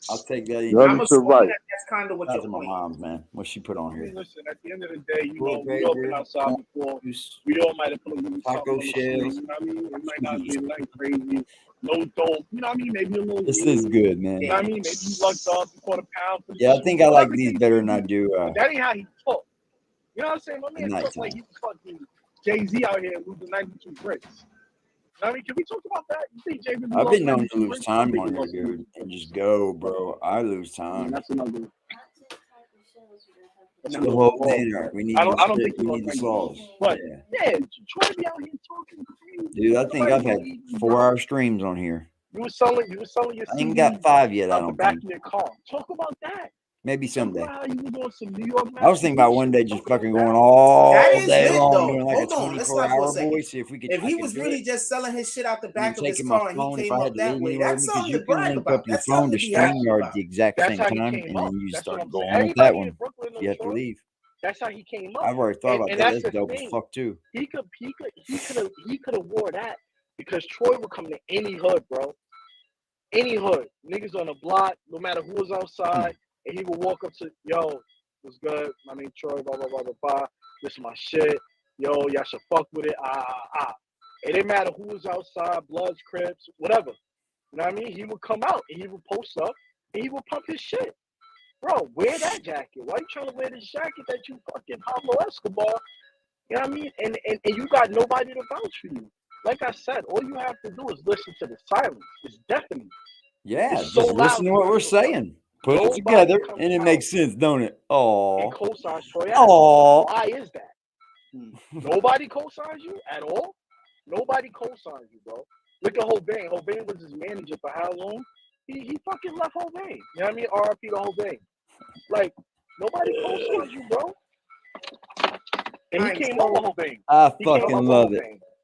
S2: I'll take that.
S4: I'm assuming that's kind of what
S2: that's
S4: your
S2: my
S4: point
S2: mom's, man. What she put on here?
S7: Listen, at the end of the day, we all been outside before. We all might have put a little
S2: taco shells.
S7: You know what I mean? It might not be nothing crazy. No dope. You know what I mean? Maybe a little.
S2: This is good, man.
S7: You know what I mean? Maybe you lucked up. You caught a pound.
S2: Yeah, I think I like these better than I do.
S7: That ain't how he talk. You know what I'm saying? My man talks like he's fucking Jay-Z out here losing 92 bricks. I mean, can we talk about that? You think Jay-Z
S2: I've been known to lose time on here, dude, and just go, bro. I lose time.
S7: That's another.
S2: The whole dinner. We need. I don't think we need the sauce.
S7: But yeah, Troy be out here talking crazy.
S2: Dude, I think I've had 4-hour streams on here.
S7: You were selling your.
S2: I ain't got 5 yet. I don't
S7: back
S2: think.
S7: in your car. Talk about that.
S2: Maybe someday.
S7: You was on some New York.
S2: I was thinking about one day just fucking going all day long,
S4: though.
S2: doing like a 24-hour boy. See if we could.
S4: If he was really just selling his shit out the back of his
S2: my
S4: car and
S2: phone,
S4: he
S2: if
S4: came
S2: I had
S4: up
S2: to
S4: that
S2: leave
S4: way,
S2: anywhere,
S4: that's
S2: because
S4: something
S2: you
S4: to
S2: can
S4: brag
S2: link
S4: about.
S2: up your
S4: That's
S2: phone to
S4: something to be happy
S2: StreamYard
S4: about.
S2: at the exact
S7: That's
S2: same
S7: how he
S2: time,
S7: came
S2: and
S7: up.
S2: then you
S7: That's
S2: start
S7: what I'm
S2: going
S7: saying.
S2: with that
S7: Everybody in
S2: one.
S7: Brooklyn,
S2: You have to leave.
S7: That's how he came up.
S2: I've already thought about that. That's dope as fuck too.
S7: He could have wore that because Troy would come to any hood, bro. Any hood, niggas on the block, no matter who was outside, and he would walk up to, yo, what's good? My name Troy, blah blah blah blah blah. This is my shit. yo, y'all should fuck with it. It didn't matter who was outside, Bloods, Crips, whatever. You know what I mean? He would come out and he would post up and he would pump his shit. Bro, wear that jacket. Why you trying to wear this jacket that you fucking Pablo Escobar? You know what I mean? And you got nobody to vouch for you. Like I said, all you have to do is listen to the silence. It's deafening.
S2: Yeah,
S7: it's
S2: just
S7: so
S2: listen to what we're saying. Put it together, and it makes sense, don't it? Oh,
S7: co-signs Troy.
S2: Oh.
S7: Why is that? Nobody co-signs you at all? Nobody co-signs you, bro. Look at Hobain. Hobain was his manager for how long? He fucking left Hobain. You know what I mean? RIP to Hobain. Like, nobody co-signs you, bro. And he came over Hobain.
S2: I fucking love it.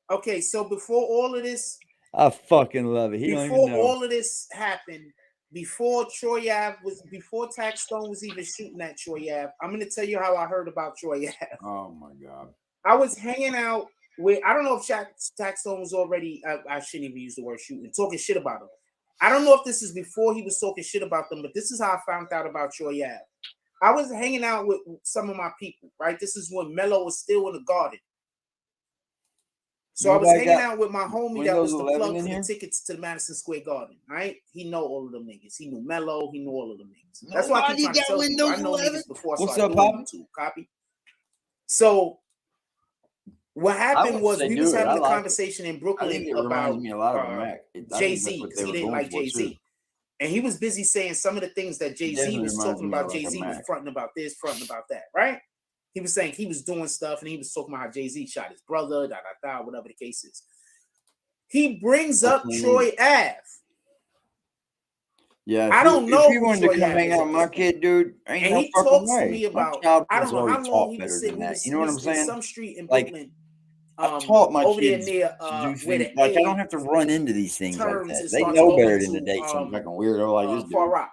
S4: Okay, so before all of this,
S2: I fucking love it. He don't even know.
S4: all of this happened, before Taxstone was even shooting at Troy Ave, I'm gonna tell you how I heard about Troy Ave.
S2: Oh my God.
S4: I was hanging out with, I don't know if Taxstone was already, I shouldn't even use the word shooting, talking shit about him. I don't know if this is before he was talking shit about them, but this is how I found out about Troy Ave. I was hanging out with some of my people, right? This is when Mello was still in the Garden. So I was hanging out with my homie that was the plug for the tickets to the Madison Square Garden, right? He know all of them niggas. He knew Mello. He knew all of them niggas. That's why I keep trying to tell you. I know niggas before I started doing YouTube. Copy? So what happened was we was having a conversation in Brooklyn about Jay-Z, because he didn't like Jay-Z. And he was busy saying some of the things that Jay-Z was talking about. Jay-Z was fronting about this, fronting about that, right? He was saying he was doing stuff, and he was talking about how Jay-Z shot his brother, whatever the case is. He brings up Troy Ave.
S2: Yeah,
S4: I don't know.
S2: If you wanted to come hang out with my kid, dude, ain't no fucking way.
S4: To me about, I don't know how long he was sitting.
S2: You know what I'm saying?
S4: Some street in Brooklyn.
S2: I taught my kids
S4: near,
S2: to do things. Like, I don't have to run into these things like that. They know better than to date some fucking weirdo like this dude.
S4: Far Rock.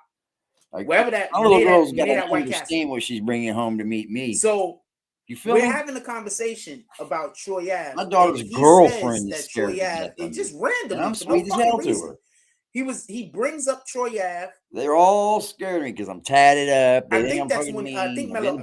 S2: Like,
S4: wherever that
S2: my little girl's got
S4: to
S2: understand what she's bringing home to meet me.
S4: So
S2: you feel
S4: we're
S2: me?
S4: having a conversation about Troy Ave.
S2: My daughter's girlfriend is scared.
S4: It's just random.
S2: I'm sweet as hell to her.
S4: He brings up Troy Ave.
S2: They're all scared of me because I'm tatted up.
S4: I think that's when I think Mello.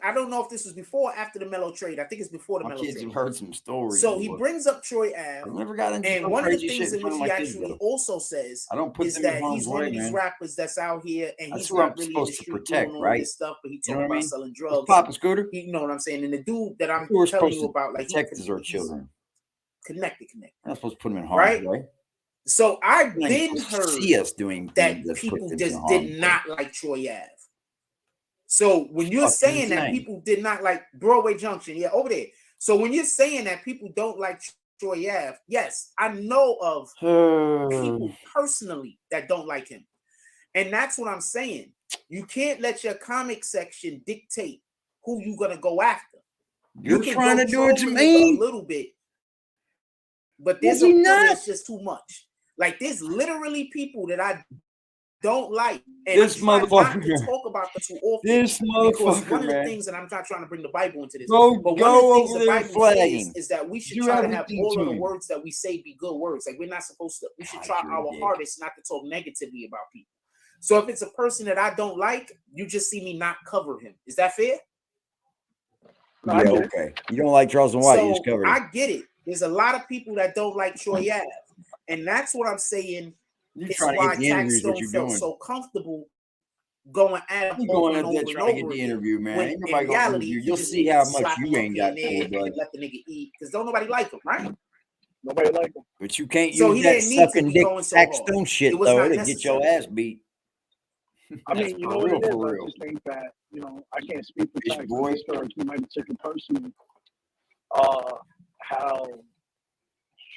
S4: I don't know if this was before or after the Mello trade. I think it's before the Mello trade.
S2: My kids have heard some stories.
S4: So he brings up Troy Ave.
S2: I never got into
S4: and one of the things in which he actually also says is that he's one of these rappers that's out here and he's not really in the street doing all this stuff, but he talking about selling drugs.
S2: Pop a scooter.
S4: You know what I'm saying? And the dude that I'm telling you about, like,
S2: protect our children.
S4: Connected.
S2: I'm not supposed to put them in harm's way.
S4: So I've been heard
S2: us doing
S4: that people just did not like Troy Ave. So when you're saying that people did not like Broadway Junction, over there. So when you're saying that people don't like Troy Ave, yes, I know of people personally that don't like him. And that's what I'm saying. You can't let your comic section dictate who you're going to go after.
S2: You're trying to do it to me
S4: a little bit. But there's it's just too much. Like, there's literally people that I don't like. And
S2: this motherfucker.
S4: Not to talk about them too often.
S2: This motherfucker,
S4: one of the things, and I'm not trying to bring the Bible into this,
S2: but
S4: one of the things the Bible says is that we should try to have all of the words that we say be good words. Like, we're not supposed to. We should try our hardest not to talk negatively about people. So if it's a person that I don't like, you just see me not cover him. Is that fair?
S2: Yeah, okay. You don't like Charles and White, you just covered it.
S4: I get it. There's a lot of people that don't like Troy Ave. And that's what I'm saying. It's why Taxstone felt so comfortable going at him over and over and over again.
S2: Interview, man.
S4: When in reality,
S2: you'll see how much you ain't got for, bud.
S4: Let the nigga eat, because don't nobody like him, right?
S7: Nobody like him.
S2: But you can't use that sucking dick Taxstone shit, though. It'll get your ass beat.
S7: I mean, you know what it is? I just think that, I can't speak for Tax. I just feel like he might have taken personally how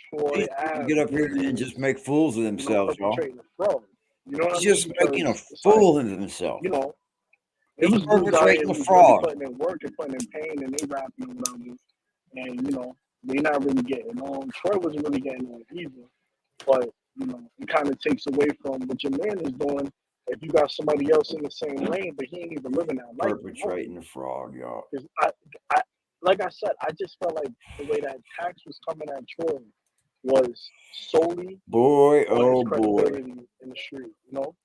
S7: Troy
S2: get up here and just make fools of themselves, y'all.
S7: You know what
S2: He's just making a fool of himself.
S7: He's
S2: perpetrating a fraud.
S7: Putting in work and putting in pain, and they rapping and whatever. And they're not really getting on. Troy wasn't really getting on either. But it kind of takes away from what your man is doing. If you got somebody else in the same lane, but he ain't even living that life.
S2: Perpetrating a fraud, y'all.
S7: Like I said, I just felt like the way that Tax was coming at Troy was solely
S2: in
S7: the street.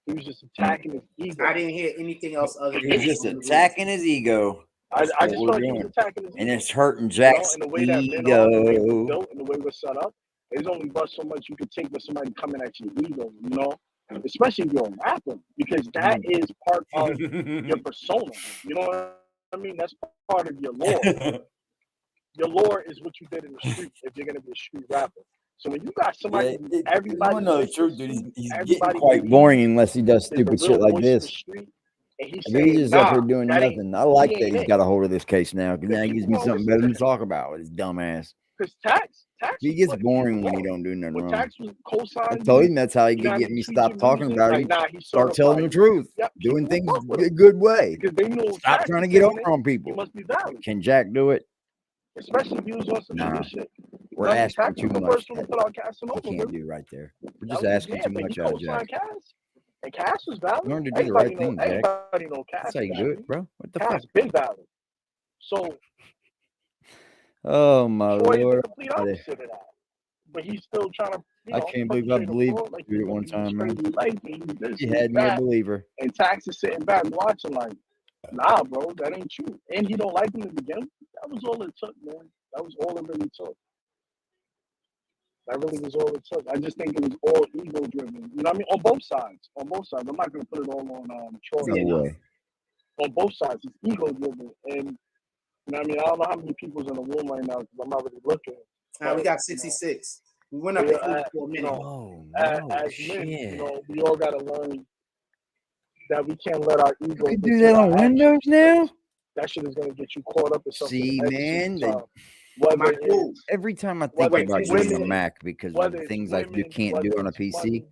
S7: He was just attacking his ego.
S4: I didn't hear anything else other than
S2: he was just attacking his ego.
S7: I just
S2: what
S7: feel
S2: we're
S7: like he's
S2: doing.
S7: attacking his
S2: And
S7: ego.
S2: it's hurting
S7: You know,
S2: Jack's
S7: and the way that men are, the way we're
S2: ego.
S7: built, and the way we're set up, there's only but so much you can take with somebody coming at your ego, you know? Especially if you're a rapper, because that is part of your persona. You know what I mean? That's part of your lore. Your lore is what you did in the street if you're gonna be a street rapper. So when you got somebody who everybody
S2: You know the
S7: listens
S2: truth, dude.
S7: to,
S2: He's getting
S7: everybody
S2: quite
S7: believes
S2: boring unless he does
S7: is the
S2: stupid shit
S7: real
S2: like
S7: voice in the
S2: this.
S7: street, and he's
S2: If he's
S7: saying,
S2: just up here
S7: nah,
S2: doing
S7: that ain't,
S2: nothing, I like
S7: he
S2: that
S7: ain't
S2: he's
S7: it.
S2: got a hold of this case now. Because now it gives me
S7: People
S2: something
S7: don't
S2: better
S7: listen
S2: to
S7: to him.
S2: talk about with his dumb ass.
S7: Because Tax
S2: He
S7: was
S2: gets
S7: putting
S2: boring
S7: people
S2: when he
S7: on.
S2: don't do nothing
S7: When
S2: wrong.
S7: Tax was
S2: I
S7: co-signing
S2: told
S7: you,
S2: him that's how he
S7: you know
S2: could
S7: what I
S2: get
S7: mean,
S2: me
S7: feature
S2: stop talking
S7: music,
S2: about
S7: like,
S2: him.
S7: nah, he's
S2: Start telling the
S7: certified.
S2: truth.
S7: Yep,
S2: Doing
S7: people
S2: things
S7: fuck with him.
S2: a good way.
S7: Because they knew
S2: Stop
S7: Tax
S2: trying to
S7: is
S2: get
S7: saying
S2: over
S7: it,
S2: on
S7: he
S2: people.
S7: must be valid.
S2: Can Jack do it?
S7: Especially if he was on some
S2: Nah.
S7: street shit.
S2: We're
S7: I mean,
S2: asking
S7: Tax
S2: too
S7: was the
S2: much.
S7: first one to put out Casanova.
S2: He can't do right there. We're just
S7: That was
S2: asking
S7: his
S2: too
S7: man, but
S2: much
S7: he
S2: out of Jack.
S7: co-signed Cass. And Cass was valid.
S2: Learn to do the right thing, Jack.
S7: Everybody know Cass.
S2: That's how you do it, bro. What the
S7: Cass
S2: fuck?
S7: been valid. So
S2: Oh my
S7: Troy is the
S2: lord.
S7: complete opposite of that. But he's still trying to, you
S2: I
S7: know,
S2: can't believe I
S7: perpetrate a
S2: believed
S7: fraud like
S2: you at one time, man.
S7: crazy life and he's this,
S2: You
S7: he's
S2: had me a
S7: that.
S2: believer.
S7: And Tax is sitting back watching like, nah, bro, that ain't true. And he don't like him to begin with. That was all it took, man. That was all it really took. That really was all it took. I just think it was all ego driven. You know what I mean? On both sides. On both sides. I'm not gonna put it all on Troy.
S2: No way.
S7: On both sides, it's ego driven. And you know what I mean? I don't know how many people's in the room right now because I'm not really looking.
S4: We got 66. We went up
S7: Yeah,
S4: to 44
S7: you
S4: minutes.
S7: know, as men, you know, we all gotta learn that we can't let our ego.
S2: You can do that on Windows now?
S7: That shit is gonna get you caught up in something.
S2: See, man, every time I think
S7: whether
S2: about
S7: it's
S2: using a
S7: women,
S2: Mac because of
S7: whether
S2: the
S7: it's
S2: things I
S7: women,
S2: can't
S7: whether
S2: do on a
S7: it's
S2: PC,
S7: money,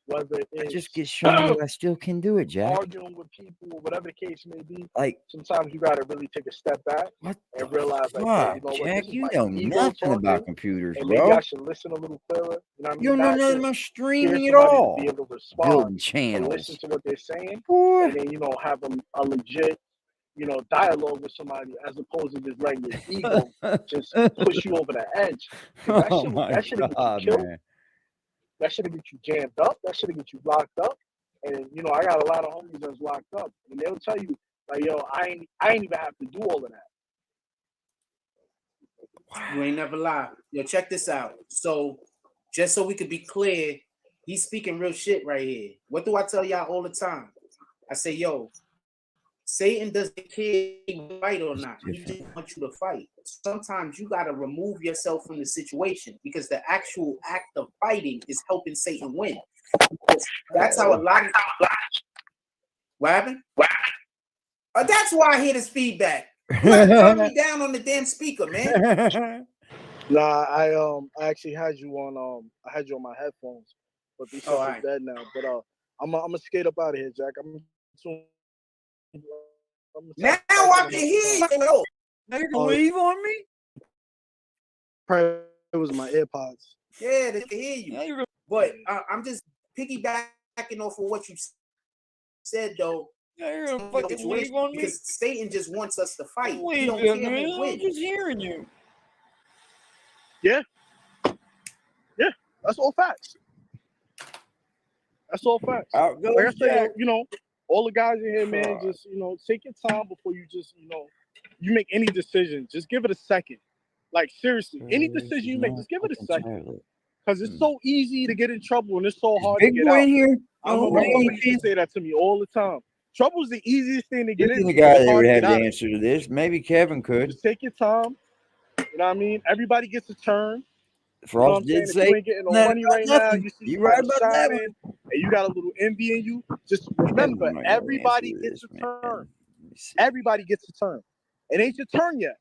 S7: whether
S2: I
S7: it's
S2: just get shown that I still can do it, Jack.
S7: arguing with people, whatever the case may be.
S2: Like,
S7: sometimes you gotta really take a step back and realize, like, hey,
S2: fuck,
S7: you know what,
S2: Jack,
S7: this is
S2: you
S7: my
S2: know
S7: ego
S2: nothing
S7: talking,
S2: about computers,
S7: and
S2: bro.
S7: maybe I should listen a little clearer. You know what I mean?
S2: You don't know
S7: Not
S2: nothing
S7: just
S2: about streaming
S7: hear
S2: at
S7: somebody
S2: all.
S7: to be able to
S2: Building
S7: respond
S2: channels.
S7: and listen to what they're saying,
S2: Boy.
S7: and then, you know, have a legit, you know, dialogue with somebody as opposed to just letting your ego just push you over the edge. That
S2: Oh
S7: shit,
S2: my
S7: that should have get
S2: God,
S7: you killed.
S2: man.
S7: That should have get you jammed up. That should have get you locked up. And you know, I got a lot of homies that's locked up, and they'll tell you, like, yo, I ain't even have to do all of that.
S4: You ain't never lie. Yo, check this out. So, just so we could be clear, he's speaking real shit right here. What do I tell y'all all the time? I say, yo, Satan doesn't care if you fight or not. He just wants you to fight. Sometimes you got to remove yourself from the situation because the actual act of fighting is helping Satan win. That's how a lot of... What happened? That's why I hear this feedback. You got to turn me down on the damn speaker, man.
S7: Nah, I actually had you on I had you on my headphones, but these shit is dead now. But I'm gonna skate up out of here, Jack.
S4: Now I can hear you.
S2: Now you can leave on me?
S7: Probably it was my AirPods.
S4: Yeah, they can hear you. But I'm just piggybacking off of what you said, though.
S2: You're gonna fucking leave on me?
S4: Because Satan just wants us to fight. He
S2: Leave
S4: don't
S2: it,
S4: care
S2: man.
S4: who
S2: I'm
S4: wins.
S2: just hearing you.
S7: Yeah, that's all facts. That's all facts. Like I said, you know, all the guys in here, man, just, you know, take your time before you just, you know, you make any decision. Just give it a second. Like, seriously, any decision you make, just give it a second. Because it's so easy to get in trouble and it's so hard to get out.
S2: In here?
S7: My mama used to say that to me all the time. Trouble's the easiest thing to get
S2: He's
S7: into.
S2: the guy
S7: It's
S2: that
S7: hard
S2: would
S7: to
S2: have
S7: get
S2: the
S7: out.
S2: answer to this. Maybe Kevin could.
S7: Just take your time. You know what I mean? Everybody gets a turn.
S2: Frost did say
S7: if you ain't getting no money right now, you see
S2: you right about that
S7: shining, and you got a little envy in you. Just remember, everybody gets a turn. Everybody gets a turn. It ain't your turn yet.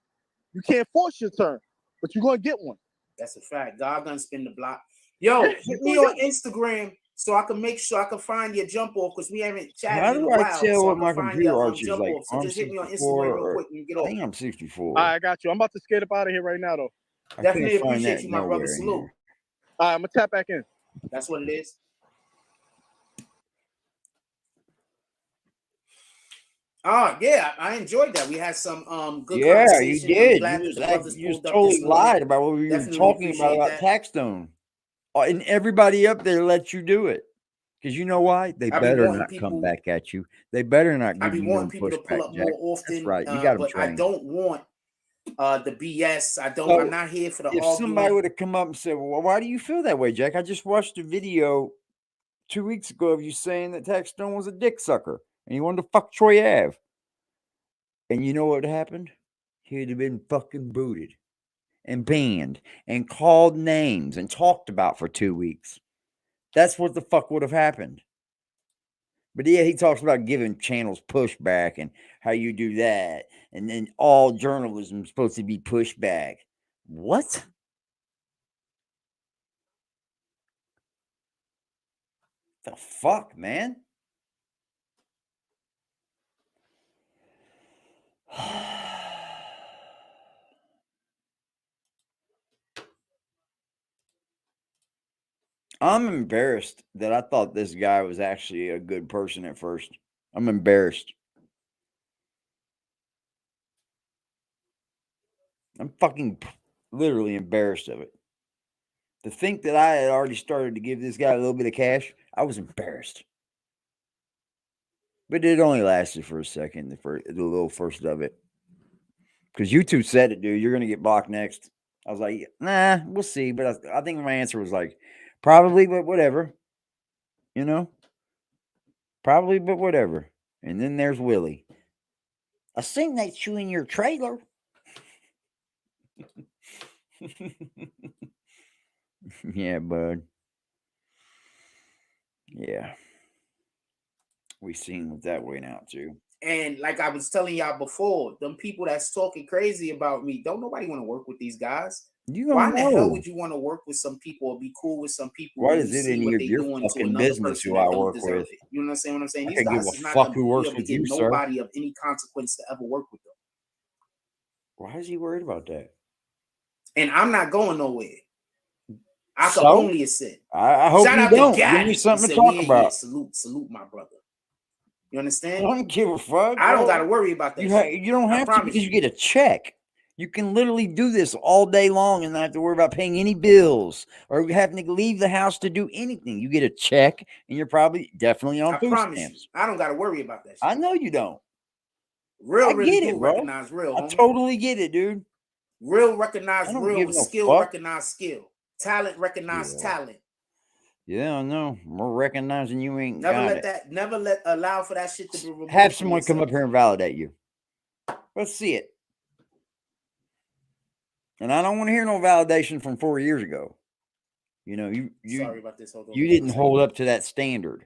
S7: You can't force your turn, but you're gonna get one.
S4: That's a fact. God gonna spin the block. Yo, hit me on Instagram so I can make sure I can find your jump off because we haven't chatted in a while.
S2: How do I tell
S4: so
S2: what my computer arch is like?
S4: So just hit me on
S2: 64
S4: Instagram real quick and get off.
S2: I think I'm 64.
S7: All right, I got you. I'm about to skate up out of here right now, though.
S4: Definitely appreciate you, my brother. Salute.
S7: All right, I'm gonna tap back in.
S4: That's what it is. Yeah, I enjoyed that. We had some good conversation.
S2: You did. You just totally lied about what we were talking about Taxstone. And everybody up there lets you do it. Because you know why? They better not come back at you. They better not give you no
S4: people to pull
S2: pushback,
S4: up
S2: Jack.
S4: more often.
S2: That's right. You got them
S4: but
S2: trained.
S4: I don't want the BS.
S2: So
S4: I'm not here for the
S2: if
S4: argument.
S2: somebody would have come up and said, well, why do you feel that way, Jack? I just watched a video 2 weeks ago of you saying that Taxstone was a dick sucker and he wanted to fuck Troy Ave. And you know what happened? He'd have been fucking booted and banned and called names and talked about for 2 weeks. That's what the fuck would have happened. But yeah, he talks about giving channels pushback and how you do that. And then all journalism is supposed to be pushback. What? The fuck, man? I'm embarrassed that I thought this guy was actually a good person at first. I'm embarrassed. I'm fucking literally embarrassed of it. To think that I had already started to give this guy a little bit of cash, I was embarrassed. But it only lasted for a second, the little first of it. Because you two said it, dude. You're going to get blocked next. I was like, nah, we'll see. But I think my answer was like, probably, but whatever. You know? Probably, but whatever. And then there's Willie. I seen that you in your trailer. Yeah, bud. Yeah. We seen what that went out too.
S4: And like I was telling y'all before, them people that's talking crazy about me, don't nobody want to work with these guys. Why in the hell would you want to work with some people or be cool with some people?
S2: Why is it in your fucking business who I work with?
S4: You know what I'm saying?
S2: I
S4: These
S2: could give
S4: guys
S2: a
S4: is not
S2: fuck
S4: gonna
S2: who works with you, sir.
S4: nobody of any consequence to ever work with them.
S2: Why is he worried about that?
S4: And I'm not going nowhere. I can only assist.
S2: I hope you don't. Give me something to talk about.
S4: Salute my brother. You understand?
S2: I don't give a fuck.
S4: I don't got to worry about that.
S2: You don't have to because you get a check. You can literally do this all day long and not have to worry about paying any bills or having to leave the house to do anything. You get a check and you're probably definitely on food stamps.
S4: I don't got to worry about that shit.
S2: I know you don't.
S4: Real really do recognize real.
S2: I totally get it, dude.
S4: Real recognize real. Skill recognize skill. Talent recognize talent.
S2: Yeah, I know. We're recognizing you ain't
S4: never allow for that shit to be removed.
S2: Have someone come up here and validate you. Let's see it. And I don't want to hear no validation from 4 years ago. You know, you
S4: sorry about this. Hold on.
S2: You didn't hold up to that standard.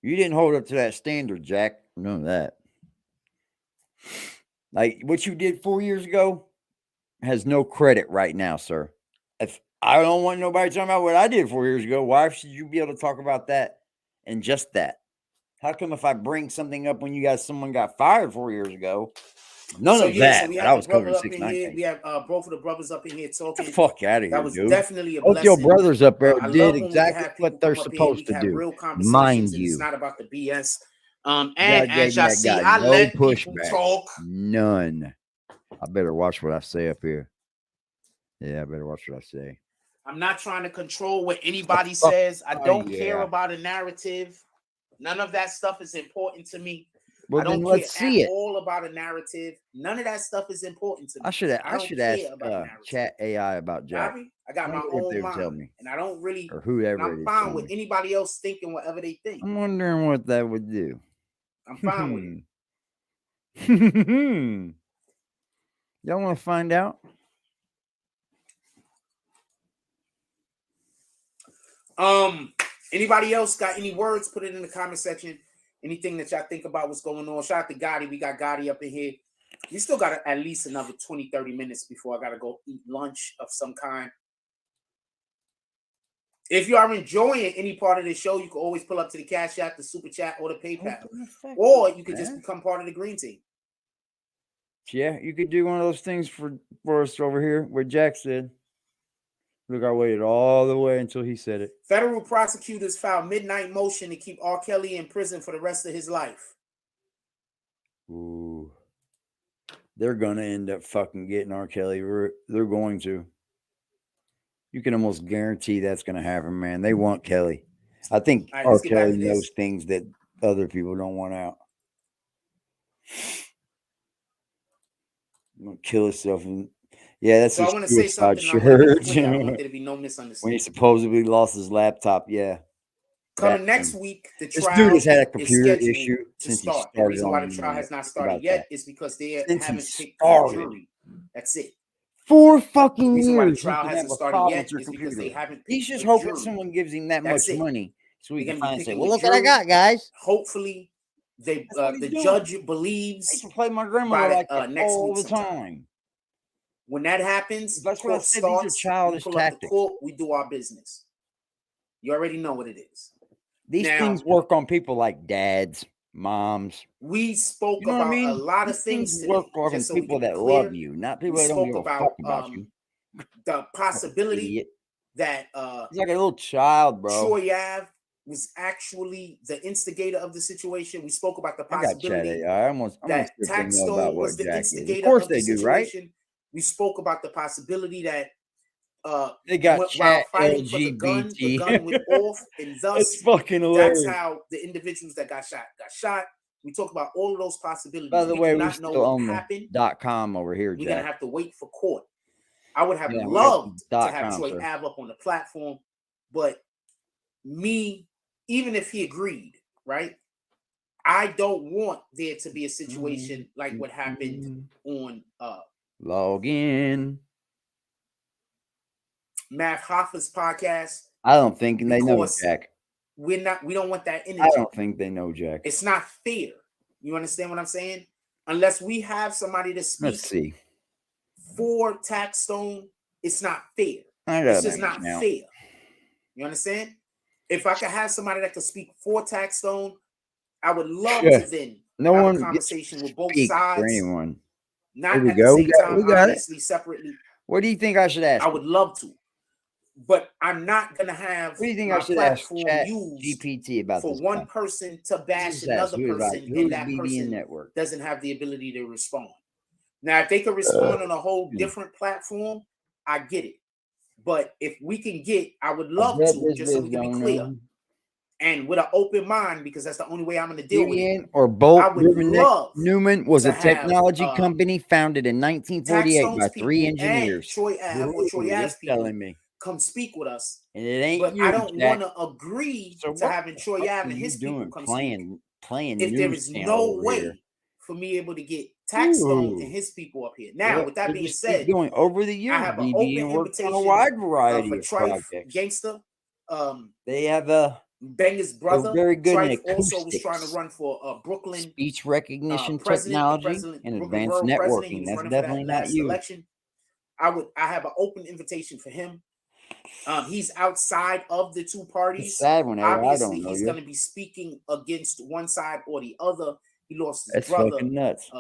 S2: You didn't hold up to that standard, Jack. None of that. Like what you did 4 years ago has no credit right now, sir. If I don't want nobody talking about what I did 4 years ago, why should you be able to talk about that and just that? How come if I bring something up when someone got fired 4 years ago, none of that?
S4: So we
S2: I was covering
S4: up in here. We have both of the brothers up in here talking.
S2: Get the fuck out of here,
S4: that was
S2: dude.
S4: Definitely a
S2: Both
S4: blessing.
S2: your brothers up there did
S4: exactly
S2: what they're supposed to do.
S4: Real
S2: Mind you,
S4: it's not about the BS. And as y'all see, I
S2: no
S4: let
S2: pushback.
S4: people talk.
S2: None. I better watch what I say up here. Yeah, I better watch what I say.
S4: I'm not trying to control what anybody says. I don't care about a narrative. None of that stuff is important to me.
S2: Well,
S4: I don't
S2: then let's
S4: care
S2: see
S4: at
S2: it.
S4: all about a narrative. None of that stuff is important to me.
S2: I should ask Chat AI about Jack.
S4: I got my own mind,
S2: tell me.
S4: and I don't really.
S2: Or whoever.
S4: I'm fine with anybody else thinking whatever they think.
S2: I'm wondering what that would do.
S4: I'm fine with
S2: it. Y'all want to find out?
S4: Anybody else got any words? Put it in the comment section. Anything that y'all think about what's going on. Shout out to Gotti. We got Gotti up in here. We still got at least another 20-30 minutes before I gotta go eat lunch of some kind. If you are enjoying any part of the show, you can always pull up to the Cash App, the Super Chat, or the PayPal. Or you could just become part of the Green Team.
S2: Yeah, you could do one of those things for us over here where Jack said. Look, I waited all the way until he said it.
S4: Federal prosecutors filed midnight motion to keep R. Kelly in prison for the rest of his life.
S2: Ooh. They're going to end up fucking getting R. Kelly. They're going to. You can almost guarantee that's going to happen, man. They want Kelly. I think
S4: All right,
S2: R.
S4: let's get back
S2: Kelly
S4: to this.
S2: knows things that other people don't want out. I'm gonna kill himself, and yeah, that's
S4: So I
S2: his
S4: want to say
S2: suicide
S4: something. I want to be
S2: shirt.
S4: clear. I want there to be no
S2: When he
S4: misunderstanding.
S2: supposedly lost his laptop, yeah.
S4: Coming
S2: That
S4: next
S2: thing.
S4: week, the
S2: This dude
S4: trial
S2: has had a
S4: is
S2: computer
S4: scheduled
S2: issue
S4: to
S2: since he
S4: start. The
S2: started
S4: reason why
S2: on
S4: the
S2: the
S4: trial
S2: internet.
S4: has not
S2: Think
S4: started
S2: about
S4: yet
S2: that.
S4: is because they
S2: Since he
S4: haven't picked a
S2: started.
S4: jury. That's it.
S2: 4
S4: The
S2: fucking
S4: reason why the
S2: years you
S4: trial
S2: can
S4: hasn't
S2: have a
S4: started
S2: problem
S4: yet
S2: with your
S4: is because they
S2: computer.
S4: haven't
S2: He's
S4: picked
S2: just
S4: a
S2: hoping
S4: jury.
S2: someone gives him that
S4: That's
S2: much
S4: it.
S2: money so he
S4: They're
S2: can
S4: going to
S2: finally
S4: be
S2: say,
S4: picking
S2: well,
S4: a
S2: look what I
S4: jury.
S2: got, guys.
S4: Hopefully, they
S2: That's what he's
S4: the
S2: doing.
S4: judge
S2: I used
S4: believes
S2: to play my grandmother
S4: by
S2: like that
S4: next
S2: all
S4: week
S2: the
S4: sometime.
S2: time.
S4: When that happens,
S2: That's what I
S4: court
S2: said. These are
S4: starts. We
S2: childish
S4: pull up the
S2: tactics.
S4: court. We do our business. You already know what it is.
S2: These
S4: Now,
S2: things work on people like dads, moms.
S4: we spoke
S2: You know what I
S4: about a
S2: mean?
S4: lot of
S2: These
S4: things
S2: things work
S4: today,
S2: on
S4: just so we
S2: people
S4: can be
S2: that
S4: clear.
S2: love you, not
S4: We
S2: people that don't give
S4: spoke
S2: a fuck
S4: about
S2: about you.
S4: the possibility
S2: Idiot.
S4: that
S2: He's like a little child, bro.
S4: Troy Ave was actually the instigator of the situation. We spoke about the
S2: I got chat
S4: possibility
S2: AI. I'm gonna
S4: that
S2: see if they know about
S4: Taxstone
S2: what
S4: was the
S2: Jack is. Of
S4: instigator
S2: course
S4: of the
S2: they do, right?
S4: situation. We spoke about the possibility that
S2: They got
S4: while
S2: chat
S4: fighting for the gun
S2: LGBT.
S4: went off, and
S2: That's
S4: thus
S2: fucking hilarious.
S4: that's how the individuals that got shot. We talk about all of those possibilities.
S2: By the
S4: We
S2: way,
S4: do
S2: we
S4: not know
S2: still
S4: what
S2: own
S4: happened.
S2: the .com over here,
S4: We're gonna
S2: Jack.
S4: have to wait for court. I would have
S2: Yeah, we got
S4: loved
S2: the
S4: to have
S2: .com,
S4: Troy
S2: sir.
S4: Ave up on the platform, but me, even if he agreed, right? I don't want there to be a situation like what happened on
S2: Log in.
S4: Matt Hoffa's podcast.
S2: I don't think they know
S4: because
S2: Jack.
S4: we don't want that energy.
S2: I don't think they know Jack.
S4: It's not fair. You understand what I'm saying? Unless we have somebody to speak
S2: Let's see.
S4: for Taxstone, it's not fair.
S2: I
S4: It's
S2: got
S4: just not
S2: now.
S4: fair. You understand? If I could have somebody that could speak for Taxstone, I would love to then
S2: No
S4: have
S2: one
S4: a
S2: gets
S4: conversation with both
S2: speak for
S4: sides.
S2: anyone.
S4: Not
S2: Here we
S4: at
S2: go.
S4: the same time,
S2: We got it.
S4: obviously, separately.
S2: What do you think I should ask?
S4: I would love to. But I'm not gonna have
S2: What do you think
S4: my
S2: I should ask
S4: platform
S2: Chat
S4: used
S2: GPT about
S4: for
S2: this
S4: one
S2: guy?
S4: person to bash
S2: Just ask,
S4: another person,
S2: who is
S4: and that
S2: BBN
S4: person
S2: network?
S4: doesn't have the ability to respond. Now, if they could respond on a whole different platform, I get it. But if we can get, I would love to, just so we can be clear, and with an open mind, because that's the only way I'm going to deal with it.
S2: BBN or Bolt
S4: I would love
S2: Newman was
S4: to
S2: a technology
S4: have,
S2: company founded in 1948
S4: Taxstone's
S2: by 3
S4: people and
S2: engineers.
S4: Troy Ave or Troy
S2: You're
S4: Ave's people
S2: telling me.
S4: come speak with us.
S2: And it ain't
S4: But
S2: you,
S4: I don't
S2: Jack.
S4: want to agree
S2: So
S4: to
S2: what
S4: having
S2: the
S4: Troy
S2: fuck
S4: Ave
S2: are
S4: and
S2: you
S4: his people
S2: doing
S4: come
S2: playing
S4: if there
S2: news
S4: is
S2: channel
S4: no
S2: over
S4: way
S2: here?
S4: for me able to get Taxstone
S2: Ooh.
S4: and his people up here. Now,
S2: Well,
S4: with that
S2: they
S4: being
S2: just keep
S4: said,
S2: going over the
S4: I
S2: years.
S4: have an
S2: BBN
S4: open
S2: works on a
S4: invitation
S2: wide variety
S4: for
S2: of
S4: Trife
S2: projects.
S4: Gangster.
S2: They have a
S4: Banger's
S2: they're
S4: brother.
S2: very good in
S4: Trife also was trying to
S2: acoustics,
S4: run for Brooklyn
S2: speech recognition
S4: president,
S2: technology, and
S4: Brooklyn
S2: advanced
S4: Borough president. He
S2: networking.
S4: was
S2: That's
S4: running for that
S2: definitely not
S4: last
S2: you.
S4: election. I have an open invitation for him. He's outside of the two parties.
S2: It's sad whenever I
S4: Obviously,
S2: don't know
S4: he's
S2: you.
S4: going to be speaking against one side or the other. He lost his
S2: That's
S4: brother.
S2: fucking nuts.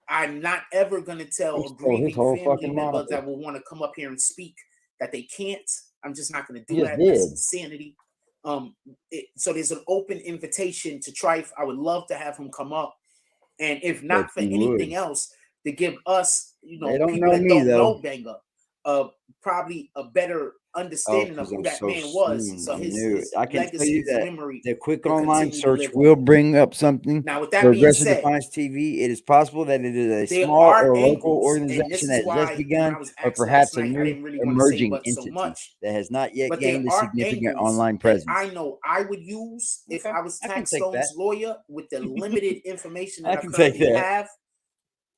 S4: I'm not ever going to tell
S2: He
S4: a
S2: stole his
S4: grieving
S2: whole
S4: family
S2: fucking
S4: member
S2: moniker.
S4: that will want to come up here and speak that they can't. I'm just not going to
S2: He
S4: do
S2: just
S4: that. That's
S2: did.
S4: insanity. So there's an open invitation to Trife. I would love to have him come up, and if not for anything else, to give us,
S2: They don't
S4: people
S2: know
S4: that
S2: me,
S4: don't
S2: though.
S4: know Banger, probably a better understanding of who that man was. So his
S2: I can tell
S4: legacy,
S2: you
S4: his
S2: that
S4: memory,
S2: the quick
S4: will
S2: online
S4: continue to
S2: search
S4: live on.
S2: will bring up something.
S4: Now, with that
S2: For
S4: being
S2: Aggressive
S4: said,
S2: Defiance TV, it is possible that it is a
S4: there
S2: small
S4: are
S2: or local
S4: angles, and this
S2: organization
S4: is
S2: that
S4: why
S2: just
S4: when
S2: begun,
S4: I was
S2: or
S4: asked last
S2: perhaps a
S4: night, I
S2: new
S4: didn't really want to say
S2: emerging
S4: but so
S2: entity
S4: much.
S2: that has not yet
S4: But there
S2: gained a
S4: are
S2: significant
S4: angles
S2: online
S4: that
S2: presence.
S4: I know I would use if
S2: Okay,
S4: I was
S2: I can take that.
S4: Taxstone's lawyer with the limited information that
S2: I
S4: I
S2: can take
S4: currently
S2: that.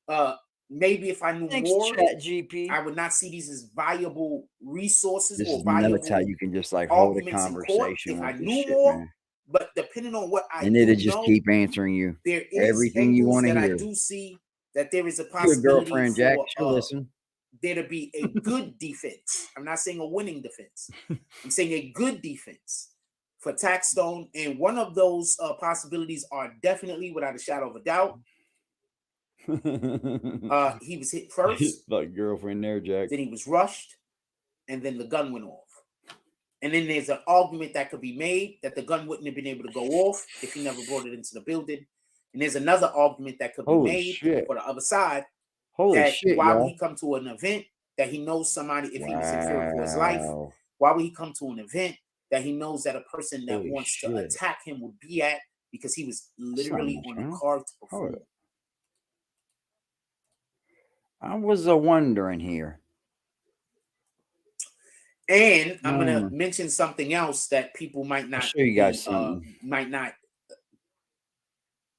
S4: have. Maybe if I knew
S2: Thanks,
S4: more,
S2: ChatGPT.
S4: I would not see these as viable resources
S2: This
S4: or
S2: is nuts how
S4: viable
S2: you can just like hold a
S4: arguments in court.
S2: conversation
S4: If I
S2: with this
S4: knew
S2: shit,
S4: more,
S2: man.
S4: but depending on what I
S2: And
S4: do
S2: it'll just
S4: know,
S2: keep answering you
S4: there is
S2: everything you
S4: angles
S2: want to
S4: that
S2: hear.
S4: I do see that there is a
S2: Your
S4: possibility
S2: girlfriend, Jack,
S4: for
S2: she'll listen.
S4: there to be a good defense. I'm not saying a winning defense. I'm saying a good defense for Taxstone, and one of those possibilities are definitely, without a shadow of a doubt, he was hit first.
S2: Like girlfriend there, Jack.
S4: Then he was rushed, and then the gun went off. And then there's an argument that could be made that the gun wouldn't have been able to go off if he never brought it into the building. And there's another argument that could be made for the other side
S2: Holy
S4: that
S2: shit,
S4: while
S2: y'all.
S4: he come to an event that he knows somebody if he was in fear for his life? Why would he come to an event that he knows that a person that wants to attack him would be at because he was literally on a card to perform?
S2: I was wondering here.
S4: And I'm gonna mention something else that people might not
S2: show you guys something.
S4: Might not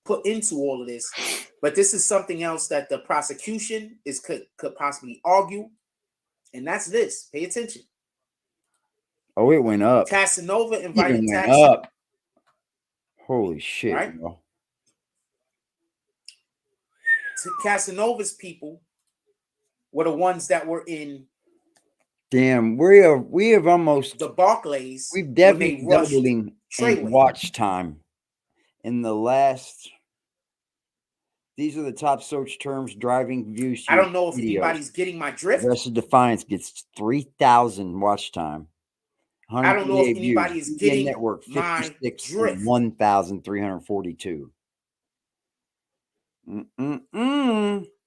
S4: put into all of this, but this is something else that the prosecution could possibly argue, and that's this. Pay attention.
S2: Oh, it went up.
S4: Casanova invited
S2: It went
S4: Taxstone.
S2: up. Holy shit!
S4: Right?
S2: Bro.
S4: Casanova's people were the ones that were in.
S2: Damn, we have almost
S4: the Barclays.
S2: We've definitely doubling in watch time in the last. These are the top search terms driving views.
S4: I don't know if anybody's getting my drift.
S2: AggressiveDefiance gets 3,000 watch time.
S4: I don't know if anybody is getting
S2: network 56
S4: my drift.
S2: 1,342.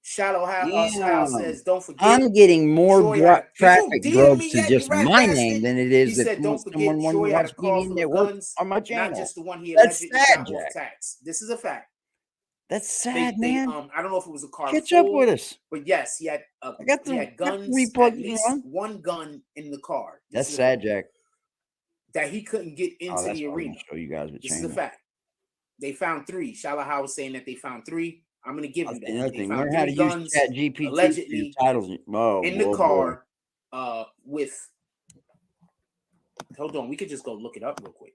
S4: Shallow House says, "Don't forget."
S2: I'm getting more traffic growth to just my name than it is that someone wants to watch BBN network on my channel.
S4: Not just the one he
S2: That's
S4: allegedly
S2: sad,
S4: got off
S2: Jack.
S4: tax. This is a fact.
S2: That's sad, man.
S4: I don't know if it was a car.
S2: Catch up with us.
S4: But yes, he had. He had guns. At least one gun in the car.
S2: That's sad, Jack.
S4: That he couldn't get into the arena.
S2: Show you guys.
S4: This is a fact. They found 3. Shallow House was saying that they found 3. I'm going to give you that.
S2: Another
S4: they
S2: thing,
S4: found
S2: learn how to
S4: 3
S2: use
S4: guns,
S2: ChatGPT
S4: allegedly
S2: titles
S4: in the car with. Hold on, we could just go look it up real quick.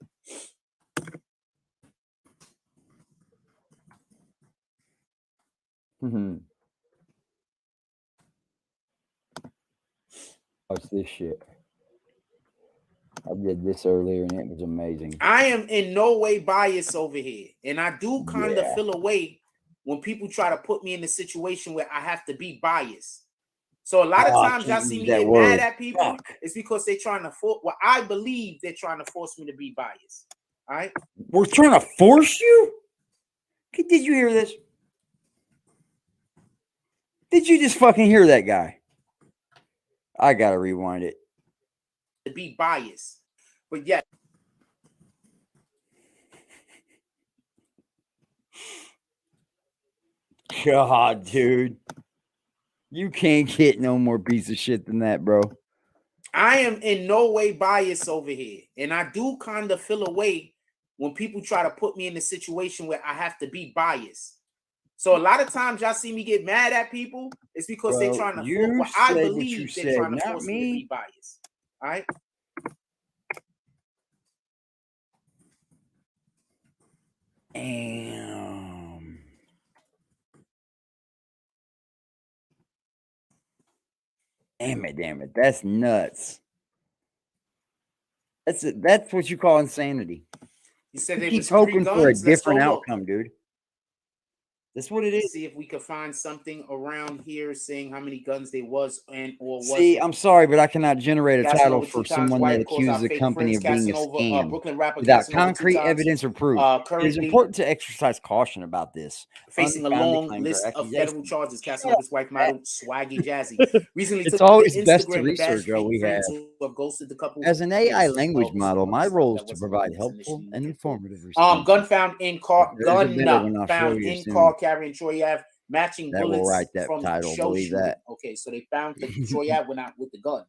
S2: What's this shit? I did this earlier and it was amazing.
S4: I am in no way biased over here, and I do kind of feel a way when people try to put me in a situation where I have to be biased. So a lot of times y'all see me get mad at people. It's because they're trying to force. Well, I believe they're trying to force me to be biased. All right,
S2: we're trying to force you. Did you hear this? Did you just fucking hear that guy? I gotta rewind it.
S4: To be biased, but yet.
S2: God, dude. You can't get no more piece of shit than that, bro.
S4: I am in no way biased over here. And I do kind of feel a way when people try to put me in a situation where I have to be biased. So a lot of times y'all see me get mad at people. It's because they're trying to force. Well, I believe they're trying to force me to be biased. All right.
S2: Damn it. That's nuts. That's what you call insanity.
S4: You said they
S2: keep hoping for a different outcome, dude. That's what it is.
S4: See if we could find something around here saying how many guns there was and or was.
S2: See, I'm sorry, but I cannot generate a title for someone that accuses a company of being a scam without concrete evidence or proof. It is important to exercise caution about this.
S4: Facing a long list of federal charges, Casanova's wife model Swaggy Jazzy recently
S2: it's always best to research what we have. As an AI language model, my role is to provide helpful and informative response.
S4: Gun found in car. Gun found in car carrying Troy Ave, matching bullets from
S2: title,
S4: show
S2: believe
S4: shooting.
S2: that.
S4: Okay, so they found the Troy Ave went out with the gun.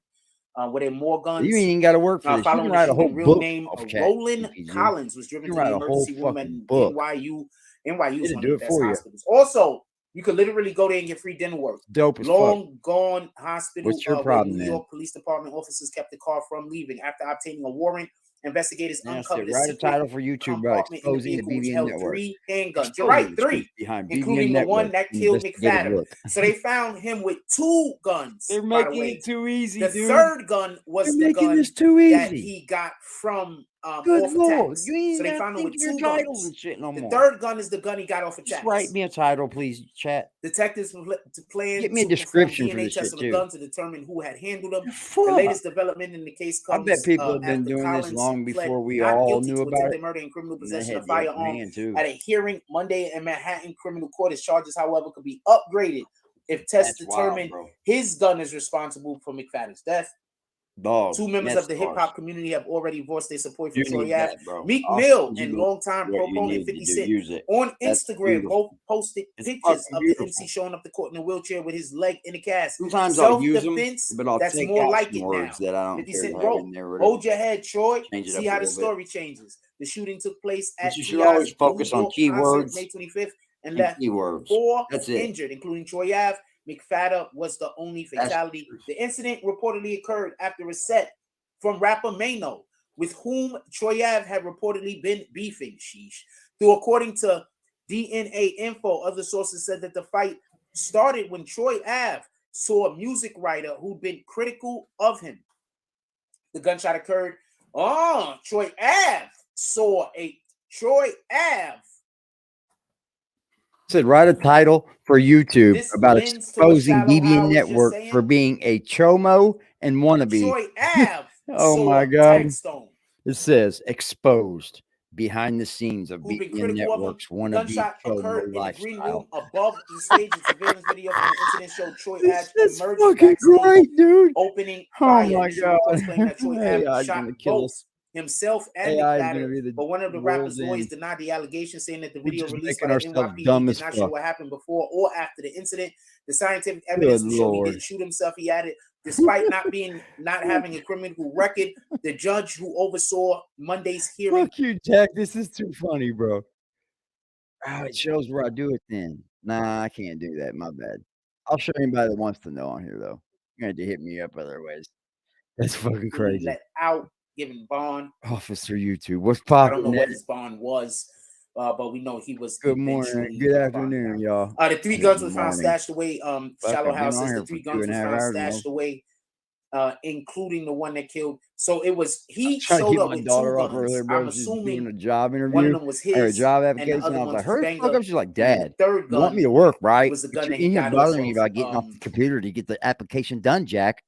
S4: Were there more guns?
S2: You ain't even got to work for this. You can write a whole
S4: real
S2: book.
S4: name Roland Collins was driven to the emergency room at NYU. NYU's one of the best hospitals. Also, you could literally go there and get free dental work.
S2: Dope as
S4: Long gone hospital.
S2: What's your problem,
S4: New York Police Department officers kept the car from leaving after obtaining a warrant. Investigators uncovered
S2: write a title for YouTube, bro. Exposing the BBN network.
S4: 3 handguns. You're right, 3, including the one that killed McFadden. So they found him with 2 guns.
S2: They're making it too easy.
S4: The third gun was the gun that he got from
S2: Good Lord.
S4: So they found him with 2 guns.
S2: And shit no more.
S4: The third gun is the gun he got off of tax.
S2: Just write me a title, please, chat.
S4: Detectives plan
S2: Get me a description for this shit,
S4: of the
S2: too.
S4: gun to determine who had handled them. The latest development in the case comes.
S2: I bet people have been doing this long before we all knew about it.
S4: Murder and criminal possession of firearm at a hearing Monday in Manhattan criminal court. His charges, however, could be upgraded if tests determine his gun is responsible for McFadden's death. Two members of the hip hop community have already voiced their support for Troy Ave. Meek Mill and longtime proponent 50 Cent on Instagram both posted pictures of the MC showing up to court in a wheelchair with his leg in a cast.
S2: Sometimes I'll use them, but I'll
S4: that's
S2: take
S4: more
S2: out
S4: like
S2: some
S4: it
S2: words
S4: now.
S2: that I don't
S4: 50
S2: care
S4: Cent
S2: to have
S4: wrote,
S2: in there.
S4: hold your head, Troy.
S2: Change it
S4: See
S2: up a
S4: how the
S2: little
S4: story changes. The shooting took place at
S2: you should always focus on keywords
S4: May 25th and
S2: and
S4: left
S2: keywords.
S4: 4
S2: That's it.
S4: injured, including Troy Ave. McFadden was the only fatality. The incident reportedly occurred after a set from rapper Mano, with whom Troy Ave had reportedly been beefing. Sheesh. Though according to DNA info, other sources said that the fight started when Troy Ave saw a music writer who'd been critical of him. The gunshot occurred. Troy Ave saw a Troy Ave.
S2: Said write a title for YouTube
S4: This
S2: about
S4: lends to what
S2: exposing
S4: Shallow
S2: BBN
S4: Howard's just
S2: Network
S4: saying.
S2: for being a chomo and wannabe.
S4: Troy Ave
S2: Oh
S4: saw
S2: my God!
S4: Taxstone,
S2: It says exposed behind the scenes of
S4: who'd been
S2: BBN
S4: critical of him.
S2: Network's
S4: The
S2: wannabe
S4: gunshot occurred
S2: chomo
S4: in the green
S2: lifestyle.
S4: room above the stage. The surveillance video from the incident showed Troy Ave
S2: That's
S4: emerging
S2: fucking
S4: backstage,
S2: great, dude.
S4: opening
S2: Oh
S4: fire.
S2: my
S4: Issue
S2: God!
S4: reports claim that Troy Ave
S2: AI is
S4: shot
S2: gonna kill
S4: both
S2: us.
S4: himself and
S2: AI is gonna
S4: McFadden,
S2: be the
S4: but one of the rapper's
S2: world's
S4: lawyers
S2: end.
S4: denied the allegation, saying that the
S2: We're
S4: video
S2: just
S4: released by
S2: making
S4: the
S2: ourselves
S4: NYPD
S2: dumb
S4: did
S2: as
S4: not show
S2: fuck.
S4: what happened before or after the incident. The scientific
S2: Good
S4: evidence to show he
S2: Lord.
S4: didn't shoot himself. He added, despite not having a criminal record, the judge who oversaw Monday's hearing.
S2: Fuck you, Jack. This is too funny, bro. Oh, it shows where I do it then. Nah, I can't do that. My bad. I'll show anybody that wants to know on here, though. You're going to have to hit me up other ways. That's fucking crazy.
S4: Let out, given bond.
S2: Officer YouTube. What's
S4: I don't
S2: popping?
S4: know what his bond was, but we know he was.
S2: Good morning. Good afternoon, y'all.
S4: The three guns were found stashed away. Shallow House says the three guns were found stashed away, including the one that killed. So it was he showed up with two guns.
S2: Earlier, bro.
S4: I'm assuming
S2: doing a job interview.
S4: one of them was his,
S2: or a job
S4: and the
S2: application.
S4: other
S2: I was
S4: one
S2: like,
S4: was
S2: hurry the fuck
S4: Banger.
S2: up. She's like,
S4: And
S2: Dad,
S4: the third
S2: you want me
S4: gun
S2: to work, right?
S4: was the
S2: But
S4: gun
S2: you're
S4: that
S2: in
S4: he
S2: here
S4: got
S2: bothering
S4: off
S2: me
S4: of,
S2: about getting off the computer to get the application done, Jack.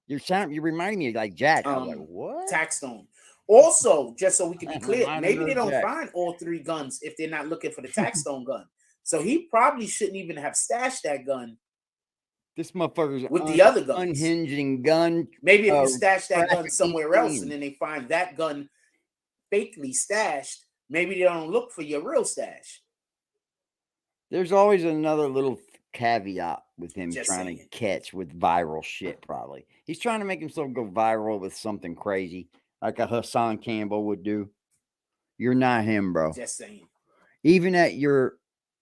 S2: You're reminding me like Jack. I was like, what?
S4: Taxstone. Also, just so we can be clear,
S2: reminded
S4: maybe
S2: me
S4: they
S2: of
S4: don't
S2: Jack.
S4: find all three guns if they're not looking for the Taxstone gun. So he probably shouldn't even have stashed that gun.
S2: This motherfucker's
S4: with the other guns.
S2: Unhinging gun.
S4: Maybe if you stash that gun somewhere else and then they find that gun fakely stashed, maybe they don't look for your real stash.
S2: There's always another little caveat with him
S4: Just
S2: trying
S4: saying.
S2: to catch with viral shit, probably. He's trying to make himself go viral with something crazy, like a Hassan Campbell would do. You're not him, bro.
S4: Just saying.
S2: Even at your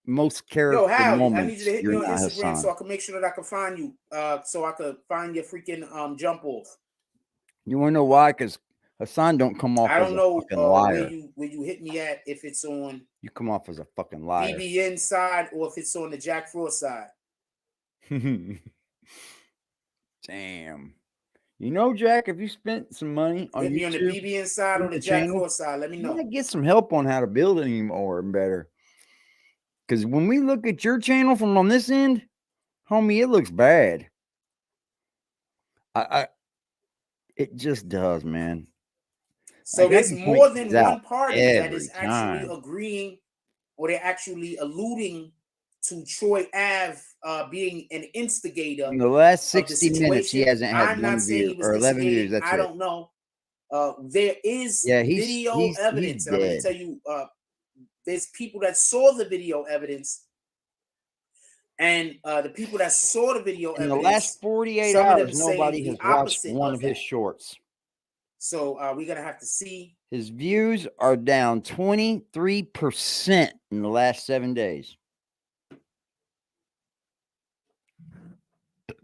S2: most character
S4: Yo, Howie,
S2: moments,
S4: I need you to hit me
S2: you're
S4: on
S2: not
S4: Instagram
S2: Hassan.
S4: so I can make sure that I can find you. So I could find your freaking jump off.
S2: You want to know why? Because Hassan don't come off
S4: I
S2: as
S4: don't
S2: a
S4: know
S2: fucking liar.
S4: where you hit me at, if it's on
S2: You come off as a fucking liar.
S4: BBN side or if it's on the Jack Frost side.
S2: Damn. You know, Jack, if you spent some money on
S4: Hit me
S2: YouTube,
S4: on the BBN side or the Jack Frost side. Let me know.
S2: you might get some help on how to build it anymore and better. Because when we look at your channel from on this end, homie, it looks bad. It just does, man.
S4: So there's more than one party that
S2: every
S4: is actually
S2: time.
S4: agreeing, or they're actually alluding to Troy Ave being an instigator.
S2: In the last
S4: of the
S2: 60 minutes, he
S4: situation.
S2: hasn't had
S4: I'm not
S2: one
S4: saying
S2: view
S4: he was
S2: or 11 views.
S4: instigating.
S2: That's
S4: I
S2: it.
S4: don't know. There is
S2: Yeah,
S4: video evidence, and I'm going to
S2: dead.
S4: tell you, there's people that saw the video evidence, and the people that saw the video
S2: In
S4: evidence,
S2: the last 48
S4: some of them
S2: hours,
S4: say
S2: nobody
S4: the
S2: has watched
S4: opposite
S2: one
S4: of
S2: of his
S4: that.
S2: shorts.
S4: So we're gonna have to see.
S2: His views are down 23% in the last 7 days.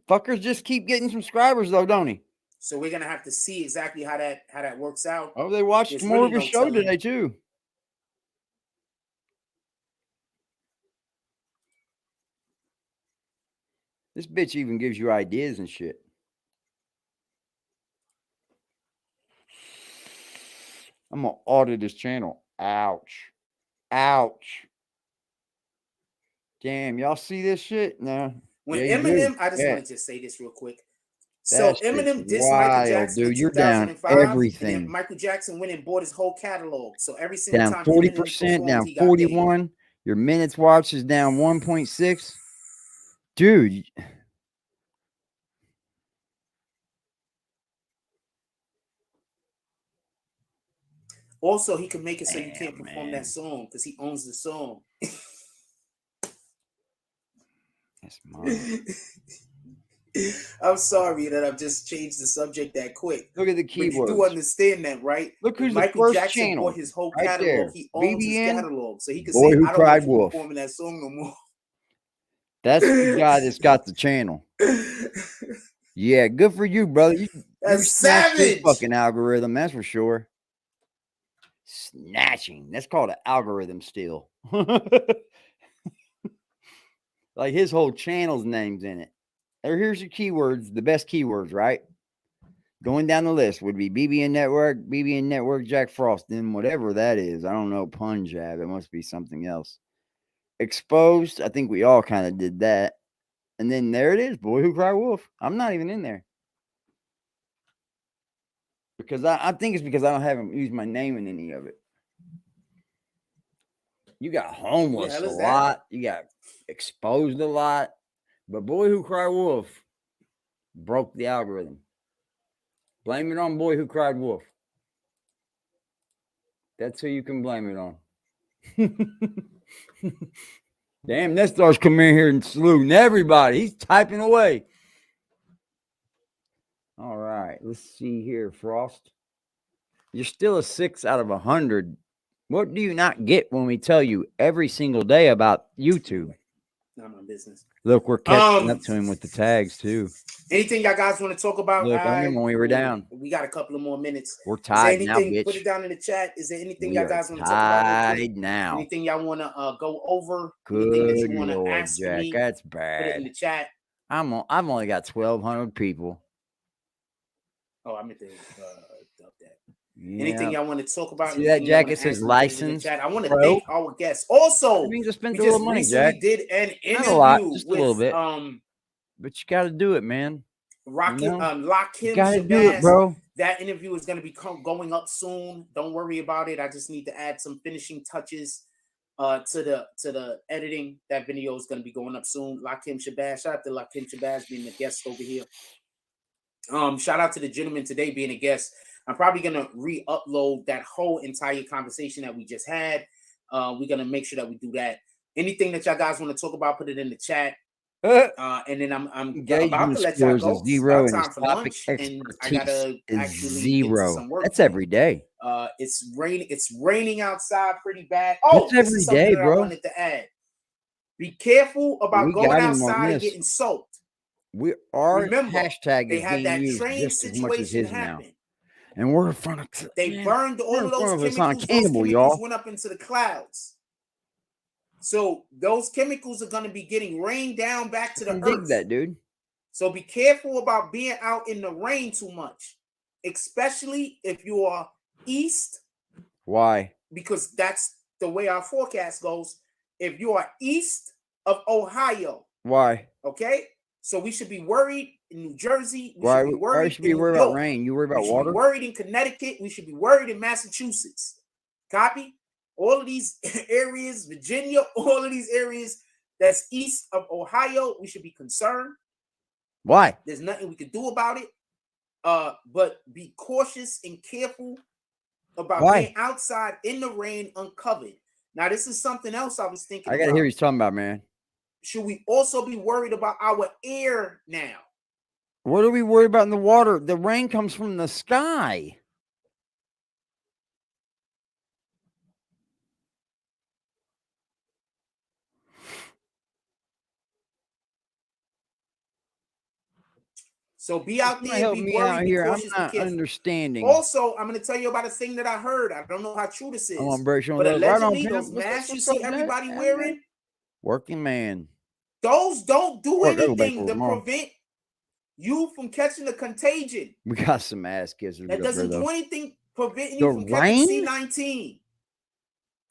S2: Fuckers just keep getting subscribers though, don't he?
S4: So we're gonna have to see exactly how that works out.
S2: Oh, they watched
S4: There's
S2: more
S4: really
S2: of his
S4: no
S2: show
S4: telling.
S2: today too. This bitch even gives you ideas and shit. I'm gonna audit his channel. Ouch. Ouch. Damn, y'all see this shit? No.
S4: When
S2: Yeah, you
S4: Eminem,
S2: do.
S4: I just
S2: Yeah.
S4: want to just say this real quick. So
S2: That shit's
S4: Eminem dissed
S2: wild,
S4: Michael Jackson
S2: dude.
S4: in
S2: You're down
S4: 2005, and
S2: everything.
S4: then Michael Jackson went and bought his whole catalog. So every single
S2: Down
S4: time Eminem
S2: 40%,
S4: performed,
S2: down
S4: he got paid.
S2: 41. Your minutes watched is down 1.6. Dude.
S4: Also, he can make it so you can't perform that song because he owns the song.
S2: That's mine.
S4: I'm sorry that I've just changed the subject that quick.
S2: Look at the
S4: But you
S2: keywords.
S4: do understand that, right?
S2: Look who's
S4: Michael
S2: the first
S4: Jackson
S2: channel.
S4: bought his whole
S2: Right
S4: catalog.
S2: there.
S4: He owns his
S2: BBN,
S4: catalog. So he can
S2: Boy
S4: say,
S2: Who
S4: I don't
S2: Cried
S4: want you
S2: Wolf.
S4: performing that song no more.
S2: That's the guy that's got the channel. Yeah, good for you, brother. You snatched his
S4: savage.
S2: fucking algorithm, that's for sure. Snatching. That's called an algorithm steal. Like his whole channel's name's in it. Here's your keywords, the best keywords, right? Going down the list would be BBN Network, Jack Frost, then whatever that is. I don't know, Punjab. It must be something else. Exposed. I think we all kind of did that. And then there it is, Boy Who Cried Wolf. I'm not even in there. Because I think it's because I don't have used my name in any of it. You got homeless a lot. You got exposed a lot. But Boy Who Cried Wolf broke the algorithm. Blame it on Boy Who Cried Wolf. That's who you can blame it on. Damn, Nestor's coming in here and saluting everybody. He's typing away. All right, let's see here, Frost. You're still a 6 out of 100. What do you not get when we tell you every single day about YouTube?
S4: Not my business.
S2: Look, we're catching up to him with the tags, too.
S4: Anything y'all guys want to talk about?
S2: Look, I remember when we were down.
S4: We got a couple of more minutes.
S2: We're tied now,
S4: anything,
S2: bitch.
S4: Put it down in the chat. Is there anything
S2: We
S4: y'all
S2: are
S4: guys want to talk about?
S2: tied now.
S4: Anything y'all want to go over?
S2: Good
S4: anything that you want to
S2: Lord,
S4: ask
S2: Jack,
S4: me?
S2: that's
S4: Put it in
S2: bad.
S4: the chat.
S2: I've only got 1,200 people.
S4: Oh, I meant to dump that.
S2: Yeah.
S4: Anything y'all want to talk about?
S2: See that jacket says license.
S4: I want to thank our guests. Also,
S2: that means I spent
S4: we
S2: a little
S4: just
S2: money,
S4: recently
S2: Jack.
S4: did an interview
S2: Not a lot, just
S4: with
S2: a little bit. But you got to do it, man.
S4: Lakim
S2: You got to do it, bro.
S4: That interview is going to be going up soon. Don't worry about it. I just need to add some finishing touches to the editing. That video is going to be going up soon. Lakim Shabazz. Shout out to Lakim Shabazz being the guest over here. Shout out to the gentleman today being a guest. I'm probably going to re-upload that whole entire conversation that we just had. We're going to make sure that we do that. Anything that y'all guys want to talk about, put it in the chat. And then I'm about to let y'all go.
S2: 0
S4: It's
S2: and
S4: time for
S2: topic
S4: lunch, and I gotta
S2: is
S4: actually get to
S2: 0.
S4: some work.
S2: That's every day.
S4: It's raining outside pretty bad. Oh,
S2: That's
S4: this is
S2: every
S4: something
S2: day,
S4: that
S2: bro.
S4: I wanted to add. Be careful about going outside and getting soaked. Remember,
S2: hashtag
S4: they
S2: is
S4: had
S2: being
S4: that
S2: used
S4: train
S2: just as much as
S4: situation
S2: his now.
S4: happen.
S2: And we're in front of
S4: They burned all of those chemicals.
S2: on
S4: Those
S2: cable,
S4: chemicals
S2: y'all.
S4: went up into the clouds. So those chemicals are going to be getting rained down back to the earth.
S2: Dig that, dude.
S4: So be careful about being out in the rain too much, especially if you are east.
S2: Why?
S4: Because that's the way our forecast goes. If you are east of Ohio.
S2: Why?
S4: Okay? So we should be worried in New Jersey.
S2: Why should we worry about rain? You worry about water?
S4: We should be worried in Connecticut. We should be worried in Massachusetts. Copy? All of these areas, Virginia, all of these areas that's east of Ohio, we should be concerned.
S2: Why?
S4: There's nothing we can do about it. But be cautious and careful about being outside in the rain uncovered. Now, this is something else I was thinking
S2: I gotta hear what he's talking about, man.
S4: Should we also be worried about our air now?
S2: What are we worried about in the water? The rain comes from the sky.
S4: So be out there and be worried, be cautious,
S2: I'm not understanding.
S4: Also, I'm going to tell you about a thing that I heard. I don't know how true this is. But allegedly, those masks you see everybody wearing,
S2: working man.
S4: Those don't do anything to prevent you from catching the contagion.
S2: We got some ass kissers.
S4: That doesn't do anything preventing you from catching C-19.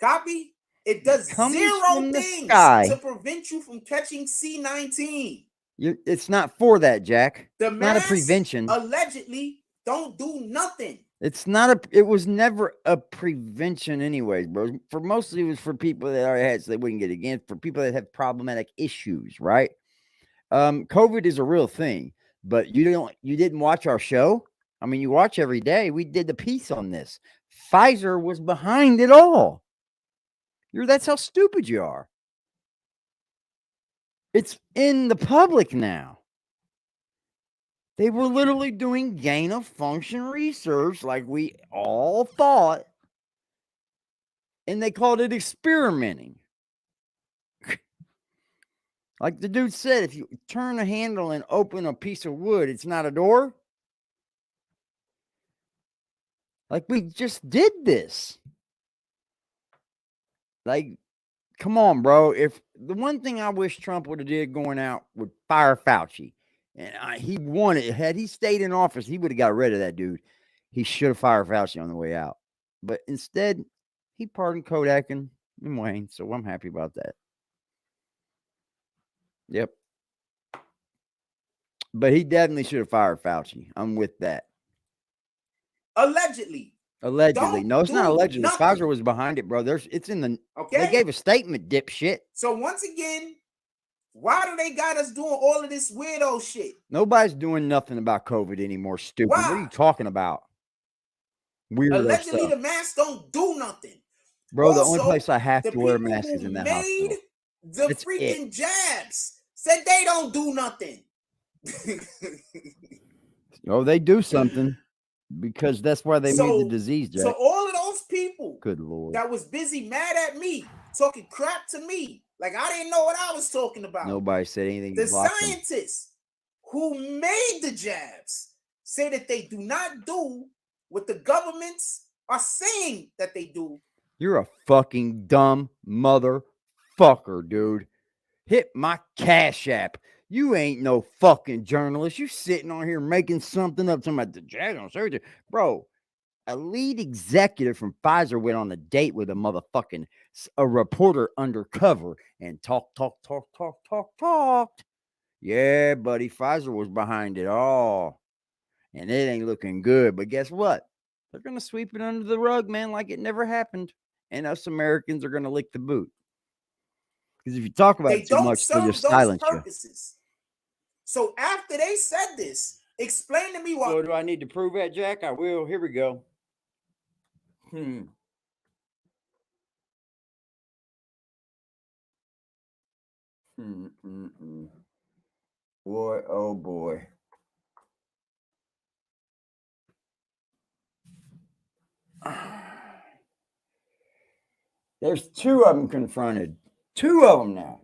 S4: Copy? It does zero things to prevent you from catching C-19.
S2: It's not for that, Jack.
S4: The
S2: not a prevention.
S4: Allegedly don't do nothing.
S2: It's not it was never a prevention anyways, bro. For mostly it was for people that already had, so they wouldn't get it again. For people that have problematic issues, right? COVID is a real thing, but you didn't watch our show. I mean, you watch every day. We did the piece on this. Pfizer was behind it all. That's how stupid you are. It's in the public now. They were literally doing gain of function research like we all thought, and they called it experimenting. Like the dude said, if you turn a handle and open a piece of wood, it's not a door. Like, we just did this. Like, come on, bro. If the one thing I wish Trump would have did going out would fire Fauci. And he wanted, had he stayed in office, he would have got rid of that dude. He should have fired Fauci on the way out. But instead, he pardoned Kodak and Wayne. So I'm happy about that. Yep. But he definitely should have fired Fauci. I'm with that.
S4: Allegedly.
S2: Allegedly. No, it's not allegedly. Pfizer was behind it, bro. It's in the.
S4: Okay.
S2: They gave a statement, dipshit.
S4: So once again, why do they got us doing all of this weirdo shit?
S2: Nobody's doing nothing about COVID anymore, stupid.
S4: Why?
S2: What are you talking about? Weird
S4: Allegedly,
S2: stuff.
S4: the masks don't do nothing.
S2: Bro,
S4: Also,
S2: the only place I have to wear a mask is in that hospital.
S4: The
S2: That's
S4: freaking
S2: it.
S4: jabs said they don't do nothing.
S2: Oh, they do something because that's why they made the disease, Jack.
S4: So all of those people
S2: Good Lord.
S4: that was busy mad at me, talking crap to me, like I didn't know what I was talking about.
S2: Nobody said anything.
S4: The scientists who made the jabs say that they do not do what the governments are saying that they do.
S2: You're a fucking dumb motherfucker, dude. Hit my Cash App. You ain't no fucking journalist. You sitting on here making something up. Talking about the jab on surgery. Bro, a lead executive from Pfizer went on a date with a reporter undercover and talked. Yeah, buddy, Pfizer was behind it all. And it ain't looking good. But guess what? They're going to sweep it under the rug, man, like it never happened. And us Americans are going to lick the boot. Because if you talk about it too much, they'll just silence you.
S4: So after they said this, explain to me why.
S2: So do I need to prove that, Jack? I will. Here we go. Boy, oh boy. There's two of them confronted. Two of them now.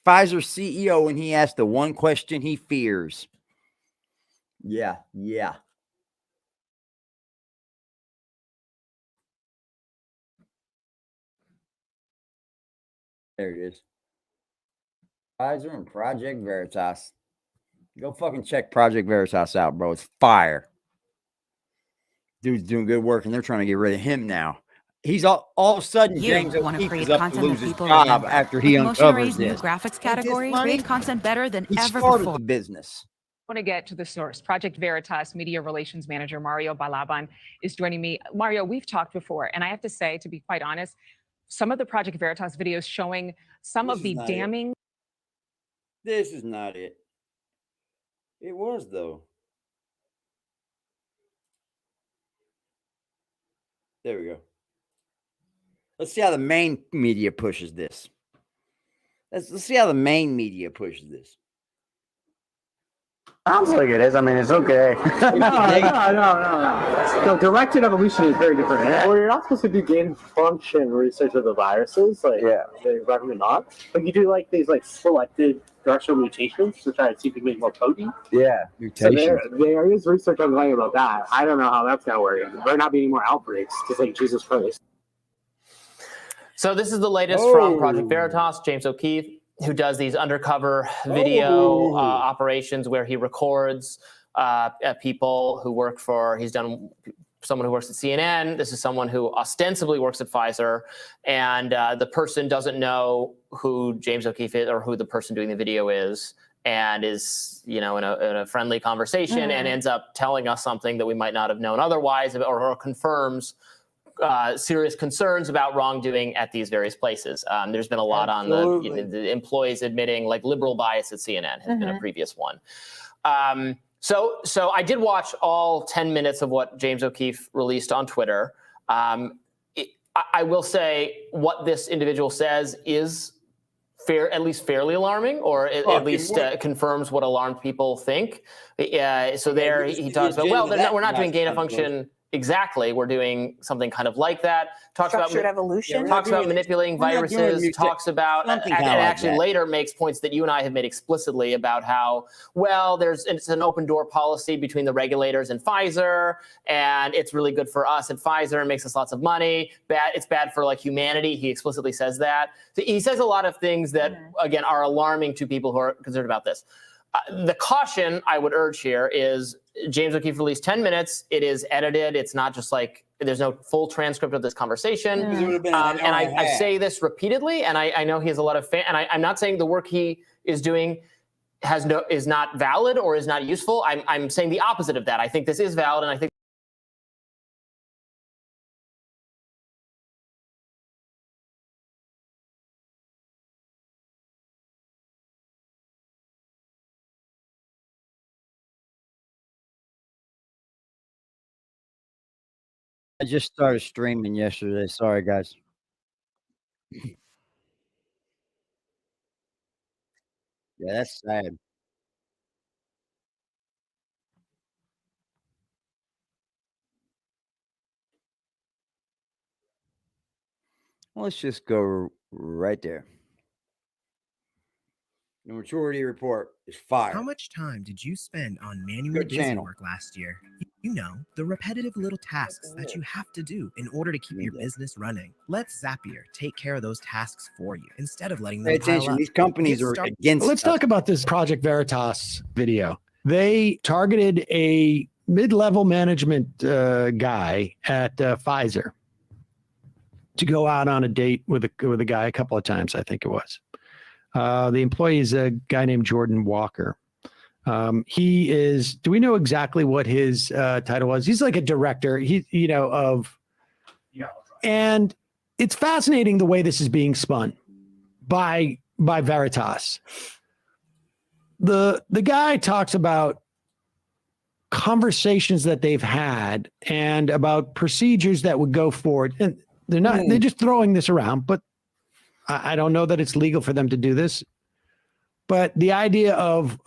S2: Pfizer CEO, and he asked the one question he fears. Yeah. There it is. Pfizer and Project Veritas. Go fucking check Project Veritas out, bro. It's fire. Dude's doing good work, and they're trying to get rid of him now. He's all of a sudden, James O'Keefe is up to lose his job after he uncovers this.
S8: New graphics category, create content better than ever
S2: started
S8: before.
S2: the business.
S15: I want to get to the source. Project Veritas Media Relations Manager Mario Balaban is joining me. Mario, we've talked before, and I have to say, to be quite honest, some of the Project Veritas videos showing some of the damning.
S2: This is not it. It was, though. There we go. Let's see how the main media pushes this. Let's see how the main media pushes this.
S16: Sounds like it is. I mean, it's okay. No, directed evolution is very different. Well, you're not supposed to do gain function research of the viruses. Like, they recommend not. But you do like these selected directional mutations to try to see if you can make more potent. Yeah, mutations. So there is research ongoing about that. I don't know how that's gonna work. There not be any more outbreaks to say Jesus Christ.
S17: So this is the latest from Project Veritas, James O'Keefe, who does these undercover video operations where he records people who work for, he's done someone who works at CNN. This is someone who ostensibly works at Pfizer. And the person doesn't know who James O'Keefe is or who the person doing the video is, and is, in a friendly conversation and ends up telling us something that we might not have known otherwise, or confirms serious concerns about wrongdoing at these various places. There's been a lot on the employees admitting like liberal bias at CNN has been a previous one. So I did watch all 10 minutes of what James O'Keefe released on Twitter. I will say what this individual says is at least fairly alarming, or at least confirms what alarmed people think. So there he talks about, well, we're not doing gain of function. Exactly, we're doing something kind of like that. Talks about evolution. Talks about manipulating viruses. Talks about and actually later makes points that you and I have made explicitly about how it's an open door policy between the regulators and Pfizer, and it's really good for us at Pfizer and makes us lots of money. It's bad for like humanity. He explicitly says that. So he says a lot of things that again are alarming to people who are concerned about this. The caution I would urge here is James O'Keefe released 10 minutes. It is edited. It's not just like there's no full transcript of this conversation. And I say this repeatedly, and I know he has a lot of fans. And I'm not saying the work he is doing is not valid or is not useful. I'm saying the opposite of that. I think this is valid, and I think
S2: I just started streaming yesterday. Sorry, guys. Yeah, that's sad. Let's just go right there. The maturity report is fire.
S18: How much time did you spend on manual busy work last year? You know, the repetitive little tasks that you have to do in order to keep your business running. Let Zapier take care of those tasks for you instead of letting them pile up.
S2: These companies are against.
S19: Let's talk about this Project Veritas video. They targeted a mid-level management guy at Pfizer to go out on a date with a guy a couple of times, I think it was. The employee is a guy named Jordan Walker. He is, do we know exactly what his title was? He's like a director, and it's fascinating the way this is being spun by Veritas. The guy talks about conversations that they've had and about procedures that would go forward. And they're just throwing this around, but I don't know that it's legal for them to do this. But the idea of,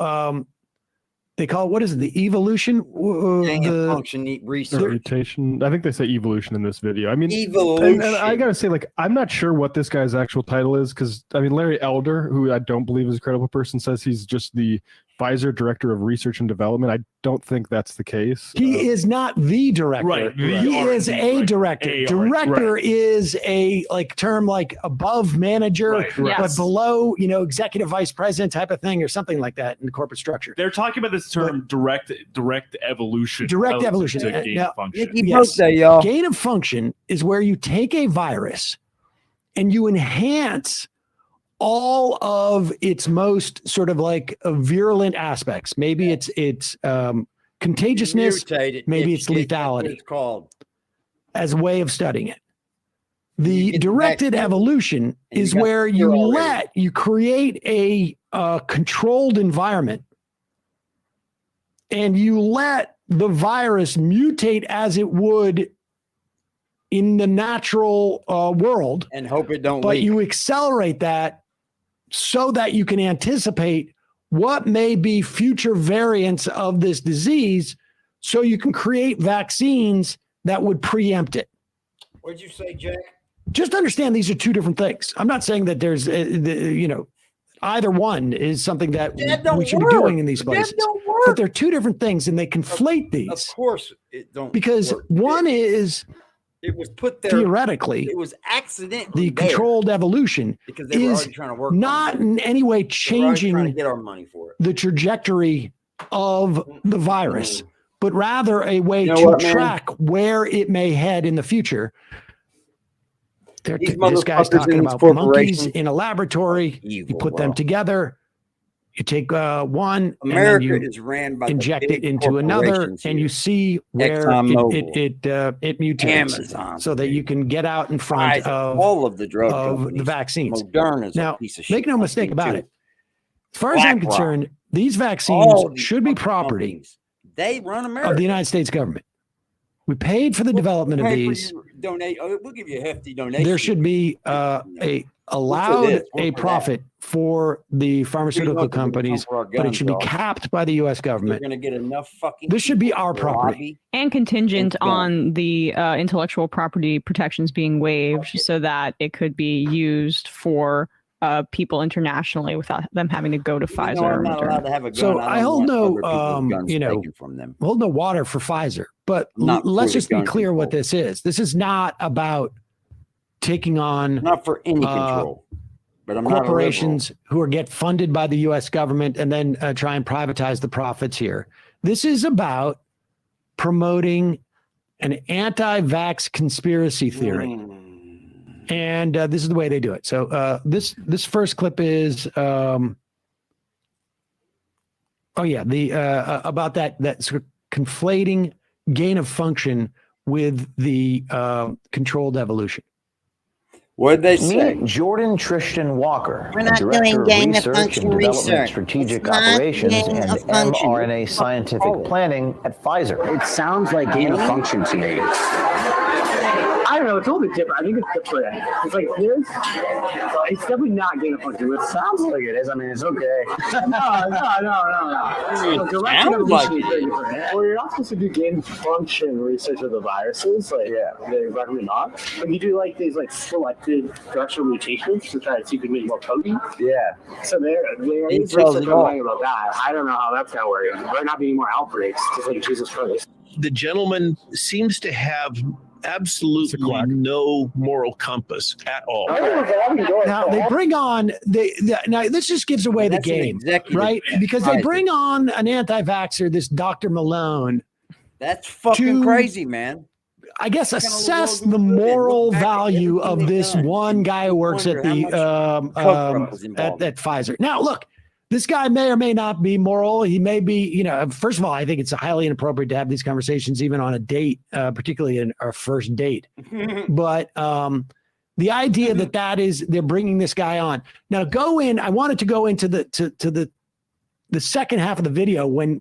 S19: they call it, what is it? The evolution? The
S2: function research.
S20: Mutation. I think they say evolution in this video. I mean,
S2: evolution.
S20: And I got to say, like, I'm not sure what this guy's actual title is because, I mean, Larry Elder, who I don't believe is a credible person, says he's just the Pfizer Director of Research and Development. I don't think that's the case.
S19: He is not the director.
S20: Right.
S19: He is a director. Director is a term like above manager, but below, executive vice president type of thing or something like that in the corporate structure.
S21: They're talking about this term direct evolution.
S19: Direct evolution.
S21: To gain of function.
S19: Yes. Gain of function is where you take a virus and you enhance all of its most sort of like virulent aspects. Maybe it's contagiousness, maybe it's lethality.
S2: It's called
S19: as a way of studying it. The directed evolution is where you create a controlled environment and you let the virus mutate as it would in the natural world
S2: and hope it don't
S19: but
S2: leak.
S19: You accelerate that so that you can anticipate what may be future variants of this disease so you can create vaccines that would preempt it.
S2: What'd you say, Jack?
S19: Just understand these are two different things. I'm not saying that there's, either one is something that we should be doing in these places. But they're two different things and they conflate these.
S2: Of course it don't.
S19: Because one is...
S2: It was put there
S19: theoretically.
S2: It was accidentally
S19: the controlled evolution
S2: because they were already trying to work
S19: not in any way changing
S2: trying to get our money for it.
S19: The trajectory of the virus, but rather a way to track where it may head in the future. This guy's talking about monkeys in a laboratory. You put them together. You take one,
S2: America
S19: and then
S2: is ran by
S19: inject
S2: the
S19: it
S2: big
S19: into another,
S2: corporations
S19: and
S2: here.
S19: you see where it mutates,
S2: Amazon,
S19: so that you can get out in front of
S2: all of the drug
S19: of
S2: companies.
S19: the vaccines.
S2: Moderna's
S19: now,
S2: a piece of
S19: make
S2: shit
S19: no mistake
S2: company,
S19: about
S2: too.
S19: it. As far as I'm
S2: BlackRock.
S19: concerned, these vaccines
S2: All these
S19: should be
S2: fucking
S19: property
S2: companies, they run America.
S19: of the United States government. We paid for the development of
S2: Pay for
S19: these.
S2: your donate. We'll give you a hefty donation.
S19: There should be allowed a profit for the pharmaceutical companies, but it should be capped by the U.S. government.
S2: They're going to get enough fucking.
S19: This should be our property.
S5: And contingent on the intellectual property protections being waived so that it could be used for people internationally without them having to go to Pfizer.
S2: I'm not allowed to have a gun.
S19: So I hold no,
S2: from them.
S19: hold no water for Pfizer. But
S2: Not
S19: let's
S2: for
S19: just
S2: the
S19: be
S2: gun
S19: clear what this is. This is not about taking on
S2: not for any control. But I'm
S19: corporations who get funded by the U.S. government and then try and privatize the profits here. This is about promoting an anti-vax conspiracy theory. And this is the way they do it. So this first clip is, about that sort of conflating gain of function with the controlled evolution.
S2: What did they say?
S22: Meet Jordan Tristan Walker,
S23: We're not
S22: Director
S23: doing
S22: of
S23: gain of
S22: Research
S23: function
S22: and Development
S23: research.
S22: Strategic
S23: It's not
S22: Operations
S23: gain
S22: and
S23: of function.
S22: mRNA Scientific Planning at Pfizer.
S16: It sounds like gain of function to me. I don't know. It's a little bit different. I think it's different. It's like this. It's definitely not gain of function. It sounds like it is. I mean, it's okay. No. Direct evolution is very different. Well, you're not supposed to do gain of function research of the viruses. Like, they recommend not. But you do like these like selected directional mutations to try to see if you can make more potent.
S22: Yeah.
S16: So there is research going about that. I don't know how that's gonna work. There might not be any more outbreaks, just like Jesus Christ.
S24: The gentleman seems to have absolutely no moral compass at all.
S19: Now they bring on now this just gives away the game, right? Because they bring on an anti-vaxxer, this Dr. Malone.
S2: That's fucking crazy, man.
S19: I guess assess the moral value of this one guy who works at the at Pfizer. Now look, this guy may or may not be moral. He may be, first of all, I think it's highly inappropriate to have these conversations even on a date, particularly in our first date. But the idea that they're bringing this guy on. Now go in, I wanted to go into the second half of the video when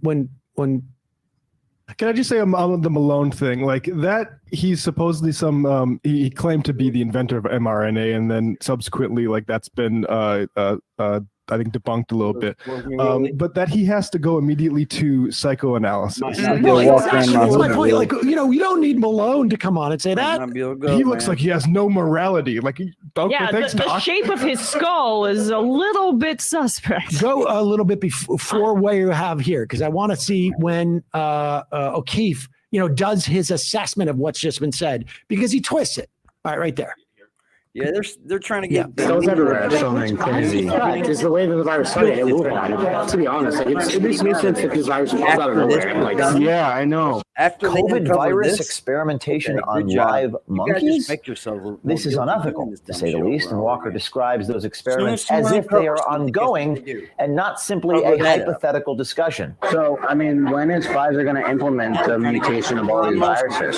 S20: Can I just say on the Malone thing, like that he's supposedly he claimed to be the inventor of mRNA, and then subsequently like that's been I think debunked a little bit, but that he has to go immediately to psychoanalysis.
S19: That's my point. Like, you don't need Malone to come on and say that.
S20: He looks like he has no morality. Like,
S5: the shape of his skull is a little bit suspect.
S19: Go a little bit before what you have here, because I want to see when O'Keefe, does his assessment of what's just been said, because he twists it. All right, right there.
S2: Yeah, they're trying to get
S16: those everywhere. Something crazy. It's the way that the virus started. To be honest, it makes no sense that this virus was out of nowhere. Yeah, I know.
S22: After COVID virus experimentation on live monkeys? This is unethical, to say the least, and Walker describes those experiments as if they are ongoing and not simply a hypothetical discussion.
S16: So, I mean, when is Pfizer going to implement the mutation of all these viruses?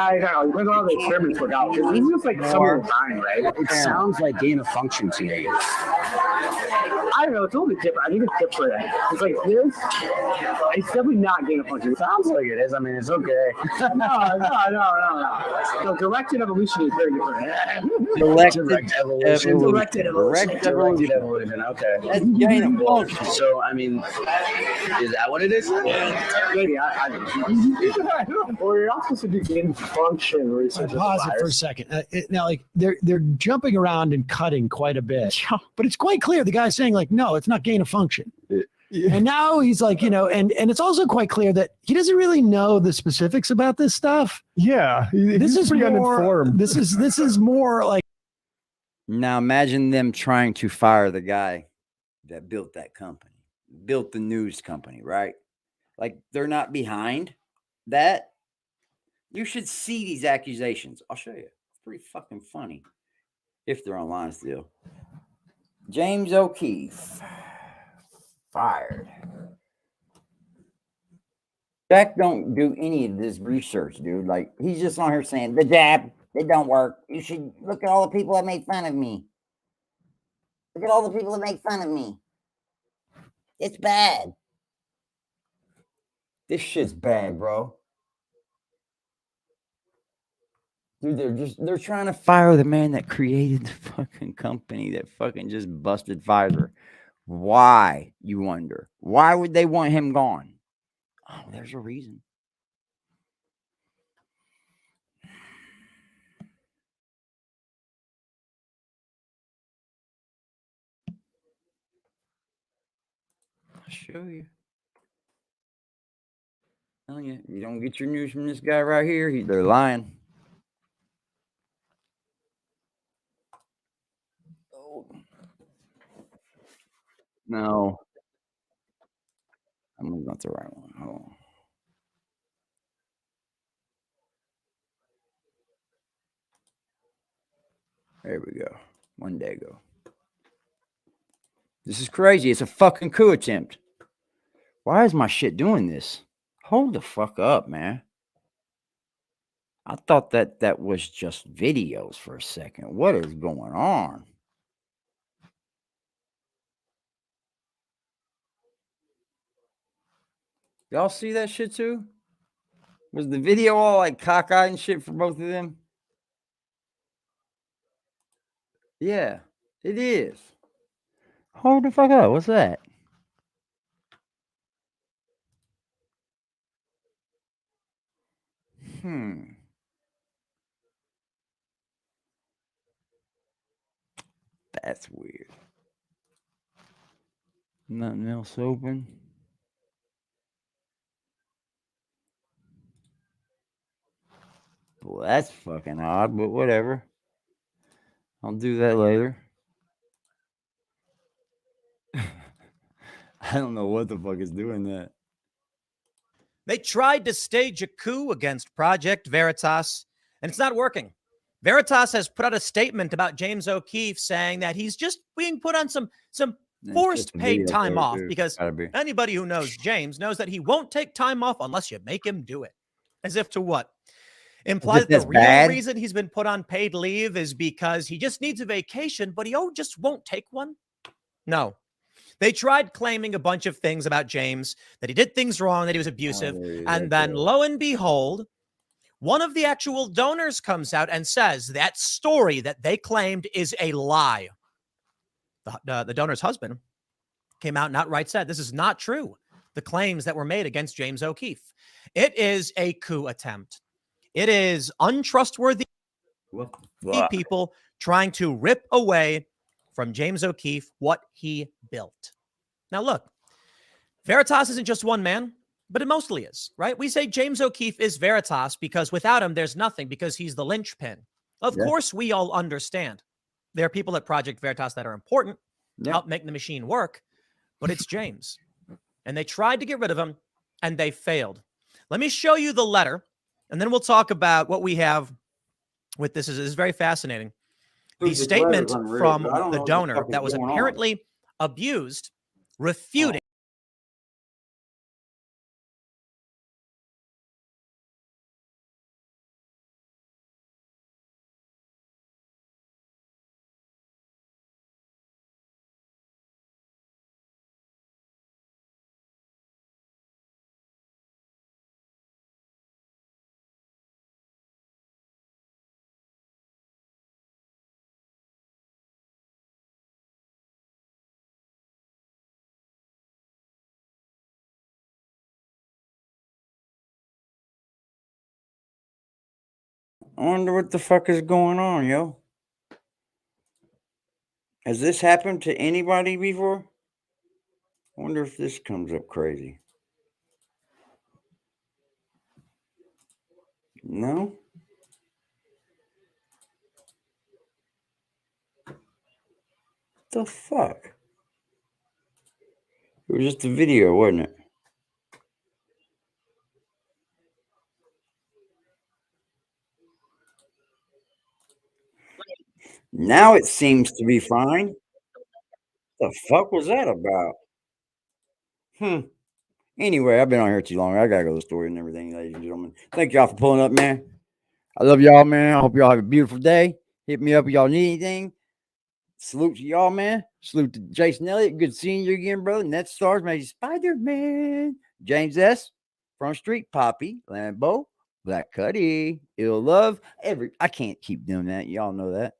S16: I don't know. When all the experiments work out, because it's just like some time, right? It sounds like gain of function to me. I don't know. It's a little bit different. I think it's different. It's like this. It's definitely not gain of function. It sounds like it is. I mean, it's okay. No. Directed evolution is very different.
S2: Directed evolution.
S16: Okay.
S2: That's gain of function.
S16: So, I mean, is that what it is? Maybe. I don't know. Or you're not supposed to do gain of function research.
S19: Pause it for a second. Now, like they're jumping around and cutting quite a bit, but it's quite clear the guy's saying like, no, it's not gain of function. And now he's like, and it's also quite clear that he doesn't really know the specifics about this stuff.
S20: Yeah,
S19: this is
S20: pretty
S19: more
S20: uninformed.
S19: This is more like.
S2: Now imagine them trying to fire the guy that built that company, built the news company, right? Like they're not behind that. You should see these accusations. I'll show you. It's pretty fucking funny. If they're online still. James O'Keefe. Fired. Jack don't do any of this research, dude. Like, he's just on here saying, the jab, it don't work. You should look at all the people that make fun of me. Look at all the people that make fun of me. It's bad. This shit's bad, bro. Dude, they're trying to fire the man that created the fucking company that fucking just busted Pfizer. Why, you wonder? Why would they want him gone? Oh, there's a reason. I'll show you. Oh yeah, you don't get your news from this guy right here. They're lying. Oh. No. I'm not the right one. Hold on. There we go. One day ago. This is crazy. It's a fucking coup attempt. Why is my shit doing this? Hold the fuck up, man. I thought that was just videos for a second. What is going on? Y'all see that shit too? Was the video all like cockeyed and shit for both of them? Yeah, it is. Hold the fuck up. What's that? That's weird. Nothing else open. Well, that's fucking odd, but whatever. I'll do that later. I don't know what the fuck is doing that.
S9: They tried to stage a coup against Project Veritas, and it's not working. Veritas has put out a statement about James O'Keefe saying that he's just being put on some forced paid time off because anybody who knows James knows that he won't take time off unless you make him do it. As if to what? Imply that the real reason he's been put on paid leave is because he just needs a vacation, but he just won't take one? No. They tried claiming a bunch of things about James, that he did things wrong, that he was abusive, and then lo and behold, one of the actual donors comes out and says that story that they claimed is a lie. The donor's husband came out and outright said, this is not true. The claims that were made against James O'Keefe. It is a coup attempt. It is untrustworthy people trying to rip away from James O'Keefe what he built. Now, look, Veritas isn't just one man, but it mostly is, right? We say James O'Keefe is Veritas because without him, there's nothing, because he's the linchpin. Of course, we all understand. There are people at Project Veritas that are important, help make the machine work, but it's James. And they tried to get rid of him, and they failed. Let me show you the letter, and then we'll talk about what we have with this. This is very fascinating. The statement from the donor that was apparently abused, refuting.
S2: I wonder what the fuck is going on, yo. Has this happened to anybody before? I wonder if this comes up crazy. No? The fuck? It was just a video, wasn't it? Now it seems to be fine. What the fuck was that about? Anyway, I've been on here too long. I gotta go to the store and everything, ladies and gentlemen. Thank y'all for pulling up, man. I love y'all, man. I hope y'all have a beautiful day. Hit me up if y'all need anything. Salute to y'all, man. Salute to Jason Elliott. Good seeing you again, brother. Net Stars, maybe Spider-Man. James S. Front Street, Poppy, Lambo, Black Cuddy, Ill Love. I can't keep doing that. Y'all know that.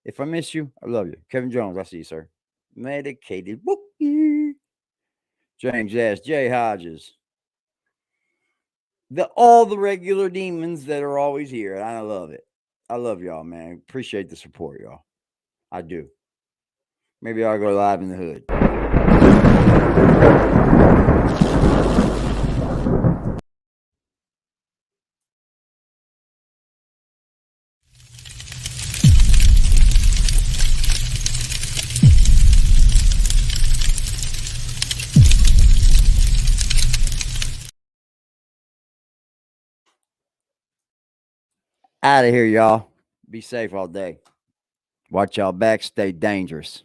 S2: If I miss you, I love you. Kevin Jones, I see you, sir. Medicated Wookie. James S. J. Hodges. All the regular demons that are always here. And I love it. I love y'all, man. Appreciate the support, y'all. I do. Maybe I'll go live in the hood. Out of here, y'all. Be safe all day. Watch y'all back. Stay dangerous.